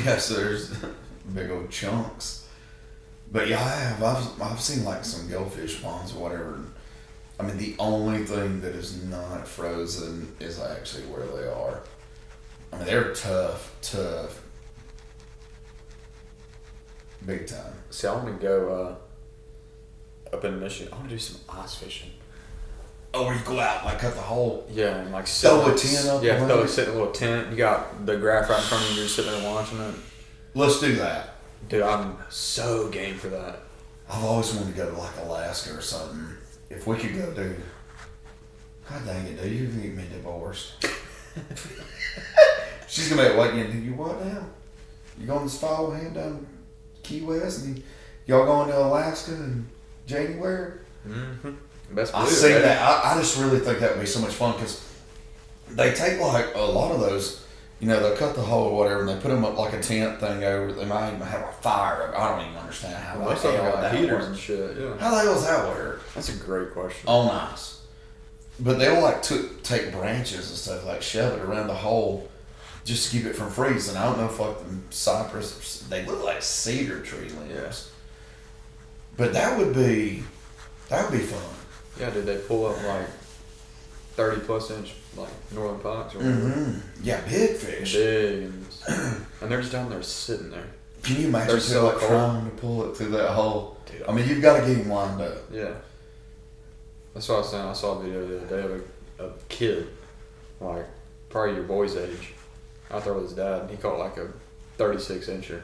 Yeah, so there's big old chunks. But yeah, I have. I've seen like some goldfish ponds or whatever. I mean, the only thing that is not frozen is actually where they are. I mean, they're tough. Big time. See, I want to go up in Michigan. I want to do some ice fishing. Oh, where you go out, like cut the hole. Yeah, and like Throw a tent up. Yeah, around throw it. it, sit in a little tent. You got the graph right in front of you. You're sitting there watching it. Let's do that. Dude, I'm so game for that. I've always wanted to go to like Alaska or something. If we could go, dude. God dang it, dude. You're gonna get me divorced. She's gonna be like, you what now? You going this fall hand down Key West and y'all going to Alaska in January? Mm-hmm. Best I believe see it. that. I just really think that would be so much fun because they take like a lot of those they'll cut the hole or whatever, and they put them up like a tent thing over. They might even have a fire. I don't even understand how Most the of them hell got that heaters works. and shit. Yeah. How the hell does that work? That's a great question. On ice. But they'll like take branches and stuff, like shove it around the hole just to keep it from freezing. I don't know if like the cypress, they look like cedar tree limbs. Yes. But that would be fun. Yeah, did they pull up like 30+ inch like northern pikes or whatever? Mm-hmm. Yeah, big fish. Big, and they're just down there sitting there. Can you imagine They're so like cold. trying to pull it through that hole? Dude, I mean, you've got to get him lined up. Yeah. That's what I was saying. I saw a video the other day of a kid, like probably your boy's age, out there with his dad, and he caught like a 36-incher,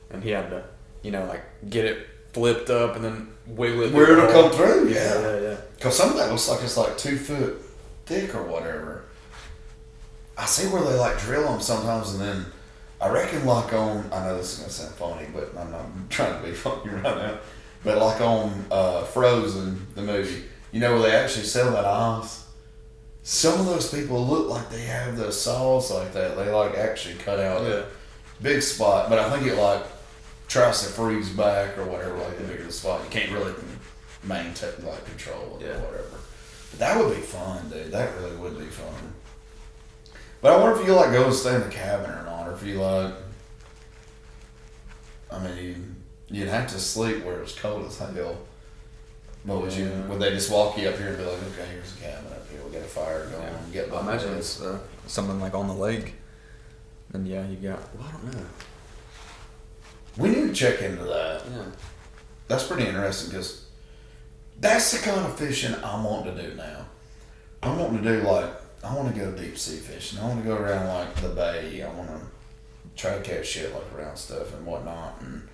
and he had to, like get it flipped up and then wiggle it. Where it'll come through, Yeah. Because some of that looks like it's like 2 foot thick or whatever. I see where they like drill them sometimes, and then I reckon like on, I know this is gonna sound funny, but I'm not trying to be funny right now. But like on Frozen, the movie, where they actually sell that ice. Some of those people look like they have the saws like that. They like actually cut out a big spot, but I think it like tries to freeze back or whatever. Like the bigger the spot, you can't really maintain like control it or whatever. But that would be fun, dude. That really would be fun. But I wonder if you like go and stay in the cabin or not, or if you like. I mean, you'd have to sleep where it's cold as hell. But would they just walk you up here and be like, okay, here's a cabin up here, we'll get a fire going, get I imagine it's something like on the lake. Then you got. Well, I don't know. We need to check into that. Yeah. That's pretty interesting because that's the kind of fishing I want to do now. I want to do I want to go deep sea fishing. I want to go around like the bay. I want to try to catch shit like around stuff and whatnot. And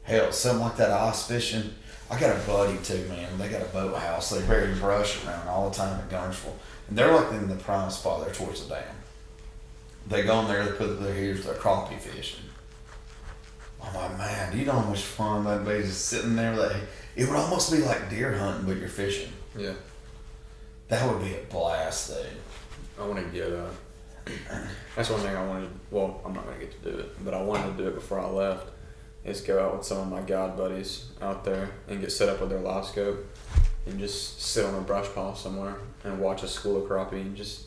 hell, something like that ice fishing. I got a buddy too, man. They got a boathouse. They bury brush around all the time at Garnsville. And they're like in the prime spot there towards the dam. They go in there, they put their here's their crappie fishing. I'm like, man, do you know how much fun that'd be just sitting there? It would almost be like deer hunting, but you're fishing. Yeah. That would be a blast, dude. I want to get. That's one thing I wanted. Well, I'm not gonna get to do it, but I wanted to do it before I left. Is go out with some of my god buddies out there and get set up with their live scope and just sit on a brush pile somewhere and watch a school of crappie and just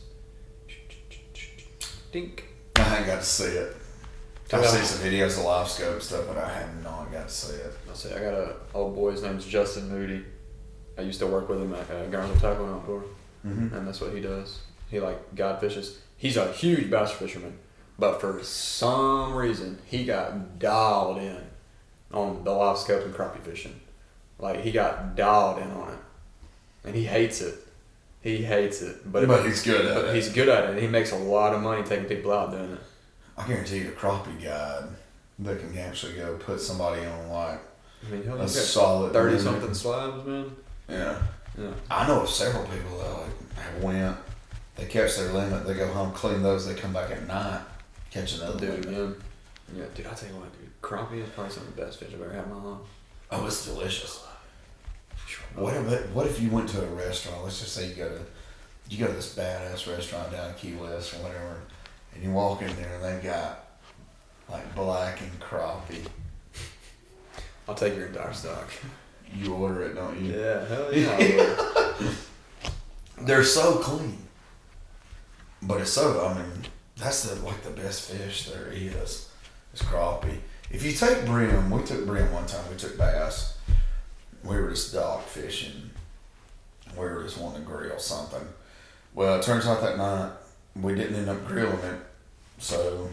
dink. I ain't got to see it. I've seen some videos of live scope stuff, but I have not got to see it. I'll say I got a old boy. His name's Justin Moody. I used to work with him at Garnsville Tackle and Outdoor, and that's what he does. He like god fishes. He's a huge bass fisherman, but for some reason he got dialed in on the live scope and crappie fishing. Like he got dialed in on it, and he hates it. He hates it, but he's good at it. He's good at it. And he makes a lot of money taking people out doing it. I guarantee you, a crappie guide that can actually go put somebody on like a solid 30-something slabs, man. Yeah. Yeah. I know of several people that have went. They catch their limit. They go home, clean those. They come back at night, catch another Do limit. it again. Yeah, dude. I tell you what, dude. Crappie is probably some of the best fish I've ever had in my life. Oh, it's delicious. What if you went to a restaurant? Let's just say you go to this badass restaurant down in Key West or whatever, and you walk in there and they got like blackened crappie. I'll take your entire stock. You order it, don't you? Yeah, hell yeah. They're so clean, but it's so. I mean, that's the best fish there is. It's crappie. If you take brim, we took brim one time. We took bass. We were just dock fishing. We were just wanting to grill something. Well, it turns out that night we didn't end up grilling it, so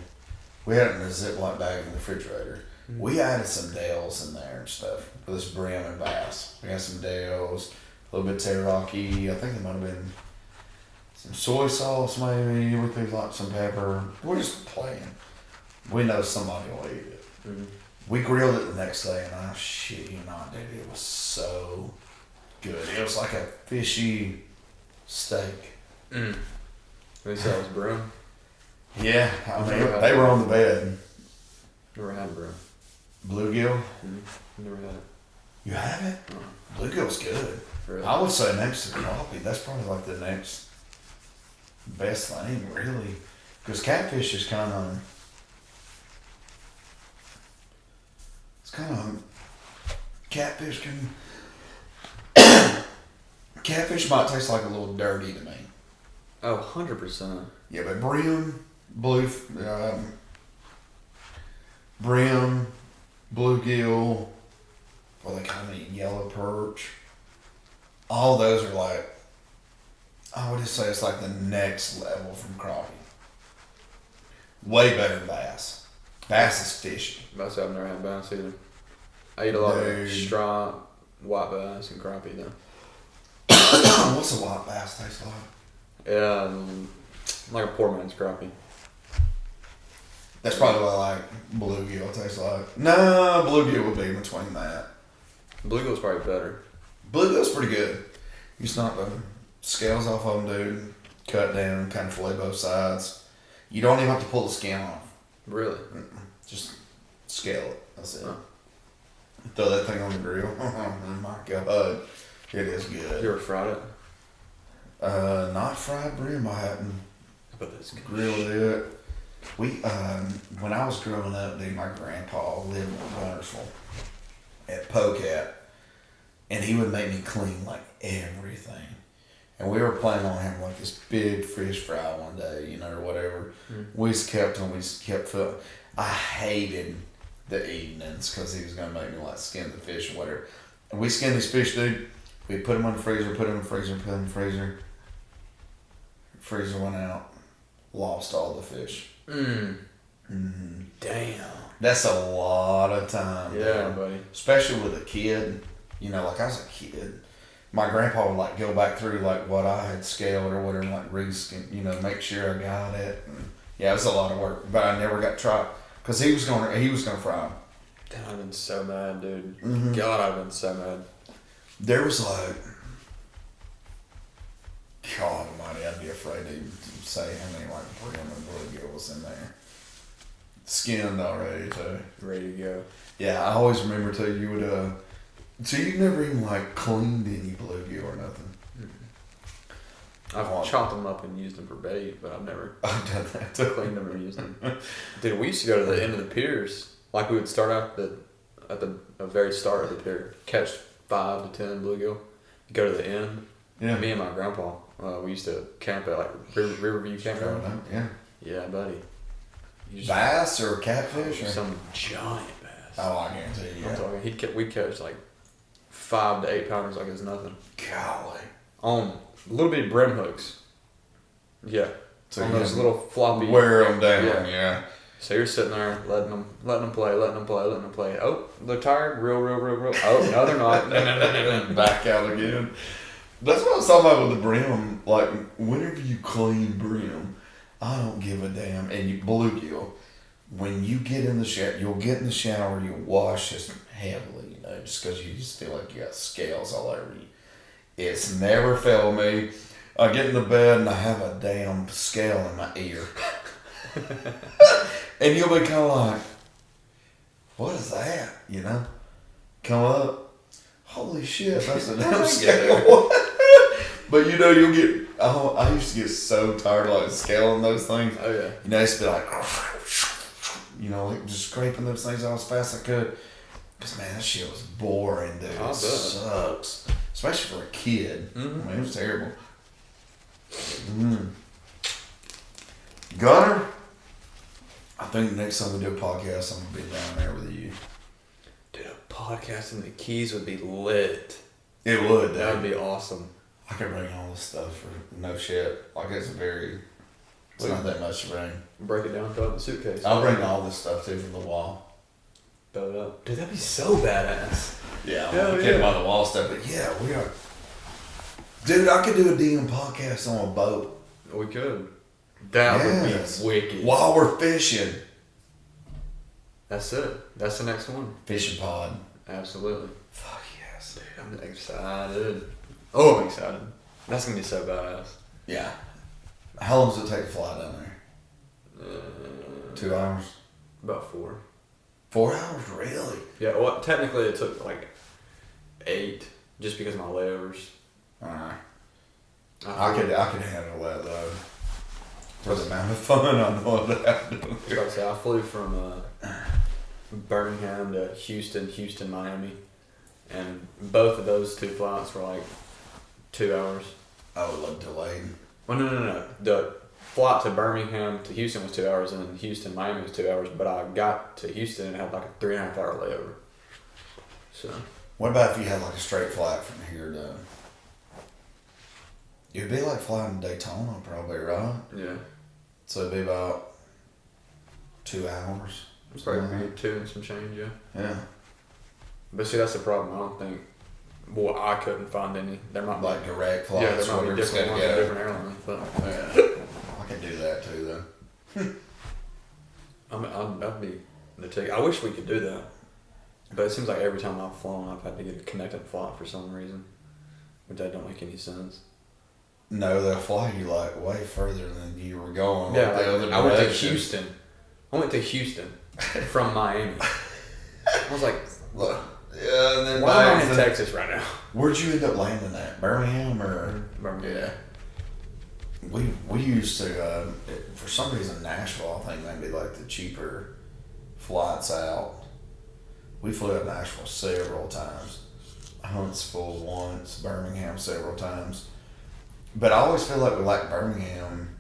we had it in a Ziploc bag in the refrigerator. Mm-hmm. We added some Dales in there and stuff for this brim and bass. We had some Dales, a little bit of teriyaki. I think it might have been some soy sauce maybe. We threw like some pepper. We're just playing. We know somebody will eat it. Mm-hmm. We grilled it the next day, and I shit you not, dude, it was so good. It was like a fishy steak. Mm. They said it was brim. Yeah, I mean, they were on the bed. Never had brim. Bluegill? Mm-hmm. Never had it. You haven't? Bluegill's good. Really? I would say next to crappie, that's probably like the next best thing, really. Because catfish is kind of, catfish might taste like a little dirty to me. Oh, 100%. Yeah, but brim, bluegill, or they kind of eat yellow perch. All those are like, I would just say it's like the next level from crappie. Way better than bass. Bass is fishy. Bass, I've never had bass either. I eat a lot Dude. of striped, white bass, and crappie though. What's a white bass taste like? Yeah, like a poor man's crappie. That's probably what I like bluegill tastes like. No, bluegill would be in between that. Bluegill's probably better. Bluegill's pretty good. You snap the scales off of them, dude. Cut down, kind of fillet both sides. You don't even have to pull the skin off. Really? Just scale it. That's it. Huh. Throw that thing on the grill. Oh my god, it is good. You ever fried it? Not fried brim. I haven't But that's good. grilled it. We when I was growing up, dude, my grandpa lived in Wonderful at Pocat, and he would make me clean like everything. And we were planning on having like this big fish fry one day, you know, or whatever. We just kept on. We just kept filling. I hated the evenings because he was gonna make me like skin the fish or whatever. And we skinned these fish, dude. We put them in the freezer, put them in the freezer, put them in the freezer. Freezer went out, lost all the fish. Damn. That's a lot of time. Yeah, dude. buddy. Especially with a kid. You know, like I was a kid. My grandpa would like go back through like what I had scaled or whatever and like reskin, you know, make sure I got it. And yeah, it was a lot of work, but I never got to try because he was gonna fry them. Damn, I've been so mad, dude. Mm-hmm. God, I've been so mad. There was like, God almighty, I'd be afraid to even say how many like brim and bluegill was in there. Skinned already too. Ready to go. Yeah, I always remember too. You would so you never even like cleaned any bluegill or nothing. I've chopped them up and used them for bait, but I've never I've done that too. cleaned them and used them. Dude, we used to go to the end of the piers. Like we would start out at the very start of the pier, catch 5 to 10 bluegill, go to the end. Yeah. Me and my grandpa, we used to camp at like Riverview Campground. Yeah. Yeah, buddy. You Bass or catfish or some giant bass. Oh, I guarantee you. I'm talking. We'd catch like 5 to 8 pounders like it's nothing. Golly. On little bitty brim hooks. Yeah. So on you those little floppy. wear them down. Yeah. Yeah. So you're sitting there letting them play. Oh, they're tired. Real. Oh, no, they're not. Back out again. That's what I was talking about with the brim. Like whenever you clean brim, I don't give a damn. And you bluegill, when you get in the shower, you'll get in the shower, you'll wash this heavily, you know, just because you just feel like you got scales all over you. It's never failed me. I get in the bed and I have a damn scale in my ear. And you'll be kind of like, what is that? You know? Come up. Holy shit, that's a damn scale. But you know, you'll get, I used to get so tired of like scaling those things. Oh, yeah. You know, I used to be like, you know, like just scraping those things out as fast as I could. Because, man, that shit was boring, dude. I bet. It sucks. Especially for a kid. Mm-hmm. I mean, it was terrible. Gunner, I think next time we do a podcast, I'm going to be down there with you. Dude, a podcast in the Keys would be lit. It would, dude. That would be awesome. I could bring all this stuff for no shit. Like, it's not that much to bring. Break it down, throw it in the suitcase. I'll bring all this stuff, too, from the wall. Throw it up. Dude, that'd be so badass. Yeah, Hell I'm yeah. kidding about the wall stuff, but yeah, we are. Dude, I could do a damn podcast on a boat. We could. That Yes. would be wicked. While we're fishing. That's it. That's the next one. Fishing pod. Absolutely. Fuck yes. Dude, I'm excited. Oh, I'm excited. That's gonna be so badass. Yeah. How long does it take to fly down there? 2 hours? About 4. 4 hours, really? Yeah, well, technically it took like 8, just because of my layovers. I could handle that though. For the amount of fun I know that happened. I flew from Birmingham to Houston, Miami, and both of those 2 flights were like 2 hours. Oh, like delayed. Well, no. The flight to Birmingham to Houston was 2 hours, and then Houston, Miami was 2 hours. But I got to Houston and had like a 3.5 hour layover. So. What about if you had like a straight flight from here to? It'd be like flying to Daytona, probably, right? Yeah. So it'd be about 2 hours. It's probably 2 and some change, yeah. Yeah. But see, that's the problem. I don't think. Well, I couldn't find any. There might be Like direct flights. Yeah, there might be where it's different gotta ones go. in different airlines. But Yeah. I can do that too, then. I'd be the ticket. I wish we could do that. But it seems like every time I've flown, I've had to get a connected flight for some reason, which that don't make any sense. No, they'll fly you like way further than you were going. Yeah, like the other I went to direction. Houston. I went to Houston from Miami. I was like, Look, yeah, and then why am I back in to- Texas right now? Where'd you end up landing at? Birmingham or? Birmingham. Yeah. We used to for some reason Nashville, I think that'd be like the cheaper flights out. We flew to Nashville several times. Huntsville once, Birmingham several times. But I always feel like we like Birmingham.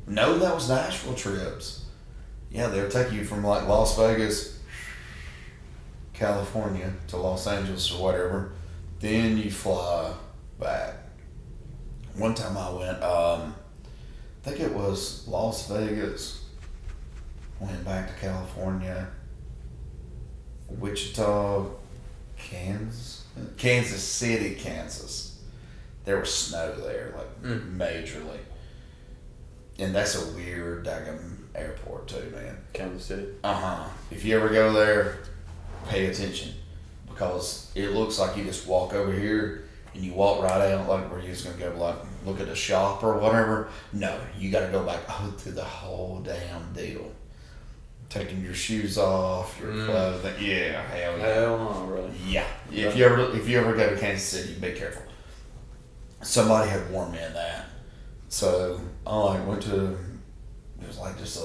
No, that was Nashville trips. Yeah, they'll take you from like Las Vegas, California to Los Angeles or whatever. Then you fly back. One time I went, I think it was Las Vegas, went back to California, Wichita, Kansas City, Kansas. There was snow there, like majorly. And that's a weird daggum airport too, man. Kansas City. If you ever go there, pay attention. Because it looks like you just walk over here and you walk right out like where you're just gonna go like look at a shop or whatever. No, you gotta go back through the whole damn deal. Taking your shoes off, your clothing. Yeah, hell yeah. Hell no, really. Yeah. If you ever go to Kansas City, be careful. Somebody had warned me of that. So I like went to, it was like just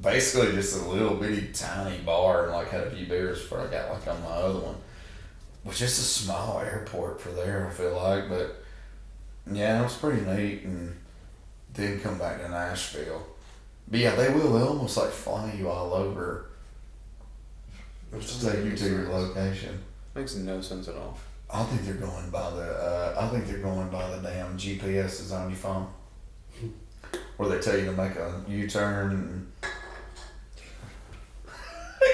basically just a little bitty tiny bar and like had a few beers before I got like on my other one. Which is a small airport for there, I feel like, but yeah, it was pretty neat, and then come back to Nashville. But yeah, they almost like fly you all over. Just take you to your location. Makes no sense at all. I think they're going by the damn GPS that's on your phone. Where they tell you to make a U-turn and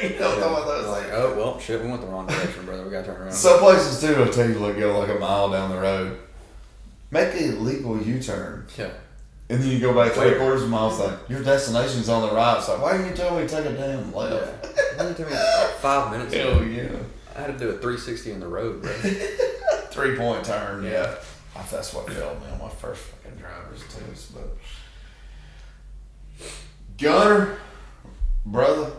you don't know what those like, oh well, shit, we went the wrong direction, brother. We gotta turn around. Some places too will tell you to go like a mile down the road. Make a legal U-turn. Yeah. And then you go back 3/4 of a mile. It's like your destination's on the right. It's like, why didn't you tell me to take a damn left? Why didn't you tell me like 5 minutes ago? Hell yeah. I had to do a 360 in the road, bro. 3-point turn. Yeah. That's what failed me on my first fucking driver's test. But Gunner, brother,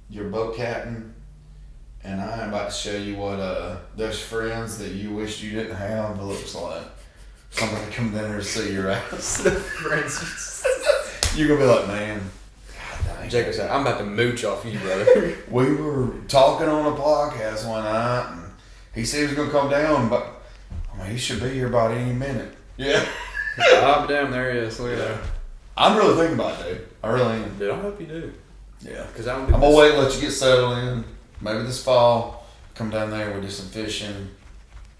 your boat captain, and I am about to show you what those friends that you wished you didn't have looks like. I'm gonna come down there to see your ass. Friends. You're gonna be like, man, God dang. Jacob said, I'm about to mooch off you, brother. We were talking on a podcast one night, and he said he was gonna come down, but I mean, he should be here about any minute. Yeah. Oh, damn, there he is. Look at that. I'm really thinking about it, dude. I really am. Dude, I hope you do. Yeah. Because I'm I'm gonna wait and let you get settled in. Maybe this fall, come down there, we'll do some fishing,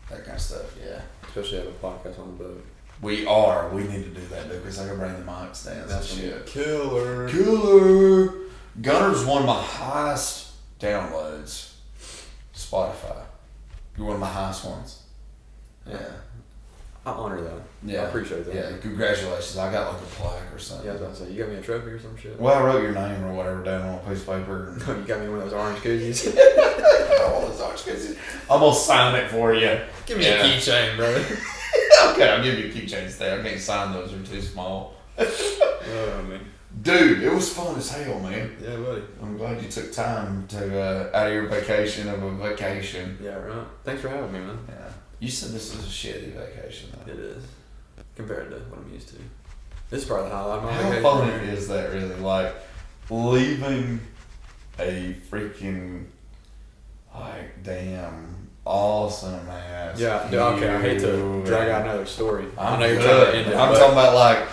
that kind of stuff. Yeah. Especially have a podcast on the boat. We need to do that, dude, because I can bring the mic stands and shit. Killer. Gunner's one of my highest downloads. Spotify. You're one of my highest ones. Yeah. I honor that. Yeah. I appreciate that. Yeah, congratulations. I got like a plaque or something. Yeah, I was about to say, you got me a trophy or some shit? Well, I wrote your name or whatever down on a piece of paper. You got me one of those orange koozies. I'm gonna sign it for you. Give me a keychain, brother. Okay, I'll give you a keychain instead. I can't sign those, they're too small. Oh, man. Dude, it was fun as hell, man. Yeah, buddy. I'm glad you took time to out of your vacation of a vacation. Yeah, right. Thanks for having me, man. Yeah. You said this was a shitty vacation though. It is. Compared to what I'm used to. This is probably the highlight of my How vacation. funny is that really? Like, leaving a freaking, like, damn, awesome ass. Yeah, dude, okay, I hate to drag out another story. I know you're good. trying to end it. I'm but talking about, like,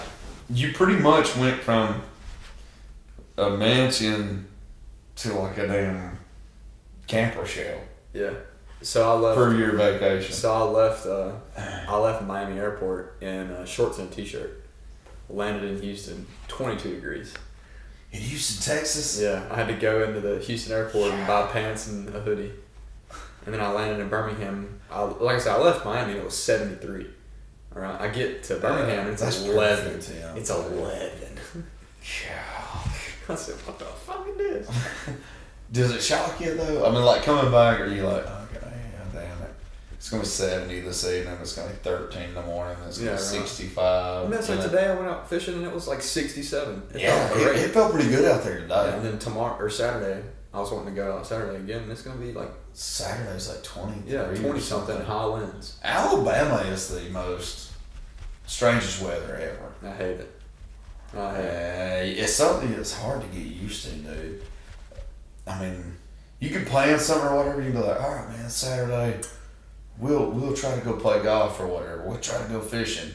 you pretty much went from a mansion to, like, a damn camper shell Yeah. So I left. for your vacation. So I left Miami Airport in shorts and a t-shirt. Landed in Houston, 22 degrees. In Houston, Texas? Yeah, I had to go into the Houston airport and buy pants and a hoodie. And then I landed in Birmingham. Like I said, I left Miami and it was 73. All right, I get to Birmingham and it's That's 11. perfect, yeah. It's 11. Yeah. I said, what the fuck is this? Does it shock you though? I mean, like coming back, are you like, okay, yeah, damn it, it's gonna be 70 this evening. It's gonna be 13 in the morning. It's gonna be 65. And that's like today I went out fishing and it was like 67. It felt pretty good out there today. Yeah, and then tomorrow or Saturday, I was wanting to go out Saturday again, and it's gonna be like Saturday's like 20. Yeah, 20 something, high winds. Alabama is the most strangest weather ever. I hate it. I hate it. It's something that's hard to get used to, dude. I mean, you can plan something or whatever. You can be like, all right, man, Saturday, we'll try to go play golf or whatever. We'll try to go fishing.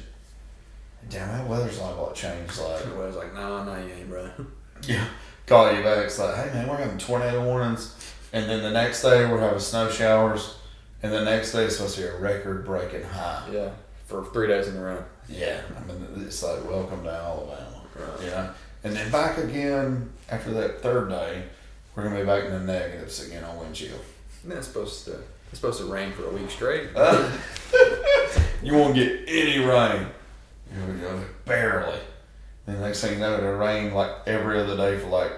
Damn, that weather's liable to change. Like, The weather's like, no, you ain't, brother. yeah, call you back. It's like, hey man, we're having tornado warnings, and then the next day we're having snow showers, and the next day it's supposed to be a record-breaking high. Yeah, for 3 days in a row. Yeah, I mean, it's like, welcome to Alabama. Right. You know, and then back again after that third day. We're gonna be back in the negatives again on windshield. And it's supposed to rain for a week straight. You won't get any rain. You know, barely. And the next thing you know, it'll rain like every other day for like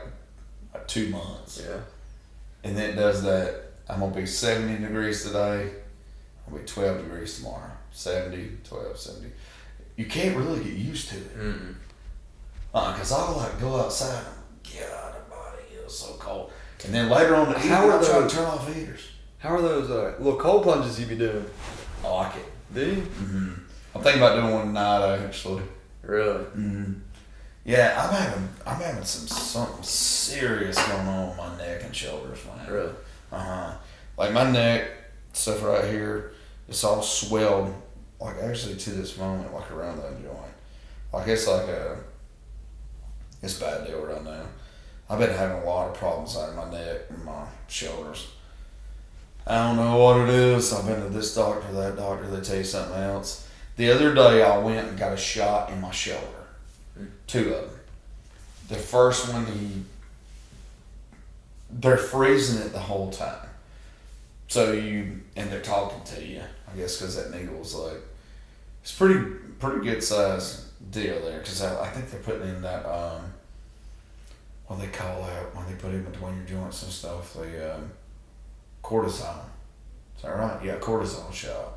2 months. Yeah. And then it does that. I'm gonna be 70 degrees today. I'll be 12 degrees tomorrow. 70, 12, 70. You can't really get used to it. Mm-mm. Cause I'll like go outside and God, the body is so cold. And then later on, How are I'll try to those- turn off heaters. How are those little cold plunges you be doing? I like it. Do you? Mm-hmm. I'm thinking about doing one tonight actually. Really? Mm-hmm. Yeah, I'm having something serious going on with my neck and shoulders, man. Really? Like my neck stuff right here, it's all swelled, like actually to this moment, like around that joint. Like it's like it's a bad deal right now. I've been having a lot of problems out of my neck and my shoulders. I don't know what it is. I've been to this doctor, that doctor, they tell you something else. The other day I went and got a shot in my shoulder. 2 of them. The first one, they're freezing it the whole time. So and they're talking to you, I guess, because that needle was like, it's pretty good size deal there, because I think they're putting in that, what they call that, when they put in between your joints and stuff, the cortisone. Is that right? Yeah, cortisone shot.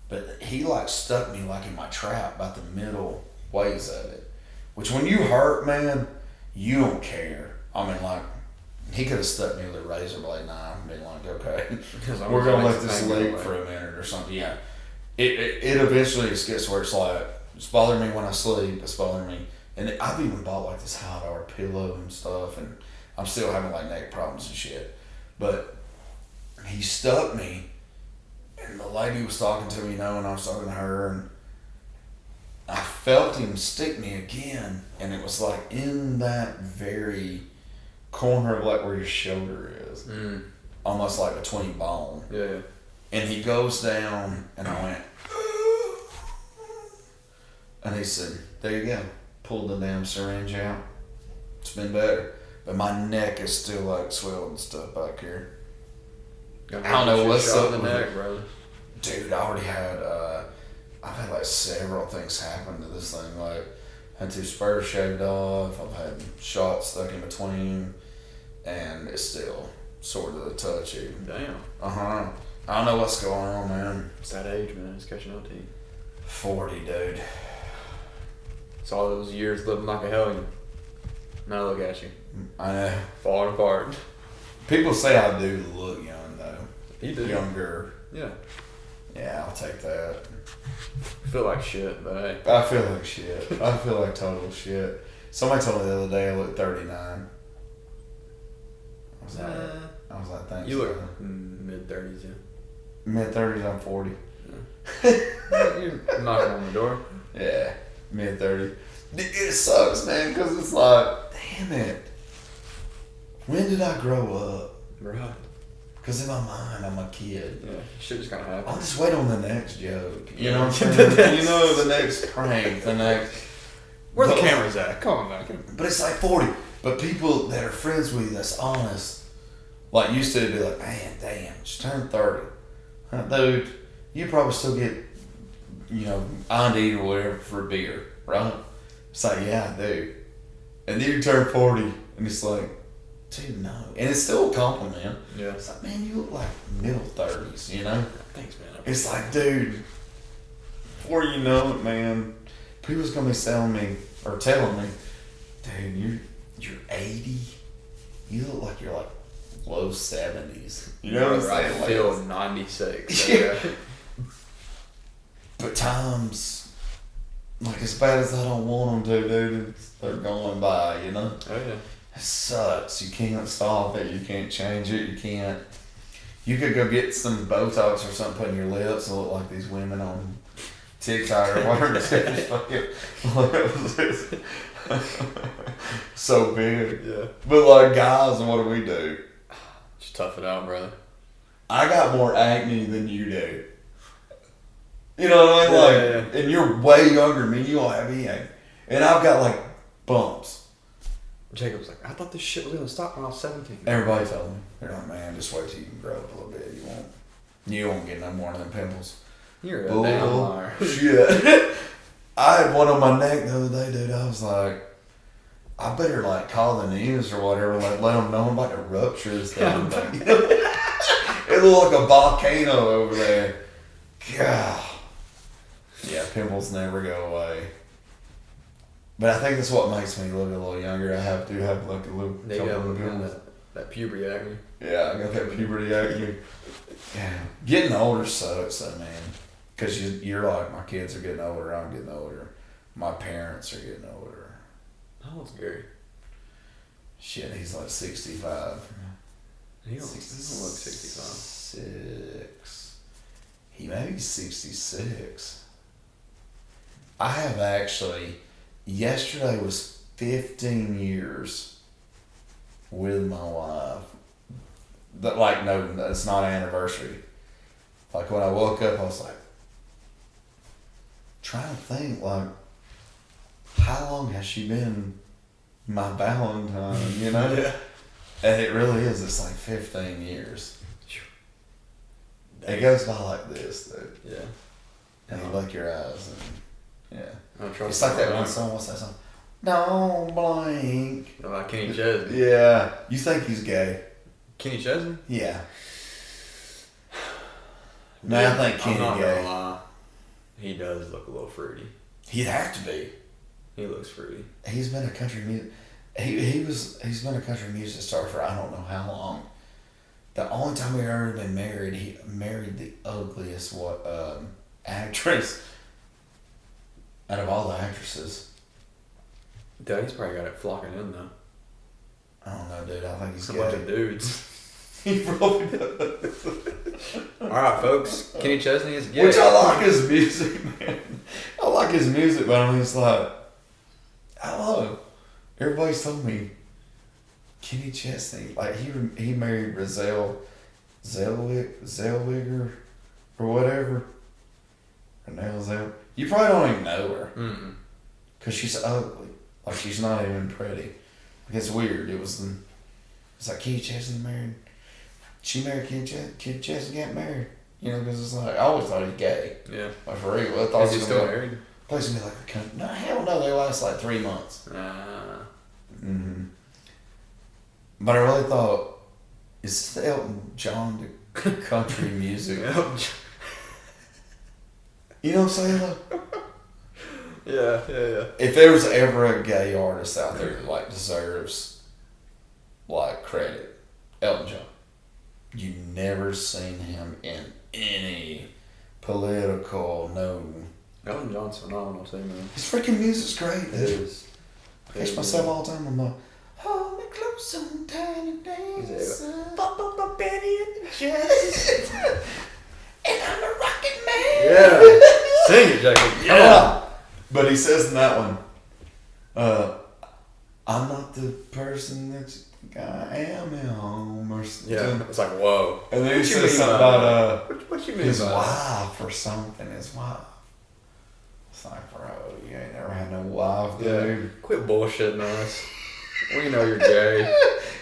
But he like stuck me like in my trap about the middle ways of it. Which when you hurt, man, you don't care. I mean, like, he could have stuck me with a razor blade knife and been like, okay, we're going to let this leak for a minute or something. Yeah. It eventually just gets where it's like, it's bothering me when I sleep, it's bothering me. And I've even bought like this high-powered pillow and stuff, and I'm still having like neck problems and shit. But he stuck me, and the lady was talking to me, and I was talking to her, and I felt him stick me again, and it was like in that very corner of like where your shoulder is, almost like between bone. Yeah. And he goes down, and I went, and he said, "There you go." Pulled the damn syringe out. It's been better, but my neck is still like swelled and stuff back here. I don't know what's up in the with neck, it. brother. Dude, I already had, I've had like several things happen to this thing. Like, I had 2 spurs shaved off, I've had shots stuck in between, and it's still sort of touchy. Damn. I don't know what's going on, man. It's that age, man. It's catching up to you. 40, dude. It's all those years living like a hellion. Now look at you. I know. Falling apart. People say I do look young, though. You do. Younger. Yeah. Yeah, I'll take that. Feel like shit, but hey. I feel like shit. I feel like total shit. Somebody told me the other day I look 39. I was like, thanks. You look mid-30s, yeah. Mid-30s, I'm 40. You're knocking on the door. Yeah, mid-30s. It sucks, man, because it's like, damn it. When did I grow up? Right. Because in my mind, I'm a kid. Yeah, shit just kind of happens. I'll just wait on the next joke. You know what I'm saying? You know, the next prank, the next... Where the camera's at? Come on back. But it's like 40. But people that are friends with you, that's honest, like used to be like, man, damn, just turned 30. Dude, you probably still get, you know, Andy or whatever for beer, right? It's like, yeah, I do. And then you turn 40, and it's like, dude, no. And it's still a compliment. Yeah. It's like, man, you look like middle 30s, you know? Thanks, man. It's like, dude, before you know it, man, people's gonna be telling me, dude, you're 80. You look like you're like low 70s. You know what I'm saying? I feel 96. Yeah. But times, like as bad as I don't want them to, dude, they're going by, you know? Oh, yeah. It sucks. You can't stop it. You can't change it. You can't. You could go get some Botox or something put in your lips and look like these women on TikTok or whatever. So big. Yeah. But like guys, what do we do? Just tough it out, brother. I got more acne than you do. You know what I mean? Like, and you're way younger than me. You don't have any acne. And I've got like bumps. Jacob was like, I thought this shit was gonna stop when I was 17. Everybody told me. They're like, man, just wait till you can grow up a little bit. You won't get no more of them pimples. You're a damn liar. Shit. I had one on my neck the other day, dude. I was like, I better like call the news or whatever, like let them know I'm about to rupture this damn thing. It looked like a volcano over there. God. Yeah, pimples never go away. But I think that's what makes me look a little younger. I do have like a little They couple got of pimples. that puberty acne. Yeah, I got that puberty acne. Yeah, getting older sucks, though, man. Because you're like, my kids are getting older, I'm getting older. My parents are getting older. How old's Gary? Shit, he's like 65. He doesn't look 65. 6. He may be 66. I have actually, yesterday was 15 years with my wife. But like, no, it's not an anniversary. Like when I woke up, I was like, trying to think, like, how long has she been my Valentine, you know? Yeah. And it really is, it's like 15 years. It goes by like this, dude. Yeah. And you look your eyes and, yeah. It's like that one song, what's that song? Don't blink. Like Kenny Chesney. Yeah. You think he's gay? Kenny Chesney? Yeah. Man, I think Kenny I'm not gay. gonna lie. He does look a little fruity. He'd have to be. He looks fruity. He's been a country music. He's been a country music star for I don't know how long. The only time we ever been married, he married the ugliest actress out of all the actresses. Dude, he's probably got it flocking in though. I don't know, dude. I think he's It's a bunch of gay. dudes. He probably does. Alright, folks. Kenny Chesney is gay. Which I like his music, man. I like his music, but I mean, it's like, I don't know. Everybody's told me Kenny Chesney, like he married Rizelle Zellweger or whatever. Renelle Zell. You probably don't even know her. Mm-mm. Cause she's ugly. Like she's not even pretty. Like it's weird. It's like Kenny Chesney married. She married Kenny Chesney got married. You know, because it's like I always thought he's gay. Yeah. Like for real. I thought Is he still married? Place gonna be like a country. No, hell no. They last like 3 months. Mm-hmm. But I really thought, is this Elton John to country music? You know what I'm saying? Yeah. If there was ever a gay artist out there that like deserves like credit, Elton John. You never seen him in any political. No. Elton John's phenomenal too, man. His freaking music's great, It dude. is. I catch myself all the time. I'm like, hold me close on tiny days. Pop up my penny in the chest. And I'm a rocket man. Yeah. Sing it, Jacob. Yeah. But he says in that one, I'm not the person that you think I am at home or something. Yeah. It's like, whoa. And then he What you says mean something by about What you mean his by that? wife or something. His wife. It's like, bro, you ain't never had no wife, dude. Yeah. Quit bullshitting us. We know you're gay.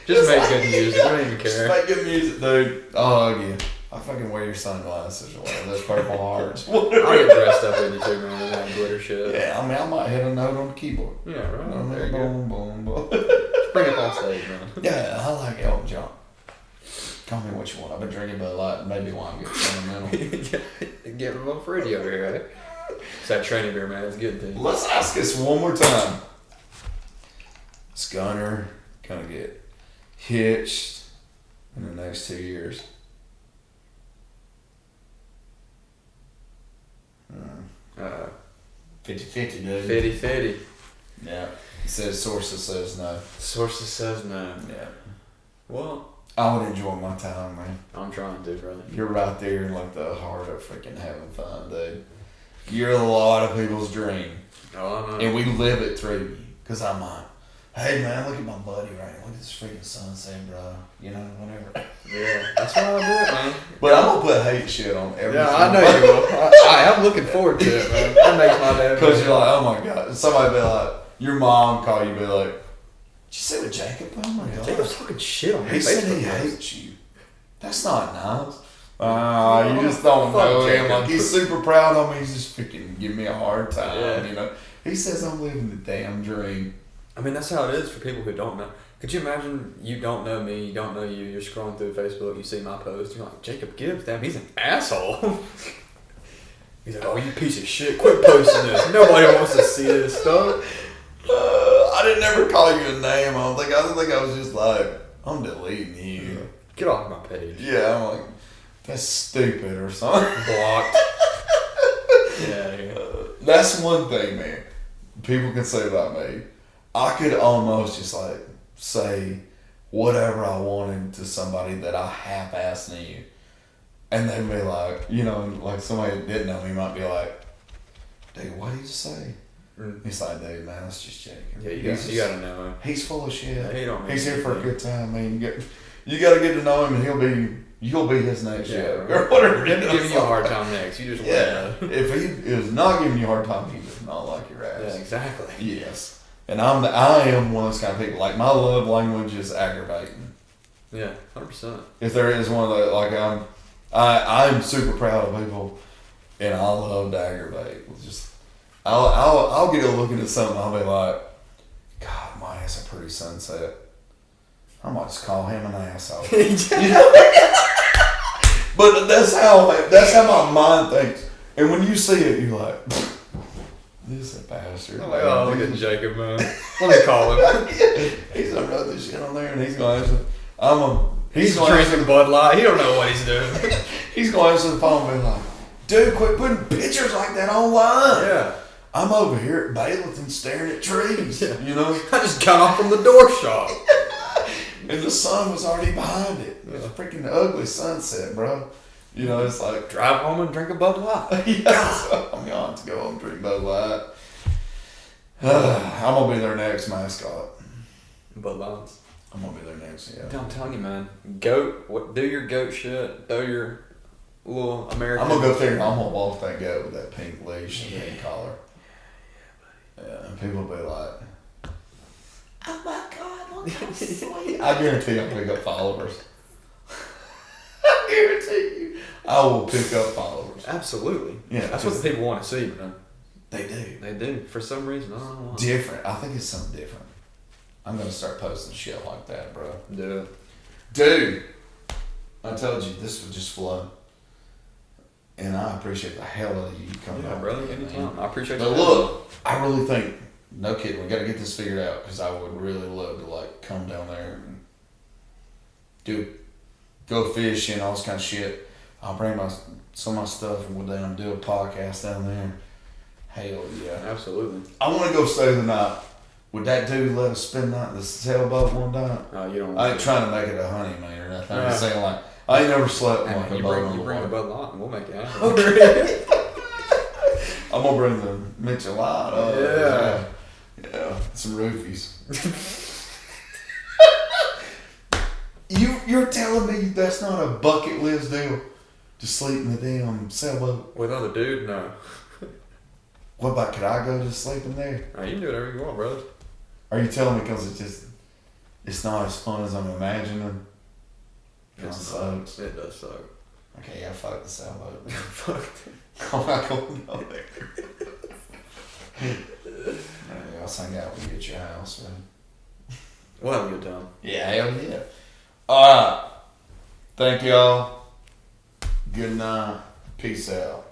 Just make good music. We don't even Just care. make good music, dude. I'll hug you. I fucking wear your sunglasses or whatever. Those purple hearts. I'll get dressed up with you too, man. And that glitter shit. Yeah, I mean, I might hit a note on the keyboard. Yeah, right. Boom, There you go. boom, boom, boom. Just bring it on stage, man. Yeah, I like Elton John. Call me what you want. I've been drinking Bud Light, and maybe wine gets sentimental. Get a little fruity over here, right? It's that training beer, man. It's good, dude. Let's ask this one more time. Is Gunner gonna get hitched in the next 2 years? 50-50, dude. 50-50. Yeah. He says sources says no. Sources says no. Yeah. Well, I would enjoy my time, man. I'm trying to, brother. You're right there in like the heart of freaking having fun, dude. You're a lot of people's dream. Oh, I know. And we live it through you. Because I'm like, hey man, look at my buddy right now. Look at this freaking sunset, bro. You know, whatever. Yeah, that's why I do it, man. But I'm going to put hate shit on everything. Yeah, I know you will. I'm looking forward to it, man. That makes my day. Because you're like, oh my God. Somebody be like, your mom call you, be like, did you see what Jacob? Oh my God. Jacob's talking shit on me. He said he hates you. That's not nice. You just don't Fuck know him. Jacob. Like, he's super proud of me. He's just freaking giving me a hard time, Yeah. you know. He says I'm living the damn dream. I mean, that's how it is for people who don't know. Could you imagine you don't know me, you don't know you, you're scrolling through Facebook, you see my post, you're like, Jacob Gibbs, damn, he's an asshole. He's like, oh, you piece of shit, quit posting this. Nobody wants to see this stuff. I didn't ever call you a name. I think I was just like, I'm deleting you. Get off my page. Yeah, I'm like, that's stupid or something. Blocked. Yeah. That's one thing, man. People can say about me. I could almost just like say whatever I wanted to somebody that I half-assed knew. And they'd be like, you know, like somebody that didn't know me might be like, dude, what did you say? Mm. He's like, dude, man, that's just joking. Yeah, you gotta know him. He's full of shit. Yeah, he don't mean He's here for a anything. good time, man. You got to get to know him, and you'll be his next show right. or whatever. If he's giving you a hard time next, you just Yeah. win. If he is not giving you a hard time, he does not like your ass. Yeah, exactly. Yes. And I am one of those kind of people. Like, my love language is aggravating. Yeah, 100%. If there is one of those, like, I'm super proud of people, and I love to aggravate. It's just, I'll get a look into something. I'll be like, God, my that's a pretty sunset. I might just call him an asshole. You know? But that's how my mind thinks. And when you see it, you're like, this is a bastard. I'm like, oh, look at Jacob, man. Let me call him. He's gonna write this shit on there, and he's gonna answer. He's drinking Bud Light. He don't know what he's doing. He's gonna answer the phone and be like, dude, quit putting pictures like that online. Yeah. I'm over here at Bailiton staring at trees. Yeah. You know? I just got off from the door shop. And the sun was already behind it. It was a freaking ugly sunset, bro. You know, it's like, Drive home and drink a Bud Light. yeah, so I'm going to go home and drink Bud Light. I'm going to be their next mascot. Bud Lights. I'm going to be their next, yeah. I'm telling you, man. Goat. Do your goat shit. Throw your little American. I'm going to go up there and I'm going to walk that goat with that pink leash and pink collar. Yeah, and people will be like, oh my God, look how sweet. I guarantee I'll pick up followers. I guarantee you. I will pick up followers. Absolutely. Yeah, That's what the people want to see, man. They do. They do. For some reason. I don't know why. Different. I think it's something different. I'm going to start posting shit like that, bro. Do it. Dude, I told you this would just flow. And I appreciate the hell out of you coming Yeah, on. brother. Man. Anytime. I appreciate But you. look, I really think, no kidding, we got to get this figured out because I would really love to like come down there and go fishing, all this kind of shit. I'll bring some of my stuff and we'll down do a podcast down there. Hell yeah. Absolutely. I want to go stay the night. Would that dude let us spend the night in the sailboat one night? You don't. I ain't trying to make it a honeymoon or nothing. I'm just saying, like, I ain't never slept in like a you boat on bring the a water. Bud Light and we'll make it happen. I'm gonna bring the Michelada. Yeah. Some roofies. You're telling me that's not a bucket list deal? To sleep in the damn sailboat? With other dude, no. What about, could I go to sleep in there? You can do whatever you want, brother. Are you telling me because it's not as fun as I'm imagining? It sucks. It does suck. Okay, yeah, fuck the sailboat. Fuck. I'm not going on there. I'll hang out with you at your house, man. We'll have a good time. Yeah, hell yeah. Alright. Thank y'all. Good night. Peace out.